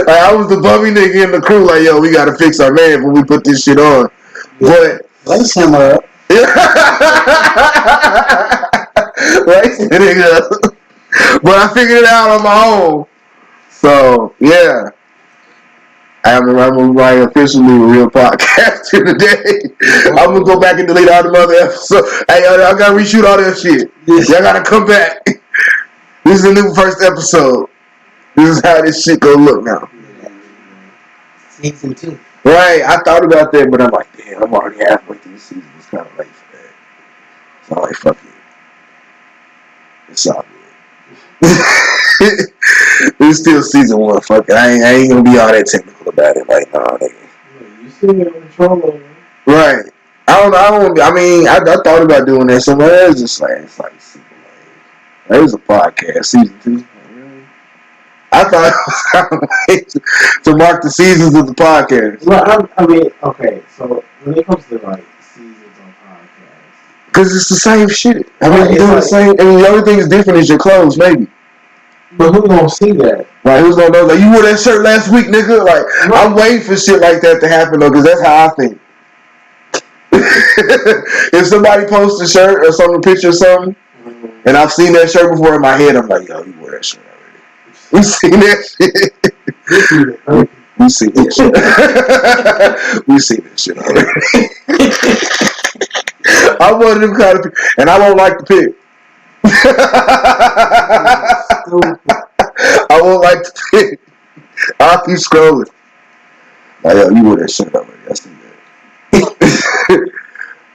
like, I was the bummy nigga in the crew, like, yo, we gotta fix our man when we put this shit on. But Lace him up. Lace the nigga up. But I figured it out on my own. So, yeah. I'm like officially a real podcaster today. I'm going to go back and delete all the other episodes. Hey, I got to reshoot all that shit. Y'all got to come back. This is the new first episode. This is how this shit going to look now. Season 2. Right. I thought about that, but I'm like, damn, I'm already halfway through the season. It's kind of late for that. So I'm like, fuck it. It's all good. It's still season 1. Fuck it. I ain't gonna be all that technical about it. Like, nah, nigga. You still in control of it. Right. I thought about doing that somewhere. It's just like, it's like super lame. There's a podcast, season 2. I thought it was to mark the seasons of the podcast. Well, I mean, okay, so when it comes to like seasons on podcasts, because it's the same shit. I mean, you're doing the same. I mean, the only thing that's different is your clothes, maybe. But who's gonna see that? Like, who's gonna know? Like, you wore that shirt last week, nigga. Like, right. I'm waiting for shit like that to happen though, because that's how I think. If somebody posts a shirt or some picture or something, and I've seen that shirt before in my head, I'm like, yo, you wore that shirt already. We seen that shit. We seen that shit. We seen that shit already. I'm one of them kind of people, and I won't like to pick. I won't like to pick. I'll keep scrolling. Like, yo, you wore that shit already. I see that.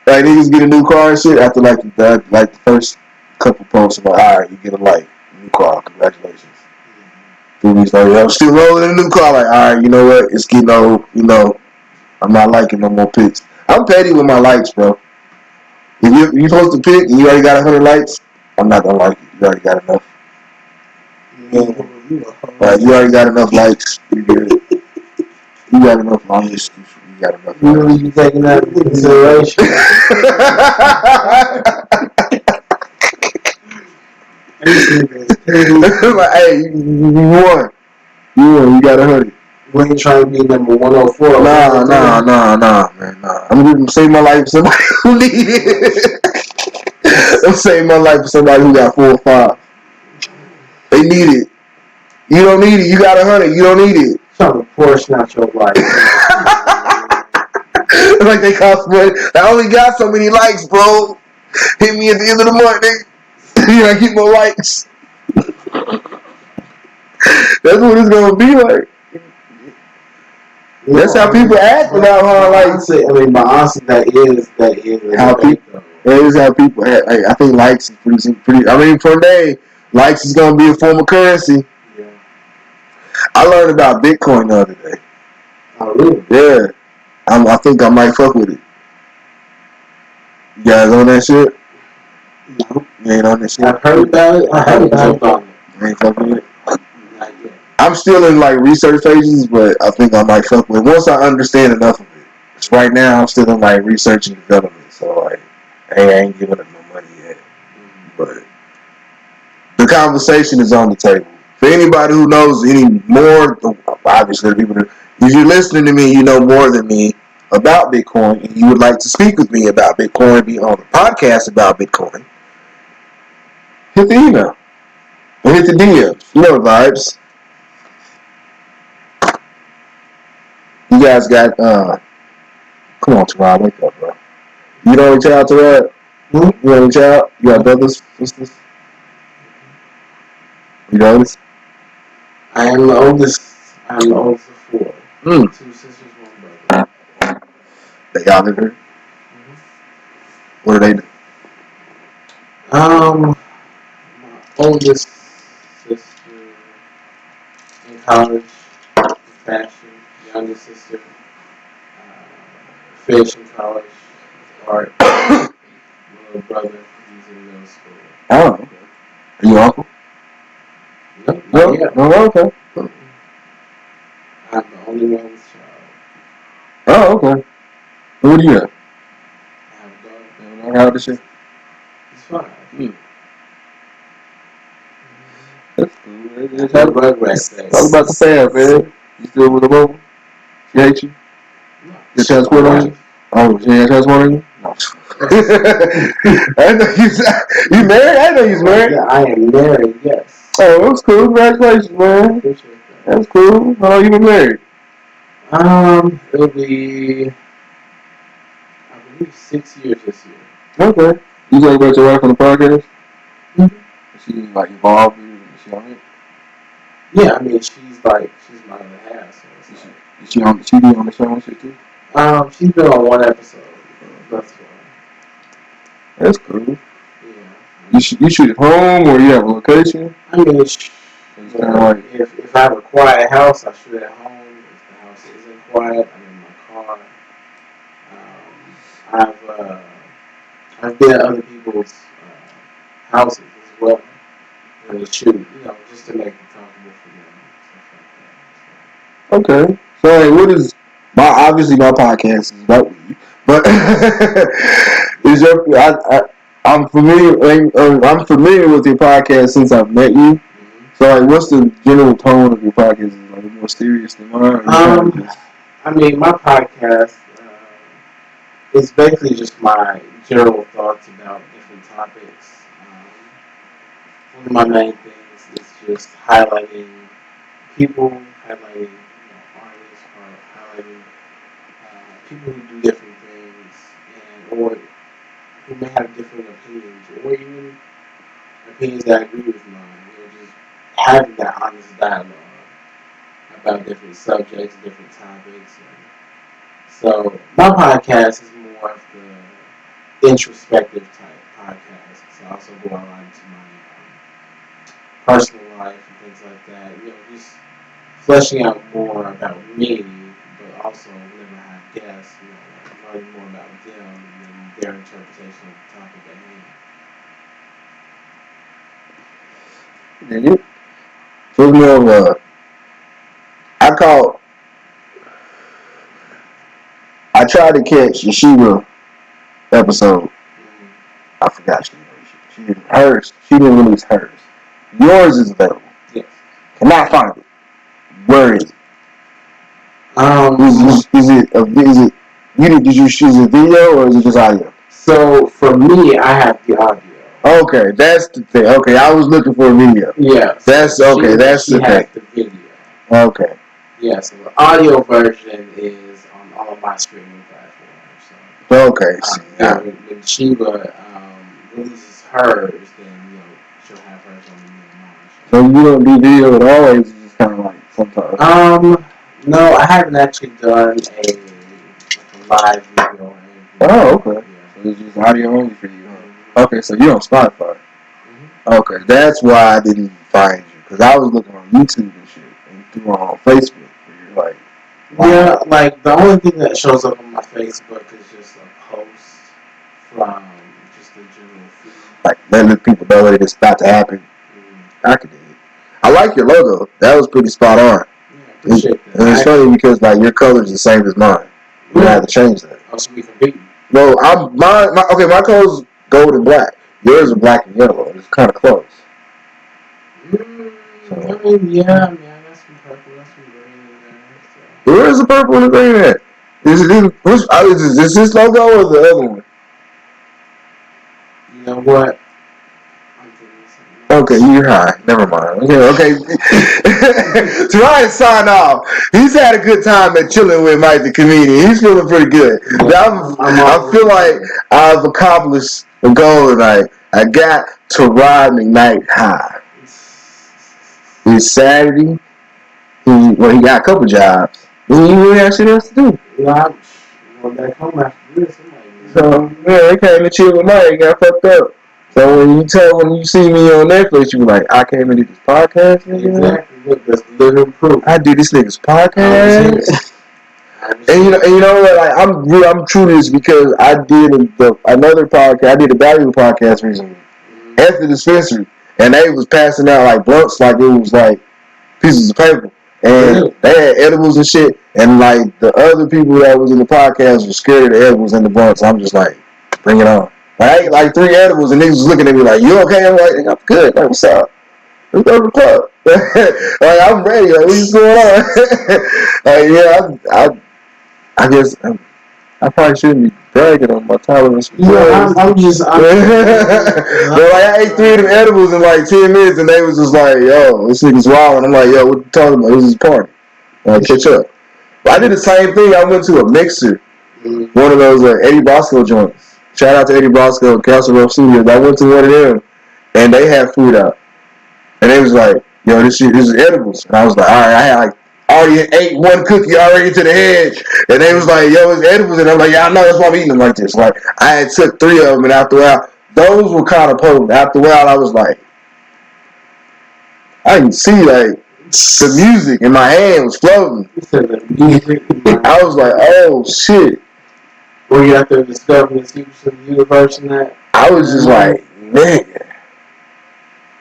Like, niggas get a new car and shit after like the first couple posts. I'm like, all right, you get a light, new car, congratulations. 3 weeks later, I'm still rolling in a new car. Like, all right, you know what? It's getting old. You know, I'm not liking no more pics. I'm petty with my likes, bro. If you post a pic and you already got 100 likes, I'm not gonna like it. You already got enough. Like, you already got enough likes. You got enough likes. You got enough likes. You really be taking that into consideration. Like, hey, you won. You got 100. We ain't trying to be number 104. Nah, man, nah. I'm gonna save my life for somebody who need it. I'm saving my life for somebody who got 4 or 5. They need it. You don't need it. You got 100. You don't need it. Trying to portion out your life. Like they cost money. I only got so many likes, bro. Hit me at the end of the month, nigga. You gotta get more likes. That's what it's gonna be like. That's how people act without hard likes. I mean, my answer that is how people. That is how people act. I think likes is pretty. I mean, from day, likes is gonna be a form of currency. Yeah. I learned about Bitcoin the other day. Oh, really? Yeah. I think I might fuck with it. You guys on that shit? No. You ain't on that shit? I've heard about it. I haven't jumped on it. You ain't fucking with it? Not yet. I'm still in like research phases, but I think I might fuck with it once I understand enough of it. So right now, I'm still in like research and development, so like, I ain't giving up no money yet. But the conversation is on the table. For anybody who knows any more, obviously, people that, if you're listening to me, you know more than me about Bitcoin, and you would like to speak with me about Bitcoin, be on the podcast about Bitcoin, hit the email or hit the DMs. You know the vibes. You guys got, come on, Terod, wake up, bro. You know what you out, Terod? You got a child? You got brothers, sisters? You the oldest? I am the oldest. I'm the oldest of 4. 2 sisters, 1 brother. They all live here? What do they do? My oldest sister in college, fashion. Youngest sister, finishing college, art. My little brother, he's in middle school. Oh, okay. Are you uncle? Nope, No, not yet. no, okay. I'm the only one's child. Oh, okay. What do you have? I have a daughter. How old is she? It's fine. That's cool. Talk about the fam, man. You still with the mom? She hates you? No. You transport on you? Oh, she ain't transport on you? No. I know you married? I know you married. Yeah, I am married, yes. Oh, that's cool. Congratulations, man. Appreciate that. That's cool. How long you been married? It'll be, I believe, 6 years this year. Okay. You talk about your wife on the podcast? Mm-hmm. Is she like involved? Is she on it? Yeah, I mean, she's my other half. So it's like, Is she on? She be on the show and shit too? she's been on 1 episode. That's fine. That's cool. Yeah. You shoot at home or you have a location? I mean, if I have a quiet house, I shoot at home. If the house isn't quiet, I'm in my car. I've been at other people's houses as well. And shoot, just to make it comfortable for them and stuff like that. Okay. So, what is obviously my podcast is about weed, but is your I'm familiar with your podcast since I've met you. Mm-hmm. So, like, what's the general tone of your podcast? Is it like more serious than mine? I mean, my podcast is basically just my general thoughts about different topics. One of my main things is just highlighting people, highlighting artists, or highlighting people who do different things, or who may have different opinions, or even opinions that agree with mine. Just having that honest dialogue about different subjects, different topics. So my podcast is more of the introspective type podcast. So I also go out into my personal life and things like that. Just fleshing out more about me, but also whenever I have guests, learning more about them and their interpretation of the topic at hand. Yeah. So it's more of I tried to catch the Sheba episode. I forgot she didn't hers. She didn't release hers. Yours is available. Yes. Cannot find it. Where is it? Did you choose a video or is it just audio? So for me, I have the audio. Okay, that's the thing. Okay, I was looking for a video. Yeah. That's okay. That's the thing. The video. Okay. Yeah. So the audio version is on all of my streaming platforms. So, okay. When Sheba releases hers, then she'll have hers on mine. So you don't do video at all, or is it just kind of like sometimes? No, I haven't actually done a live video or anything. Oh, okay. Yeah. So it's just audio only for you, huh? Okay, so you're on Spotify. Mm-hmm. Okay, that's why I didn't find you, because I was looking on YouTube and shit, and through on Facebook, where you're like, wow. Yeah, like the only thing that shows up on my Facebook is just a post from just the general feed. Like letting people know that it's about to happen. Mm-hmm. I could do it. I like your logo. That was pretty spot on. And it's funny because like your color's the same as mine. You have to change that. Oh, so we compete. No, my color's gold and black. Yours is black and yellow. It's kind of close. I got some purple, got some green in there. So. Where is the purple and the green at? Is this logo or the other one? You know what? Okay, you're high. Never mind. Okay. Ryan signed off. He's had a good time at ChiLLin WiT Myke the comedian. He's feeling pretty good. Yeah, I feel like I've accomplished The goal tonight, I got to ride McKnight high. It's Saturday. He got a couple jobs. He really had shit else to do. Yeah, I'm going back home after this. So, yeah, they came to chill with Myke and got fucked up. So when you see me on Netflix, you be like, I came and did this podcast. Exactly. Look, that's living proof. I did this nigga's podcast. And you know what? Like, I'm true to this because I did another podcast. I did a value podcast recently at the dispensary, and they was passing out like blunts, like it was like pieces of paper, and they had edibles and shit. And like the other people that was in the podcast were scared of the edibles and the blunts. I'm just like, bring it on. I ate like 3 edibles, and niggas was looking at me like, you okay? I'm like, I'm good. Like, what's up? Let's go to the club. Like, I'm ready. Like, what's going on? Like, yeah, I guess I probably shouldn't be bragging on my tolerance. Yeah, I'm just. But like, I ate 3 of them edibles in like 10 minutes, and they was just like, yo, this nigga's wild. And I'm like, yo, what you talking about? This is a party. Like, catch up. But I did the same thing. I went to a mixer, one of those Eddie Bosco joints. Shout out to Eddie Bosco, Castle Rock Studios. I went to one of them, and they had food out. And they was like, yo, this is edibles. And I was like, all right, I had like, already ate 1 cookie already to the head. And they was like, yo, it's edibles. And I'm like, yeah, I know, that's why I'm eating them like this. Like, I had took 3 of them, and after a while, those were kind of potent. After a while, I was like, I can see, like, the music in my hand was floating. I was like, oh, shit. Were you out there discovering the secrets of the universe and that? I was just like, nigga.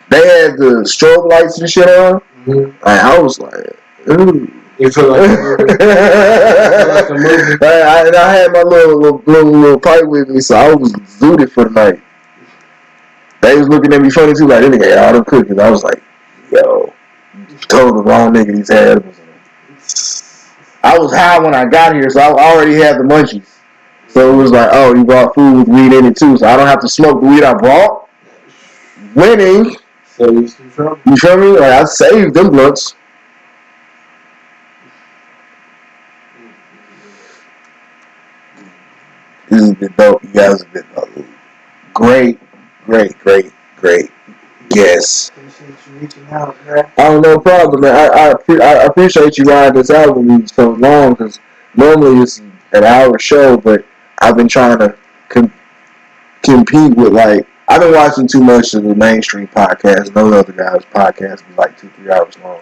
They had the strobe lights and shit on. Mm-hmm. Like, I was like, ooh. You feel like a movie? And I had my little pipe with me, so I was zooted for the night. They was looking at me funny too, like, this nigga ate all them cookies. I was like, yo, you told the wrong nigga these had edibles in them. I was high when I got here, so I already had the munchies. So it was like, oh, you brought food with weed in it too, so I don't have to smoke the weed I brought. Winning. So you feel me? Like, I saved them blunts. This has been dope. You guys have been great guests. Appreciate you reaching out, man. Oh, no problem, man. I appreciate you riding this out with me so long, because normally it's an hour show, but I've been trying to compete with, like, I've been watching too much of the mainstream podcasts. No other guys' podcasts be like 2-3 hours long.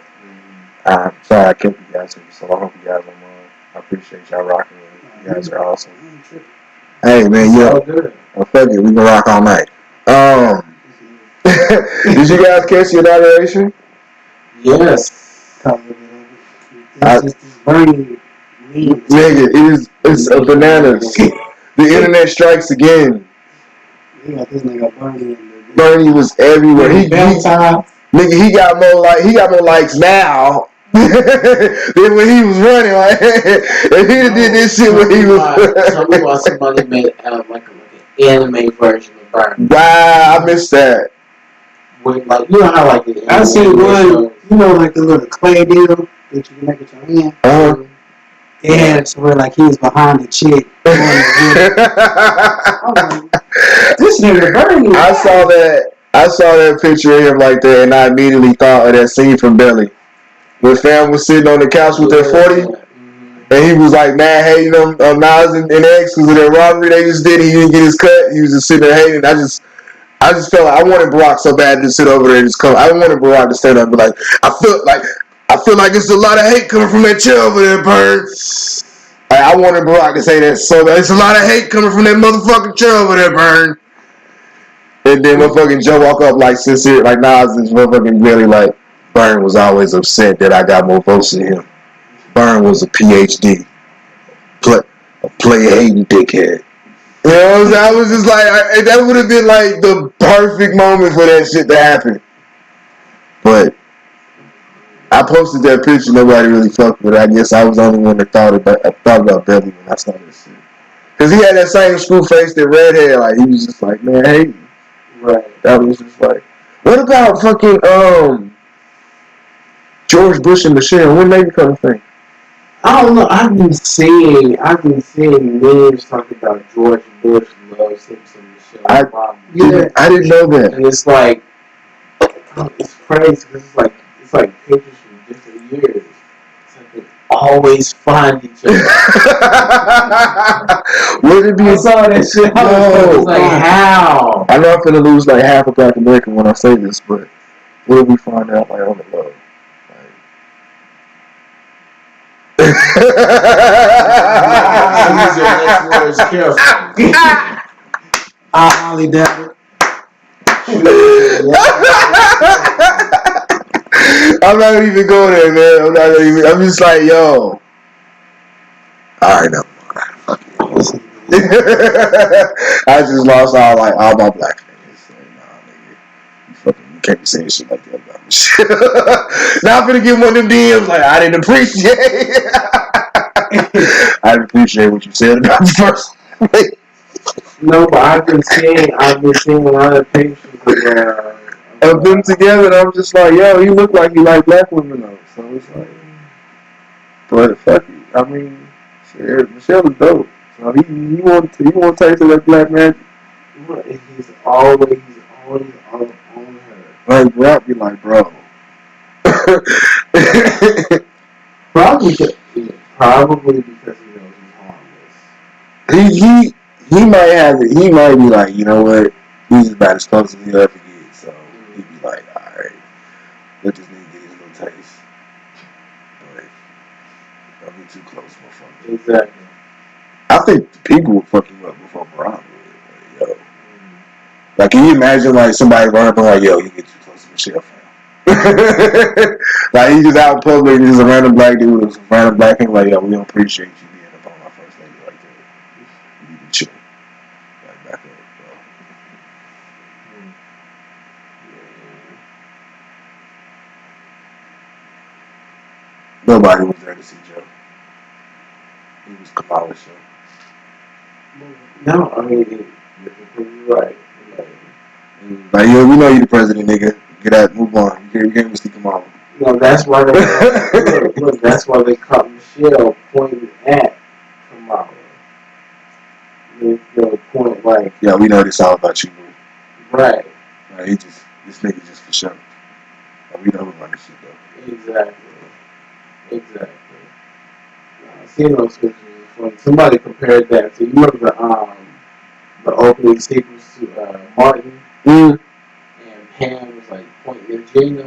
I'm sorry I kept you guys here so I hope you guys don't mind. I appreciate y'all rocking with me. You guys are awesome. Hey, man, yo. Well, fuck it. We can rock all night. Did you guys catch the inauguration? Yes. This burning memes. Nigga, it's a bananas. The internet strikes again. You got this nigga Bernie. Bernie was everywhere. He got more likes now than when he was running. Like, if he did this shit when he was. Somebody made like an anime version of Bernie. Wow, I missed that. With, like, you know how like the I seen one, you know, like the little clay deal that you can make with your hand. Yeah, it's where like he was behind the chick. This nigga Bernie. I saw that picture of him like that, and I immediately thought of that scene from Belly, where fam was sitting on the couch with their 40, and he was like mad hating them Nas and X because of their robbery they just did. He didn't get his cut. He was just sitting there hating. I just felt like I wanted Barack so bad to sit over there and just come. I wanted Barack to stand up and be like, I feel like it's a lot of hate coming from that chair over there, Bird. Like, I wanted Barack to say that so bad. It's a lot of hate coming from that motherfucking chair over there, Bird. And then motherfucking Joe walk up like sincere, like Nas is motherfucking really like, Byrne was always upset that I got more votes than him. Byrne was a PhD. A player hating dickhead. You know what I'm saying? I was just like, that would have been like the perfect moment for that shit to happen. But I posted that picture, nobody really fucked with it. I guess I was the only one that thought about Belly when I started this shit. Because he had that same screw face that Red had. Like, he was just like, man, hey. Right. That was just like, what about fucking George Bush and Michelle? When they become a thing? I don't know. I've been seeing memes talking about George Bush loves him some I didn't know that. And it's like, it's crazy because it's like pictures from different years. It's like they always find each other. Would it be? I saw that shit. I was like, how? I know I'm finna lose like half a Black American when I say this, but what if we find out like on the low? Use your next words carefully. I highly doubt it. I'm not even going there, man. I'm just like, yo. Alright, no. I just lost all my black fans. So, nah, nigga. You can't be saying shit like that about me. Now I'm finna give one of them DMs like I didn't appreciate. I didn't appreciate what you said about the first. No, but I've been seeing a lot of pictures of them together, and I'm just like, yo, you look like you like black women though. So it's like, but fuck you. I mean, shit, Michelle is dope. So you want to taste of that black man? He's always on her. Like, bro, I'd be like, bro. Probably because he knows he's He harmless. might have it. He might be like, you know what? He's about as close as he'll ever get. So he'd be like, all right, let this nigga get his little taste. But don't be too close, motherfucker. Exactly. I think people would fuck him up before Barack would. Like, yo. Like, can you imagine like somebody running up and like, yo, you get too close to Michelle, fam? Like, he just out in public, and just a random black dude, a random black thing, like, yo, we don't appreciate you being up on my first lady like that. You need to chill. Like, back up, bro. Nobody was there to see Joe. He was Kamala's show. No, I mean, you're right. Like, yo, we know you the president, nigga. Get out, move on. You can't see Kamala. No, that's why that's why they caught Michelle pointing at Kamala. The point, like, yeah, we know this all about you, bro. Right. Like, this nigga just for show. Like, we know who run this shit, though. Exactly. Seeing those pictures is funny. Somebody compared that to, you remember the opening sequence to Martin? And Pam was like pointing at Gina.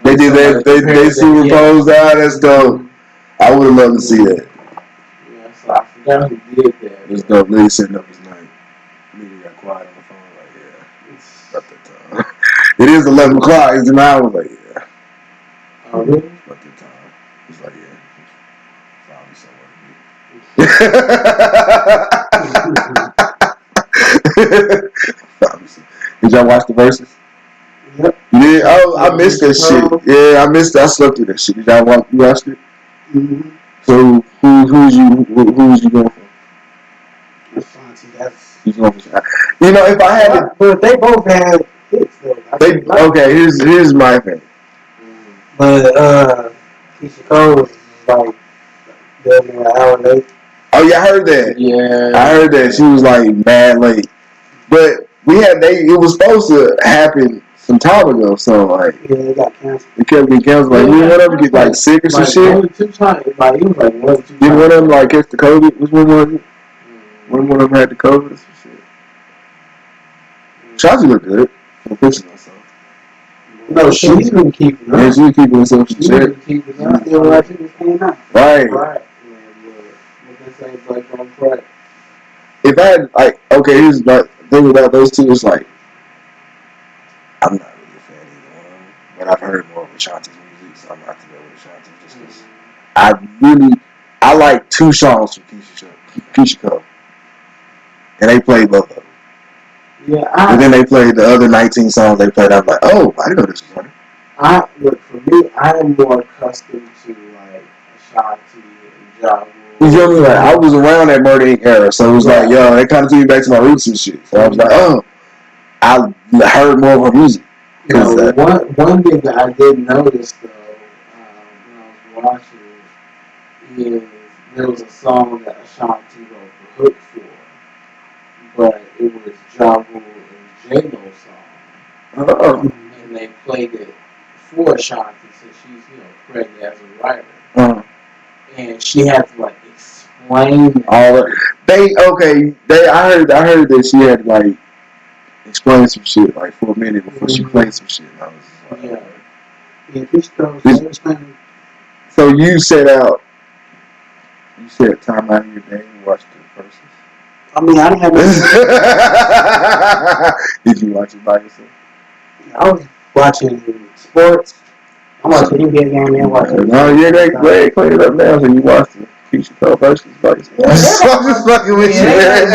They did that. They superimposed that. That's dope. I would have loved to see that. Yeah, so I forgot who did that. It's dope. Nigga setting up his night. Nigga got quiet on the phone. Like, yeah, it's about that time. It is 11 o'clock. It's an hour. Like, yeah. Oh, really? It's about that time. It's like, yeah. Probably somewhere. Did y'all watch the verses? Yep. You did? Oh, I missed that shit. Yeah, I missed it. I slept through that shit. Did y'all watch it? Mm-hmm. So who's you going for? Ashanti, that's. Who's going for? You know, if I had to, but they both had hits though. Okay, here's my thing. But Keisha Cole was like an hour late. Oh yeah, I heard that. Yeah, I heard that she was like mad late. But it was supposed to happen some time ago. So like, yeah, it got canceled. It kept getting canceled. Like, one of them get like sick or some shit. Only 2 times. Like, it was like 1 or 2 times. Didn't one of them like catch the COVID? Which one was it? One of them had the COVID or some shit. Shotzi looked good. The pictures I saw. No, she's been keeping up. Yeah, she's keeping herself in check. Still like she was clean up. Right. What they say, like on crack. If I had, like, okay, here's the thing about those two is like, I'm not really a fan of either one of them, but I've heard more of Ashanti's music, so I'm not to go with Ashanti just because I like 2 songs from Keisha Cole, and they played both of them. Yeah, and then they played the other 19 songs they played. I'm like, oh, I didn't know this was funny. Look, for me, I am more accustomed to like Ashanti and Ja Rule. You feel me? Like, I was around that Murder Inc. era, so it was like, yo, they kind of took me back to my roots and shit. So I was like, oh, I heard more of her music. One thing that I did notice though, when I was watching is there was a song that Ashanti wrote the hook for but it was Ja Rule and J-Lo song. Oh. And they played it for Ashanti since she's, credited as a writer. And she had to like explain all of I heard that she had to like explain some shit like for a minute before she played some shit. I was like, so you set time out of your day and watched the verses? I mean, I didn't have Did you watch it by yourself? I was watching sports. I'm watching NBA game and watching. No, you're great. Clean it up now, so you watched it. Keisha Cole versus by yourself. I'm just fucking with you, man.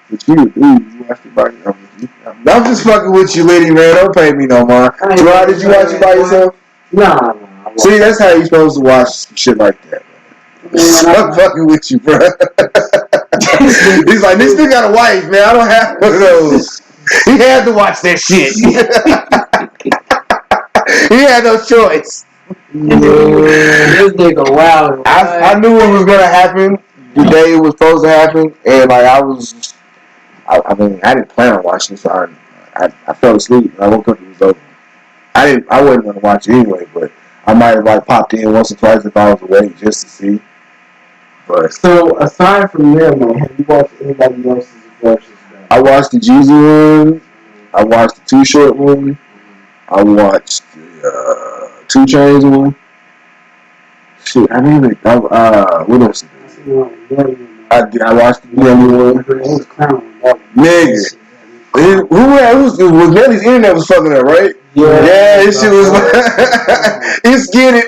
But you watched it by yourself. I'm just fucking with you, Liddy, man. Don't pay me no mind. Gerard, did you watch it by yourself? No. See, that's how you're supposed to watch some shit like that, man. I'm fucking with you, bro. He's like, this nigga got a wife, man. I don't have one of those. He had to watch that shit. He had no choice. This nigga wild. I knew what was gonna happen the day it was supposed to happen, and like I mean, I didn't plan on watching it, so I fell asleep and I woke up and it was over. I wasn't gonna watch it anyway, but I might have like popped in once or twice if I was awake just to see. But so aside from them, man, have you watched anybody else's verses? I watched the Jeezy one. I watched the Too Short one. I watched the 2 Chainz one. Shit, I didn't even. What else? I watched the Nelly one. Nigga. Was Nelly's internet was fucking up, right? Yeah, this shit was. It's getting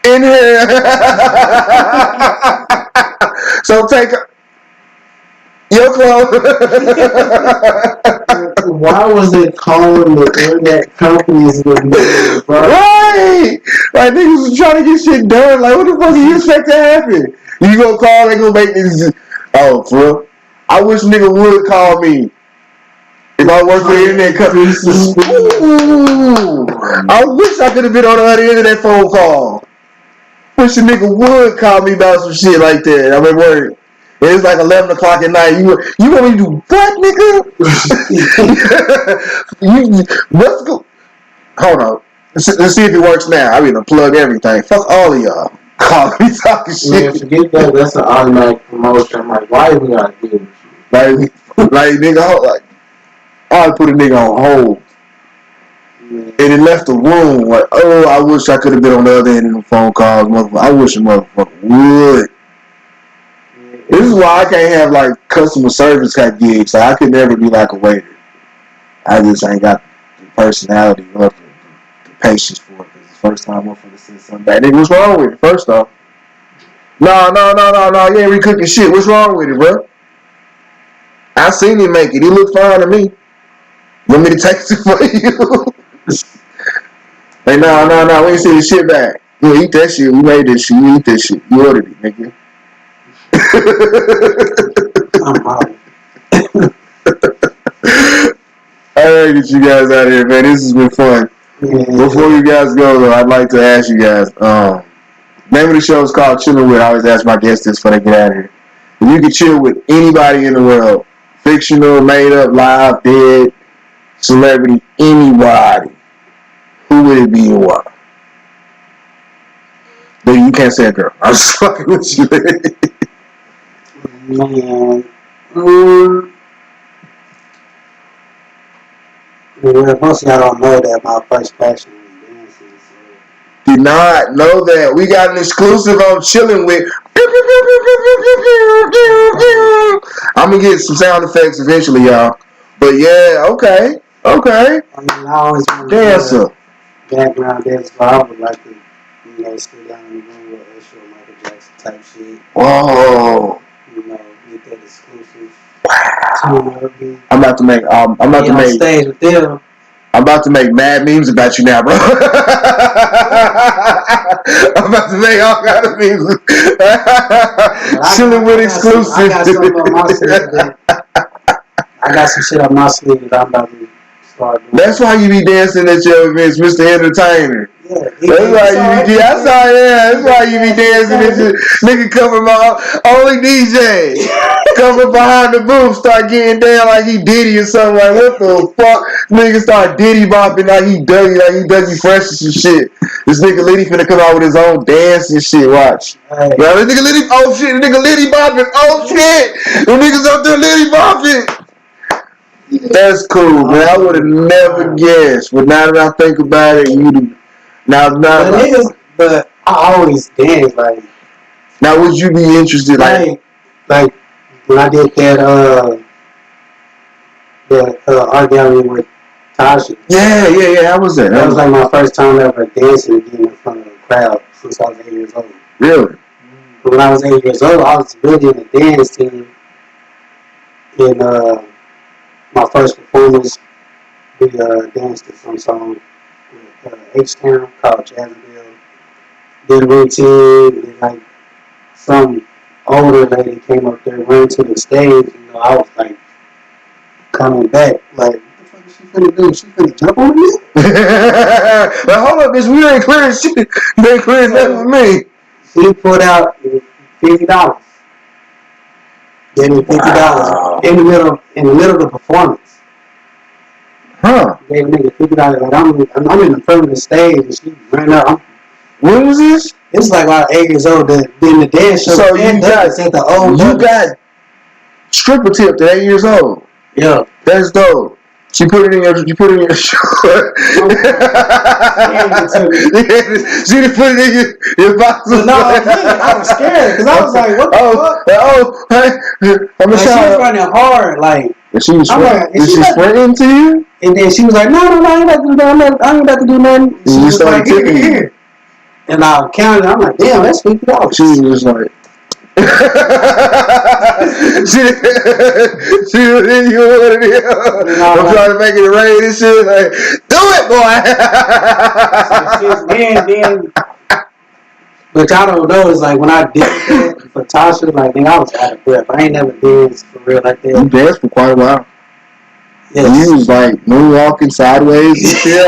in here. So take your clothes. Why was it calling the internet companies with me, bro? Right! Like, niggas was trying to get shit done. Like, what the fuck do you expect to happen? You gonna call, they gonna make this. Oh, for real? I wish nigga would call me if I worked for the internet company. Ooh, I wish I could have been on the other end of that phone call. Wish a nigga would call me about some shit like that. I'm at work. It's like 11 o'clock at night. You want me to do what, nigga? Let's go. Hold on. Let's see if it works now. I mean, unplug everything. Fuck all of y'all. Call me talking shit. Yeah, forget that. That's an automatic promotion. I'm like, why do we gotta do this? Like nigga, like, I put a nigga on hold. And it left the room like, oh, I wish I could have been on the other end of the phone calls. I wish a motherfucker would. This is why I can't have like customer service type gigs. So I could never be like a waiter. I just ain't got the personality or the patience for it. Because the first time I'm finna say something bad. Nigga, what's wrong with it? First off. No. You ain't recooking shit. What's wrong with it, bro? I seen him make it. He looked fine to me. Want me to take it for you? Hey, no. We ain't see the shit back. You eat that shit. We made this shit. You eat this shit. You ordered it, nigga. Alright, get you guys out of here, man. This has been fun. Before you guys go, though, I'd like to ask you guys. Name of the show is called ChiLLin WiT. I always ask my guests this before they get out of here. If you could chill with anybody in the world, fictional, made up, live, dead, celebrity, anybody, who would it be and why? But you can't say a girl. I'm just fucking with you. Man. Most of y'all don't know that my first passion was dancing. So. Did not know that. We got an exclusive on ChiLLin WiT. I'm going to get some sound effects eventually, y'all. But yeah, okay. I mean, I always wanted Dancer. Background dancer, but I would like to, sit down in the room with Usher or Michael Jackson type shit. Whoa. Get that exclusive. Wow. I'm about to make on stage with them. I'm about to make mad memes about you now, bro. I'm about to make all kind of memes. ChiLLin WiT exclusive. I got something on my sleeve. I got some shit on my sleeve that I'm about to start doing. That's why you be dancing at your events, Mr. Entertainer. That's why you be dancing and shit. Nigga coming only DJ. Coming behind the booth, start getting down like he Diddy or something. Like, what the fuck? Nigga start Diddy bopping like he Dougie Fresh and some shit. This nigga Liddy finna come out with his own dance and shit. Watch. Hey. Bro, this nigga Liddy, oh shit, the nigga Liddy bopping. Oh shit. The niggas up there Liddy bopping. That's cool, man. I would have never guessed. But now that I think about it, but I always dance like. Now, would you be interested, like when I did that art gallery with Tasha? Yeah. How was that? That was like my first time ever dancing again in front of a crowd since I was 8 years old. Really? But when I was 8 years old, I was really in the dance team. In my first performance, we danced to some song with H-Town called Jazzville. Did a routine, and like some older lady came up there, ran to the stage. I was like coming back, like, what the fuck is she finna do? She finna jump on me? But hold up, bitch, we ain't clearing shit. You ain't clearing nothing for me. She put out $50. Gave me $50 in the middle of the performance. Huh? Gave a nigga $50. Like I'm in the front of the stage, and she ran up. When was this? It's like about 8 years old. Then the dance show. So you got stripper tipped at 8 years old. Yeah, that's dope. You put it in your short. She didn't put it in your box. No, I was scared because I was like, what the fuck? I'm like, she was running hard, like. Is she sprinting to you? And then she was like, no, I ain't about to do nothing. I ain't about to do nothing. She was like, here. And I counted. I'm like, damn, that's $50. She was just like. she was in you what it is. I'm trying to make it rain and shit. Like, do it, boy. But y'all don't know, it's like when I did that for Tasha, like, I was out of breath. I ain't never danced for real like that. You danced for quite a while. Yes. You was like moonwalking sideways and shit.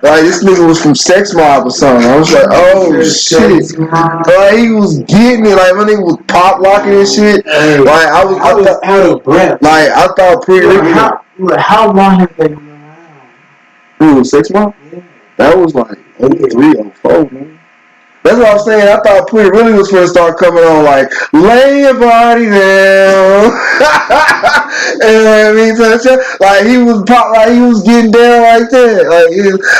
Like this nigga was from Sex Mob or something. I was like, oh shit. Like he was getting it. Like my nigga was pop locking and shit. Hey, like I was out of breath. Like I thought pretty. How long have they been around? Who was Sex Mob? Yeah. That was like 03, 04, man. That's what I'm saying. I thought Pretty really was going to start coming on like, lay your body down. And like he was getting down like that. Like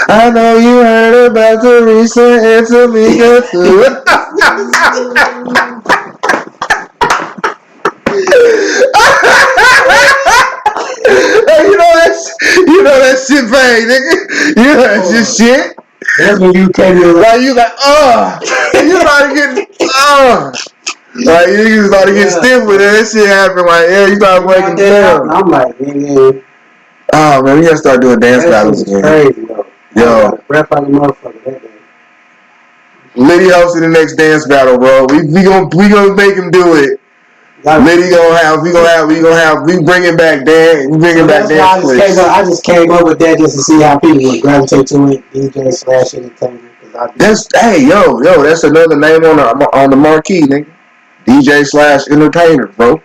I know you heard about the recent Antamika too. Hey, you know that shit bang, nigga. You know that shit. That's when you came in. Like you like, you started getting, like you started getting stiff with it. That shit happened. Like, yeah, you started waking down. I'm like, man. Oh man, we gotta start doing dance battles again. Crazy though. Yo, rap on the motherfucker that day. Liddy hosting the next dance battle, bro. We gonna make him do it. Liddy we bringing back dance. We bringing back dance clips. I just came up with that just to see how people would gravitate to it. DJ/entertainer. That's that's another name on the marquee, nigga. DJ/entertainer, bro.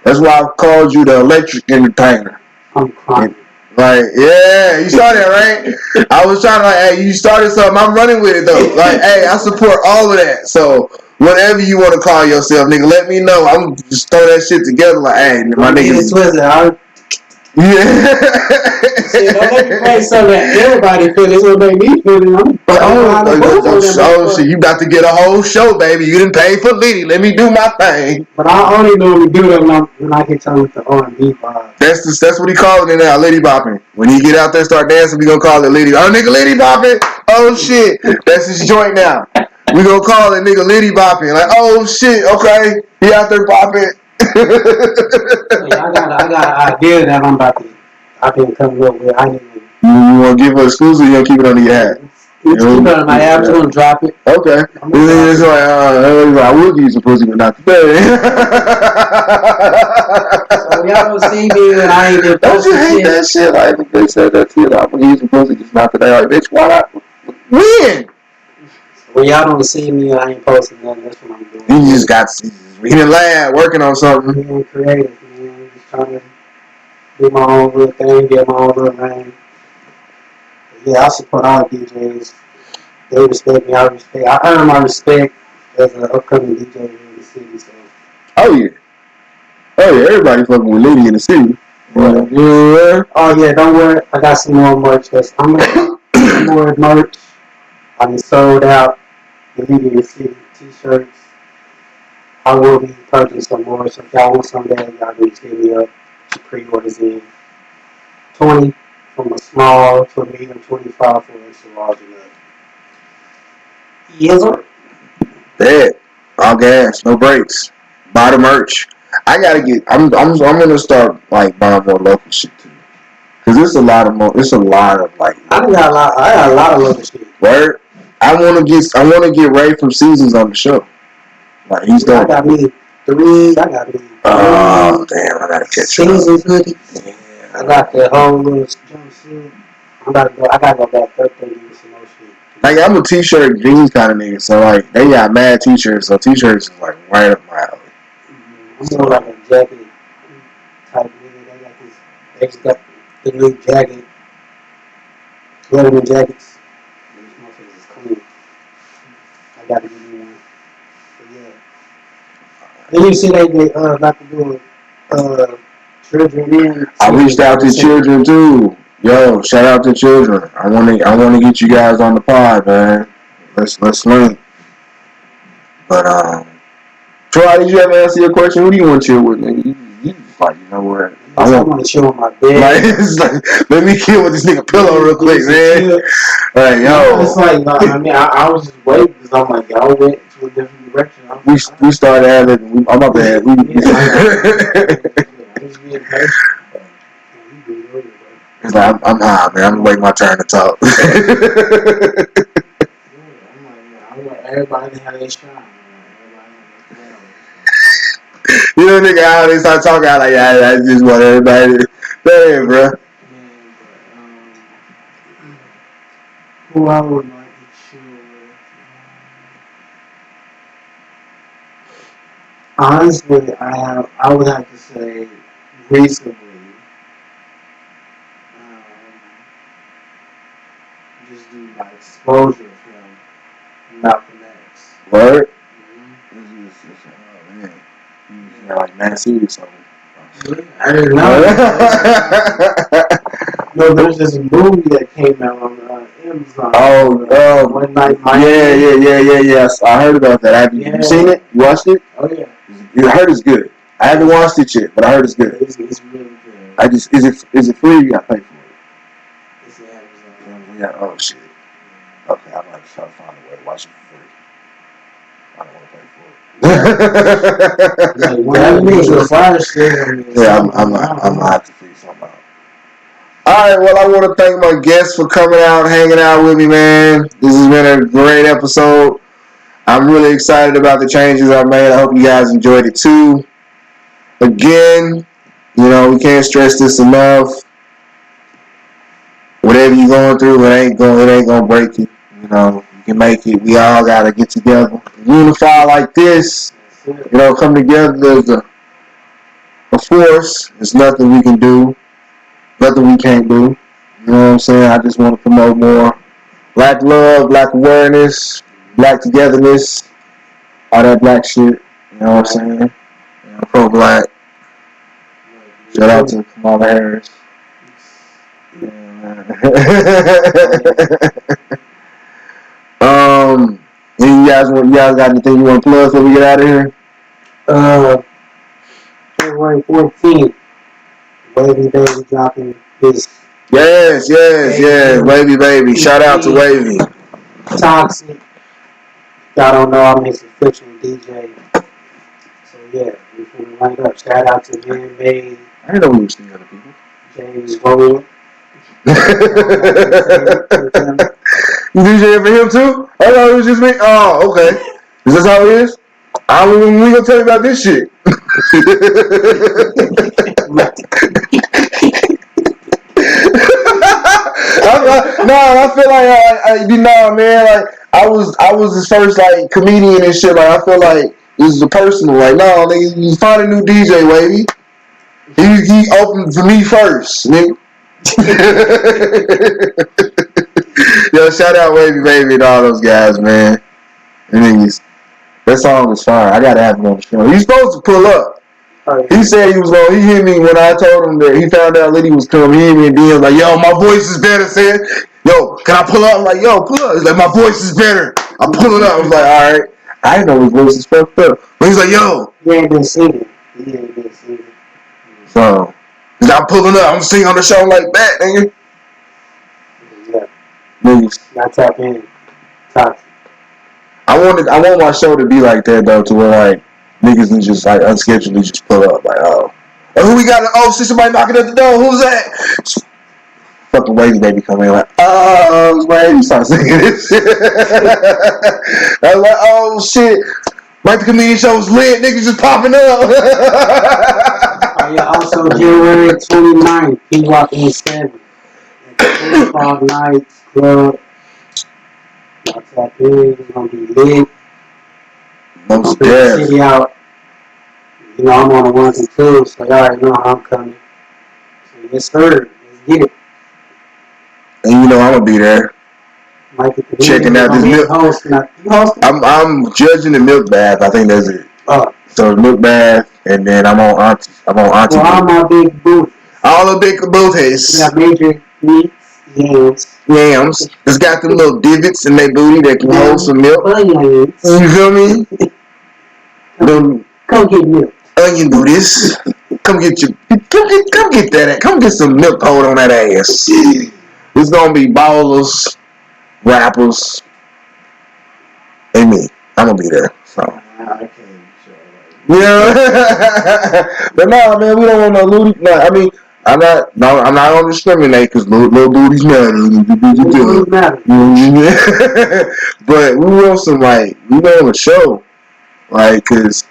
That's why I called you the electric entertainer. I'm crying. Like, yeah, you saw that, right? I was trying to hey, you started something. I'm running with it though. Like, hey, I support all of that. So whatever you want to call yourself, nigga, let me know. I'm just throw that shit together. Like, hey, my nigga. Yeah. See, don't let me play something that everybody feel. It's gonna make me feel it. Shit, you about to get a whole show, baby. You didn't pay for Liddy. Let me do my thing. But I only normally do that when I get done with the R&B vibe. That's what he calling it now, Liddy bopping. When he get out there and start dancing, we gonna call it Liddy. Oh, nigga, Liddy bopping. Oh shit, that's his joint now. We gonna call it nigga Liddy bopping. Like, oh shit, okay, he out there bopping. I got an idea that I've been coming up with. You want to give it exclusive? You gonna keep it under your hat? Keep it under my hat. I'm gonna drop it. Okay. It's like I would use a pussy, but not today. So y'all don't see me when I ain't been. Don't you hate that shit? Like they said that to you, I'm gonna use a pussy, just not today. Like, bitch, why not? When? When y'all don't see me, I ain't posting nothing. That's what I'm doing. You just got in the lab working on something. Being creative, man. Just trying to do my own little thing, get my own little name. Yeah, I support all DJs. They respect me. I earn my respect as an upcoming DJ here in the city. So. Oh yeah. Everybody fucking with Liddy in the city. Yeah. Oh yeah, don't worry. I got some more merch. I'm gonna some more merch. I'm sold out. The Liddy in the city t-shirts. I will be purchasing some more. So if y'all want some of that, y'all need to hit me up. Pre-orders in 20 from a small to a medium, 25 for extra large and up. Yes, sir. Bad. All gas, no brakes. Buy the merch. I gotta get. I'm gonna start like buying more local shit too. Cause it's a lot of like. I got a lot of local shit. Word. I wanna get Ray from Seasons on the show. Like he's done. I got me 3. Oh damn! I gotta catch up. Seasons hoodie. Yeah. I got the whole little jumpsuit. I gotta go back up there and get some more shit. Like I'm a t-shirt jeans kind of nigga, so like they got mad t-shirts, so t-shirts is like right up my alley. I'm more like a jacket type nigga. They just got the new jacket, letterman jackets. These motherfuckers is clean. I gotta give you one. But yeah. Then you see they about to do children in. I reached out to children too. Yo, shout out to children. I wanna get you guys on the pod, man. Let's link. But Troy, did you ever answer your question? Who do you want to chill with, nigga? You just like, you know what? I want to chill on my bed. Like, it's like, let me kill with this nigga pillow real quick, man. Like, yo. It's like, I mean, I was just waiting because I'm like, y'all went to a different direction. We started ad-libbing. I'm up there. I'm just being patient. It's like, I'm high, man. I'm gonna wait my turn to talk. I want everybody to have their shine. You know, nigga, how they start talking out like, I just want everybody to. Hey, bro. Who I would like to chill with? Honestly, I would have to say recently, just do my exposure from Malcolm X. Word? Oh, man. You like Man City or something. I didn't know. No, there's this movie that came out on Amazon. One Night Myke. Yeah. I heard about that. Have you seen it? You watched it? Oh yeah. I heard it's good. I haven't watched it yet, but I heard it's good. It's really good. Is it free? You gotta pay for it. It's Amazon. Yeah. Oh shit. Okay, I'm gonna try to find a way to watch it for free. I don't want to pay for it. Yeah, I'm gonna have to figure something out. Alright, well, I want to thank my guests for coming out, hanging out with me, man. This has been a great episode. I'm really excited about the changes I've made. I hope you guys enjoyed it too. Again, you know, we can't stress this enough. Whatever you're going through, it ain't gonna break you. You know, you can make it. We all gotta get together, unify like this. You know, come together as a force. There's nothing we can do, nothing we can't do. You know what I'm saying? I just want to promote more black love, black awareness, black togetherness, all that black shit. You know what I'm saying? You know, pro-black. Shout out to Kamala Harris. Yeah. You guys got anything you want to plug before we get out of here? February 14th, Wavy Baby dropping this. Yes. Wavy Baby. Shout out to Wavy. Toxic. Y'all don't know, I'm his official DJ. So yeah, we finna rank up. Shout out to Man Made. I didn't know we were seeing other people. James Roller. You DJing for him too? I thought it was just me. Oh, okay. Is this how it is? We gonna tell you about this shit. I feel like you know, man. Like I was his first like comedian and shit. Like I feel like this is a personal. Like no, nigga, you find a new DJ, Wavy. He opened for me first, nigga. Yo, shout out Wavy Baby and all those guys, man. And that song was fire. I gotta have him on the show. He's supposed to pull up. He said he was going. He hit me when I told him that he found out Liddy was coming. He hit me and DM like, "Yo, my voice is better." Said, "Yo, can I pull up?" I'm like, "Yo, pull up." He's like, "My voice is better." I'm pulling up. I was like, "All right." I didn't know his voice is fucked up, but he's like, "Yo." He ain't been singing. So, I'm pulling up. I'm singing on the show like that, nigga. Yeah. Niggas. Not tap in. Toxic. I want my show to be like that though, to where like niggas can just like unscheduled just pull up like, oh, who we got? Oh, see somebody knocking at the door. Who's that? Fucking Wavy Baby come in like, oh, it's Wavy. Start singing this shit. I was like, oh shit, Myke the Comedian show was lit. Niggas just popping up. Oh yeah. Also January 29th, he walking in 7 at the 25 Nights Club. Y'all tap in. It's gonna be lit. Most the city deaf. out. You know, I'm on the 1s and 2s, so y'all already know how I'm coming. So yes, sir. Let's get it. And you know I'm gonna be there. Myke, Checking out this milk. I'm judging the milk bath. I think that's it. So the milk bath, and then I'm on Auntie. Well, all my big boots. All the big booties. We got major meats, yams. It's got them little divots in their booty that can hold some milk. Onions. You feel me? Come get milk. Onion booties. Come get that. Come get some milk hold on that ass. It's gonna be ballers, rappers, and me. I'm gonna be there. So. Yeah. But no, man, we don't want no looty. No, I mean, I'm not gonna discriminate because little booties matter. But we want some we want a show, cause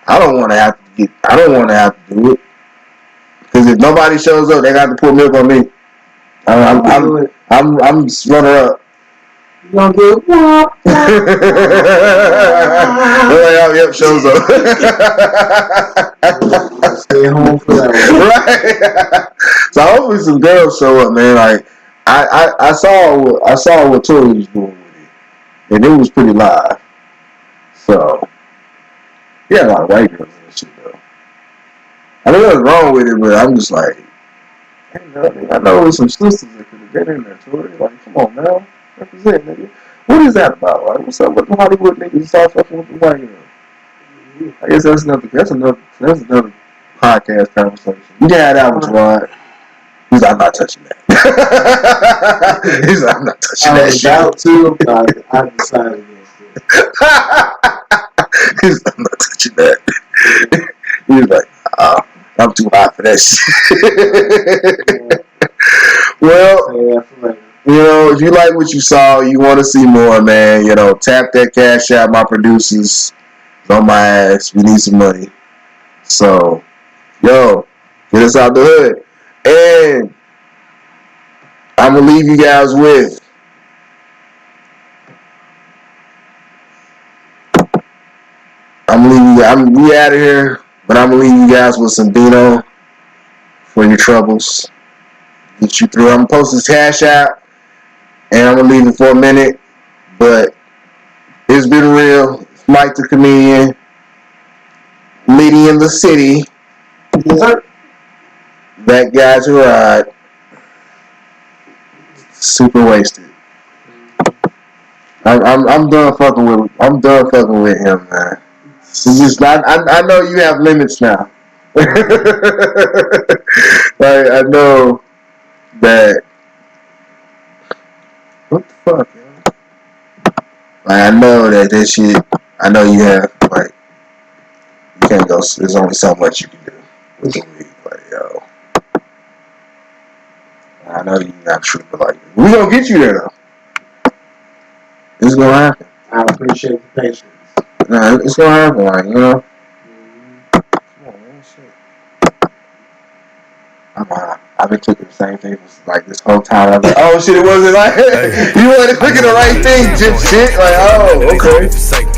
I don't want to have to do it. Cause if nobody shows up, they got to pour milk on me. I'm runner up. You gonna get what? Yep, shows up. Stay home for that. Right. So hopefully some girls show up, man. Like I saw what Tori was doing with it, and it was pretty live. So yeah, a lot of white girls and shit though. I know nothing wrong with it, but I'm just like, I know there's some sisters that could have been in there, Tori. Like, come on, man. Represent, nigga. What is that about? Like, what's up with the Hollywood niggas start fucking with the white girls? I guess that's another podcast conversation. You can have that one, Gerard. He's like, I'm not touching that. He's like, I'm not touching that shit. I was about to, I decided against it. He's like, I'm not touching that. He's like, I'm too hot for that shit. Well, you know, if you like what you saw, you want to see more, man, you know, tap that cash out. My producers on my ass. We need some money. So, yo, get us out the hood. And I'm going to leave you guys with we out of here, but I'm going to leave you guys with some Dino for your troubles. Get you through. I'm going to post this cash out, and I'm going to leave it for a minute, but it's been real. It's Myke the Comedian, Liddy in the city. That guy to ride. Super wasted. I'm done fucking with him, man. It's just I know you have limits now. Like I know that. What the fuck, man? Like I know that this shit. I know you have you can't go. There's only so much you can do with the weed. Yo. I know you're not true, but we gonna get you there though. It's gonna happen. I appreciate the patience. Nah, it's gonna happen, you know. Come on, man, shit. I'm high. I've been clicking the same thing for like this whole time. I'm like, oh shit, it wasn't like you wasn't clicking the right thing, just shit. Like, oh, okay.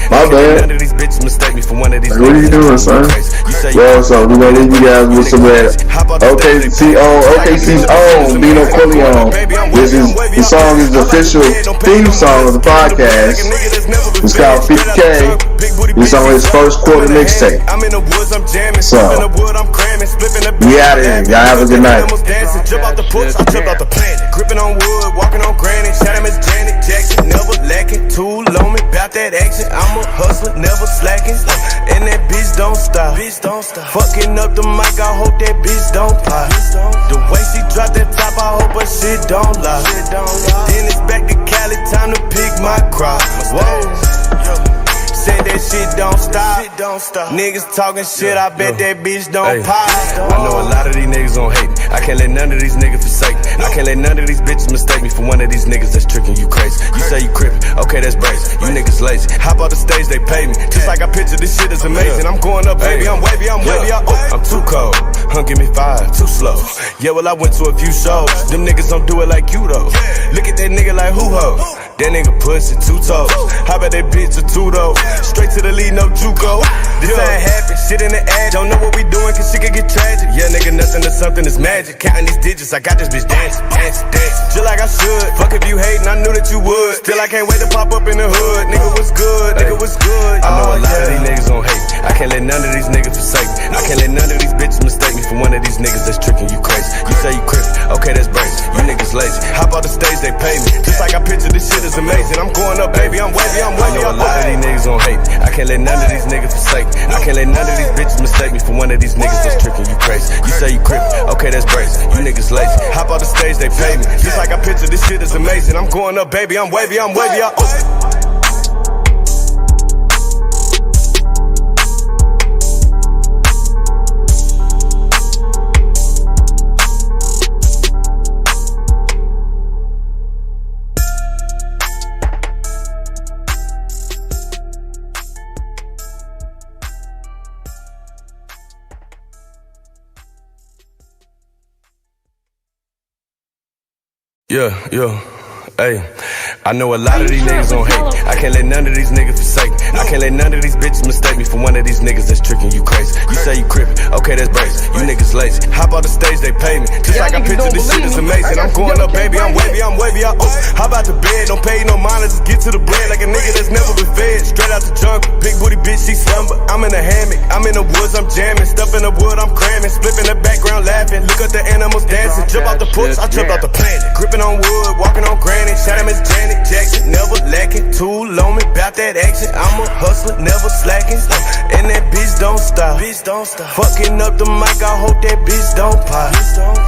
My bad. None of these bitches mistake me for one of these. Like, what are you doing, son? Well, so we're gonna leave you guys with some of that OKC's own Dino Corleone. The song is the official theme song of the podcast. It's called 50K. It's on his first quarter mixtape. So we out of here. Y'all have a good night. Jump out the porch, I jumped out the planet. Gripping on wood, walking on granite. Shout him as Janet Jackson, never lacking. Too low me, bout that action. I'm a hustler, never slacking. And that bitch don't stop. Fucking up the mic, I hope that bitch don't pop. The way she dropped that top, I hope her shit don't lie. Then it's back to Cali, time to pick my crop. Whoa. Said that shit don't stop. Niggas talking shit, I bet that bitch don't pop. I know a lot of these niggas gon' hate me. I can't let none of these niggas forsake me. I can't let none of these bitches mistake me for one of these niggas that's tricking you crazy. You say you crippin', okay, that's brazen. You niggas lazy. Hop out the stage, they pay me. Just like I picture this shit is amazing. I'm going up, baby, I'm wavy, I'm too cold. Give me 5, too slow. Yeah, well, I went to a few shows. Them niggas don't do it like you, though. Look at that nigga like who ho? That nigga pussy, 2 toes. How about that bitch a 2 though? Straight to the lead, no Juco. This ain't happen, shit in the ad. Don't know what we doing, cause shit could get tragic. Yeah, nigga, nothing to something is magic. Counting these digits, I got this bitch dancing. Just like I should. Fuck if you hatin', I knew that you would. Still, I can't wait to pop up in the hood. Nigga was good. I know a lot of these niggas gon' hate. I can't let none of these niggas forsake me. I can't let none of these bitches mistake me for one of these niggas that's tricking you crazy. You say you crippin', okay, that's brazen. You niggas lazy. Hop out the stage, they pay me. Just like I picture this shit is amazing. I'm going up, baby, I'm wavy, I know a lot of these niggas gon' hate me. I can't let none of these niggas forsake me. I can't let none of these bitches mistake me for one of these niggas that's tricking you crazy. You say you crippin', okay, that's brazen. You niggas lazy. Hop out the stage, they pay me. Just like I picture this shit is amazing. I'm going up, baby, I'm wavy, I Yeah. Hey, I know a lot of these niggas gon' hate. I can't let none of these niggas forsake. I can't let none of these bitches mistake me for one of these niggas that's tricking you crazy. You say you crippin', okay, that's brazen. You niggas lazy. Hop out the stage, they pay me. Just like I picture this shit is amazing. I'm going up, baby, I'm wavy, How about the bed? Don't pay no mind, just get to the bread like a nigga that's never been fed. Straight out the jungle, big booty bitch, she slumber. I'm in a hammock, I'm in the woods, I'm jamming. Stuff in the wood, I'm cramming. Spliff in the background, laughing. Look at the animals dancing. Jump out the porch, I jumped out the planet. Gripping on wood, walking on granite. Shout him as Janet Jackson, never lacking. Too low me, bout that action. I'm a hustler, never slacking. And that bitch don't stop. Fucking up the mic, I hope that bitch don't pop.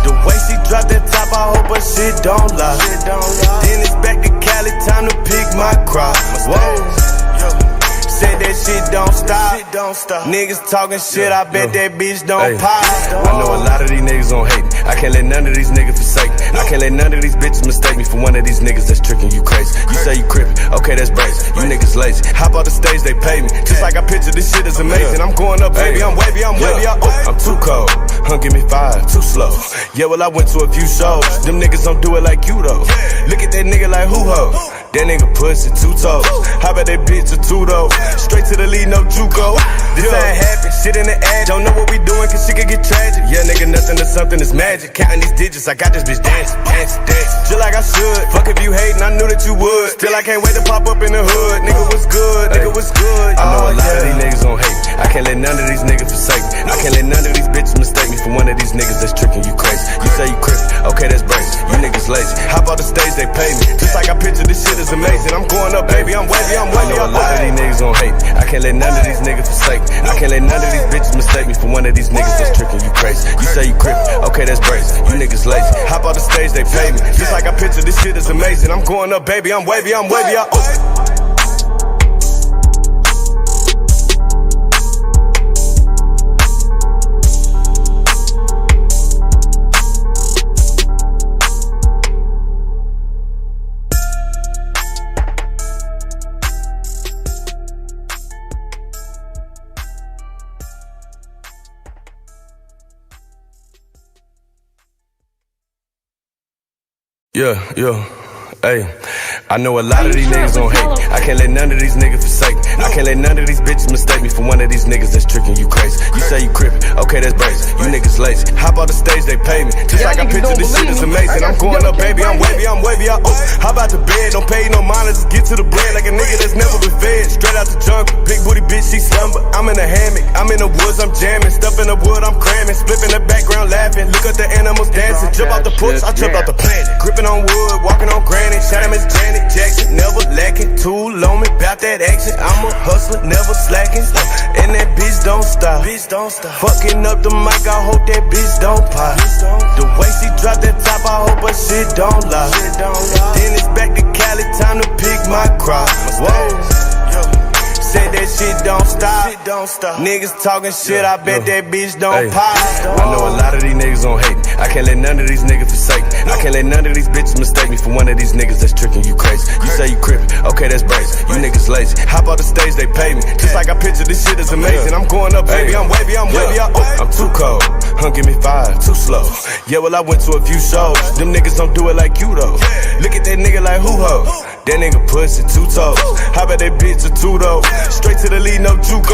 The way she dropped that top, I hope her shit don't lie. Then it's back to Cali, time to pick my crop. Whoa. Said that shit don't stop. Niggas talking shit, I bet that bitch don't pop. I know a lot of these niggas gon' hate me. I can't let none of these niggas forsake me. I can't let none of these bitches mistake me for one of these niggas that's tricking you crazy. You say you crippin', okay, that's brazen. You niggas lazy. Hop out the stage, they pay me. Just like I picture this shit is amazing. I'm going up, baby, I'm wavy, I'm too cold. Give me 5, too slow. Yeah, well, I went to a few shows. Them niggas don't do it like you, though. Look at that nigga like who ho? That nigga pussy, 2 toes. How about that bitch a 2 though? Straight to the lead, no Juco. This ain't happen, shit in the ad. Don't know what we doing, cause shit could get tragic. Yeah, nigga, nothing to something is magic. Counting these digits, I got this bitch dancing. Just like I should. Fuck if you hatin', I knew that you would. Still, I can't wait to pop up in the hood. Nigga was good. I know a lot of these niggas gon' hate. I can't let none of these niggas forsake me. I can't let none of these bitches mistake me for one of these niggas that's tricking you crazy. You say you crippin', okay, that's brazen. You niggas lazy. Hop out the stage, they pay me. Just like I picture this shit is amazing. I'm going up, baby, I'm wavy, I know a lot of these niggas gon' hate me. I can't let none of these niggas forsake me. I can't let none of these bitches mistake me for one of these niggas that's tricking you crazy. You say you crippin', okay, that's brazen. You niggas lazy. Hop out the stage, they pay me. Just like I picture this shit is amazing. I'm going up, baby, I'm wavy, Yeah. Hey, I know a lot of these niggas gon' hate. I can't let none of these niggas forsake. I can't let none of these bitches mistake me for one of these niggas that's tricking you crazy. You say you crippin', okay, that's basic. You niggas lazy. Hop on the stage, they pay me. Just like I picture this shit is amazing. I'm going up, baby, I'm wavy. How about the bed? Don't pay no mind, let's get to the bread like a nigga that's never been fed. Straight out the jungle, big booty bitch, she slumber. I'm in a hammock, I'm in the woods, I'm jamming. Stuff in the wood, I'm cramming. Split in the background, laughing. Look at the animals dancing. Jump out the porch, I jumped out the planet. Gripping on wood, walking on granite. Shout out Miss Janet Jackson, never lacking. Tool on me, bout that action. I'm a hustler, never slacking. And that bitch don't stop. Fucking up the mic, I hope that bitch don't pop. The way she drop that top, I hope her shit don't lie. Then it's back to Cali, time to pick my crop. Whoa. Said that shit don't stop. Niggas talking shit, I bet that bitch don't pop. I know a lot of these niggas gon' hate. I can't let none of these niggas forsake. I can't let none of these bitches mistake me for one of these niggas that's tricking you crazy. You say you crippin', okay, that's basic. You niggas lazy. Hop on the stage, they pay me. Just like I picture this shit is amazing. I'm going up, baby, I'm wavy. I'm too cold. Give me 5, too slow. Yeah, well, I went to a few shows. Them niggas don't do it like you though. Look at that nigga like who ho? That nigga pussy 2 toes. How about that bitch a 2 though? Straight to the lead, no juke.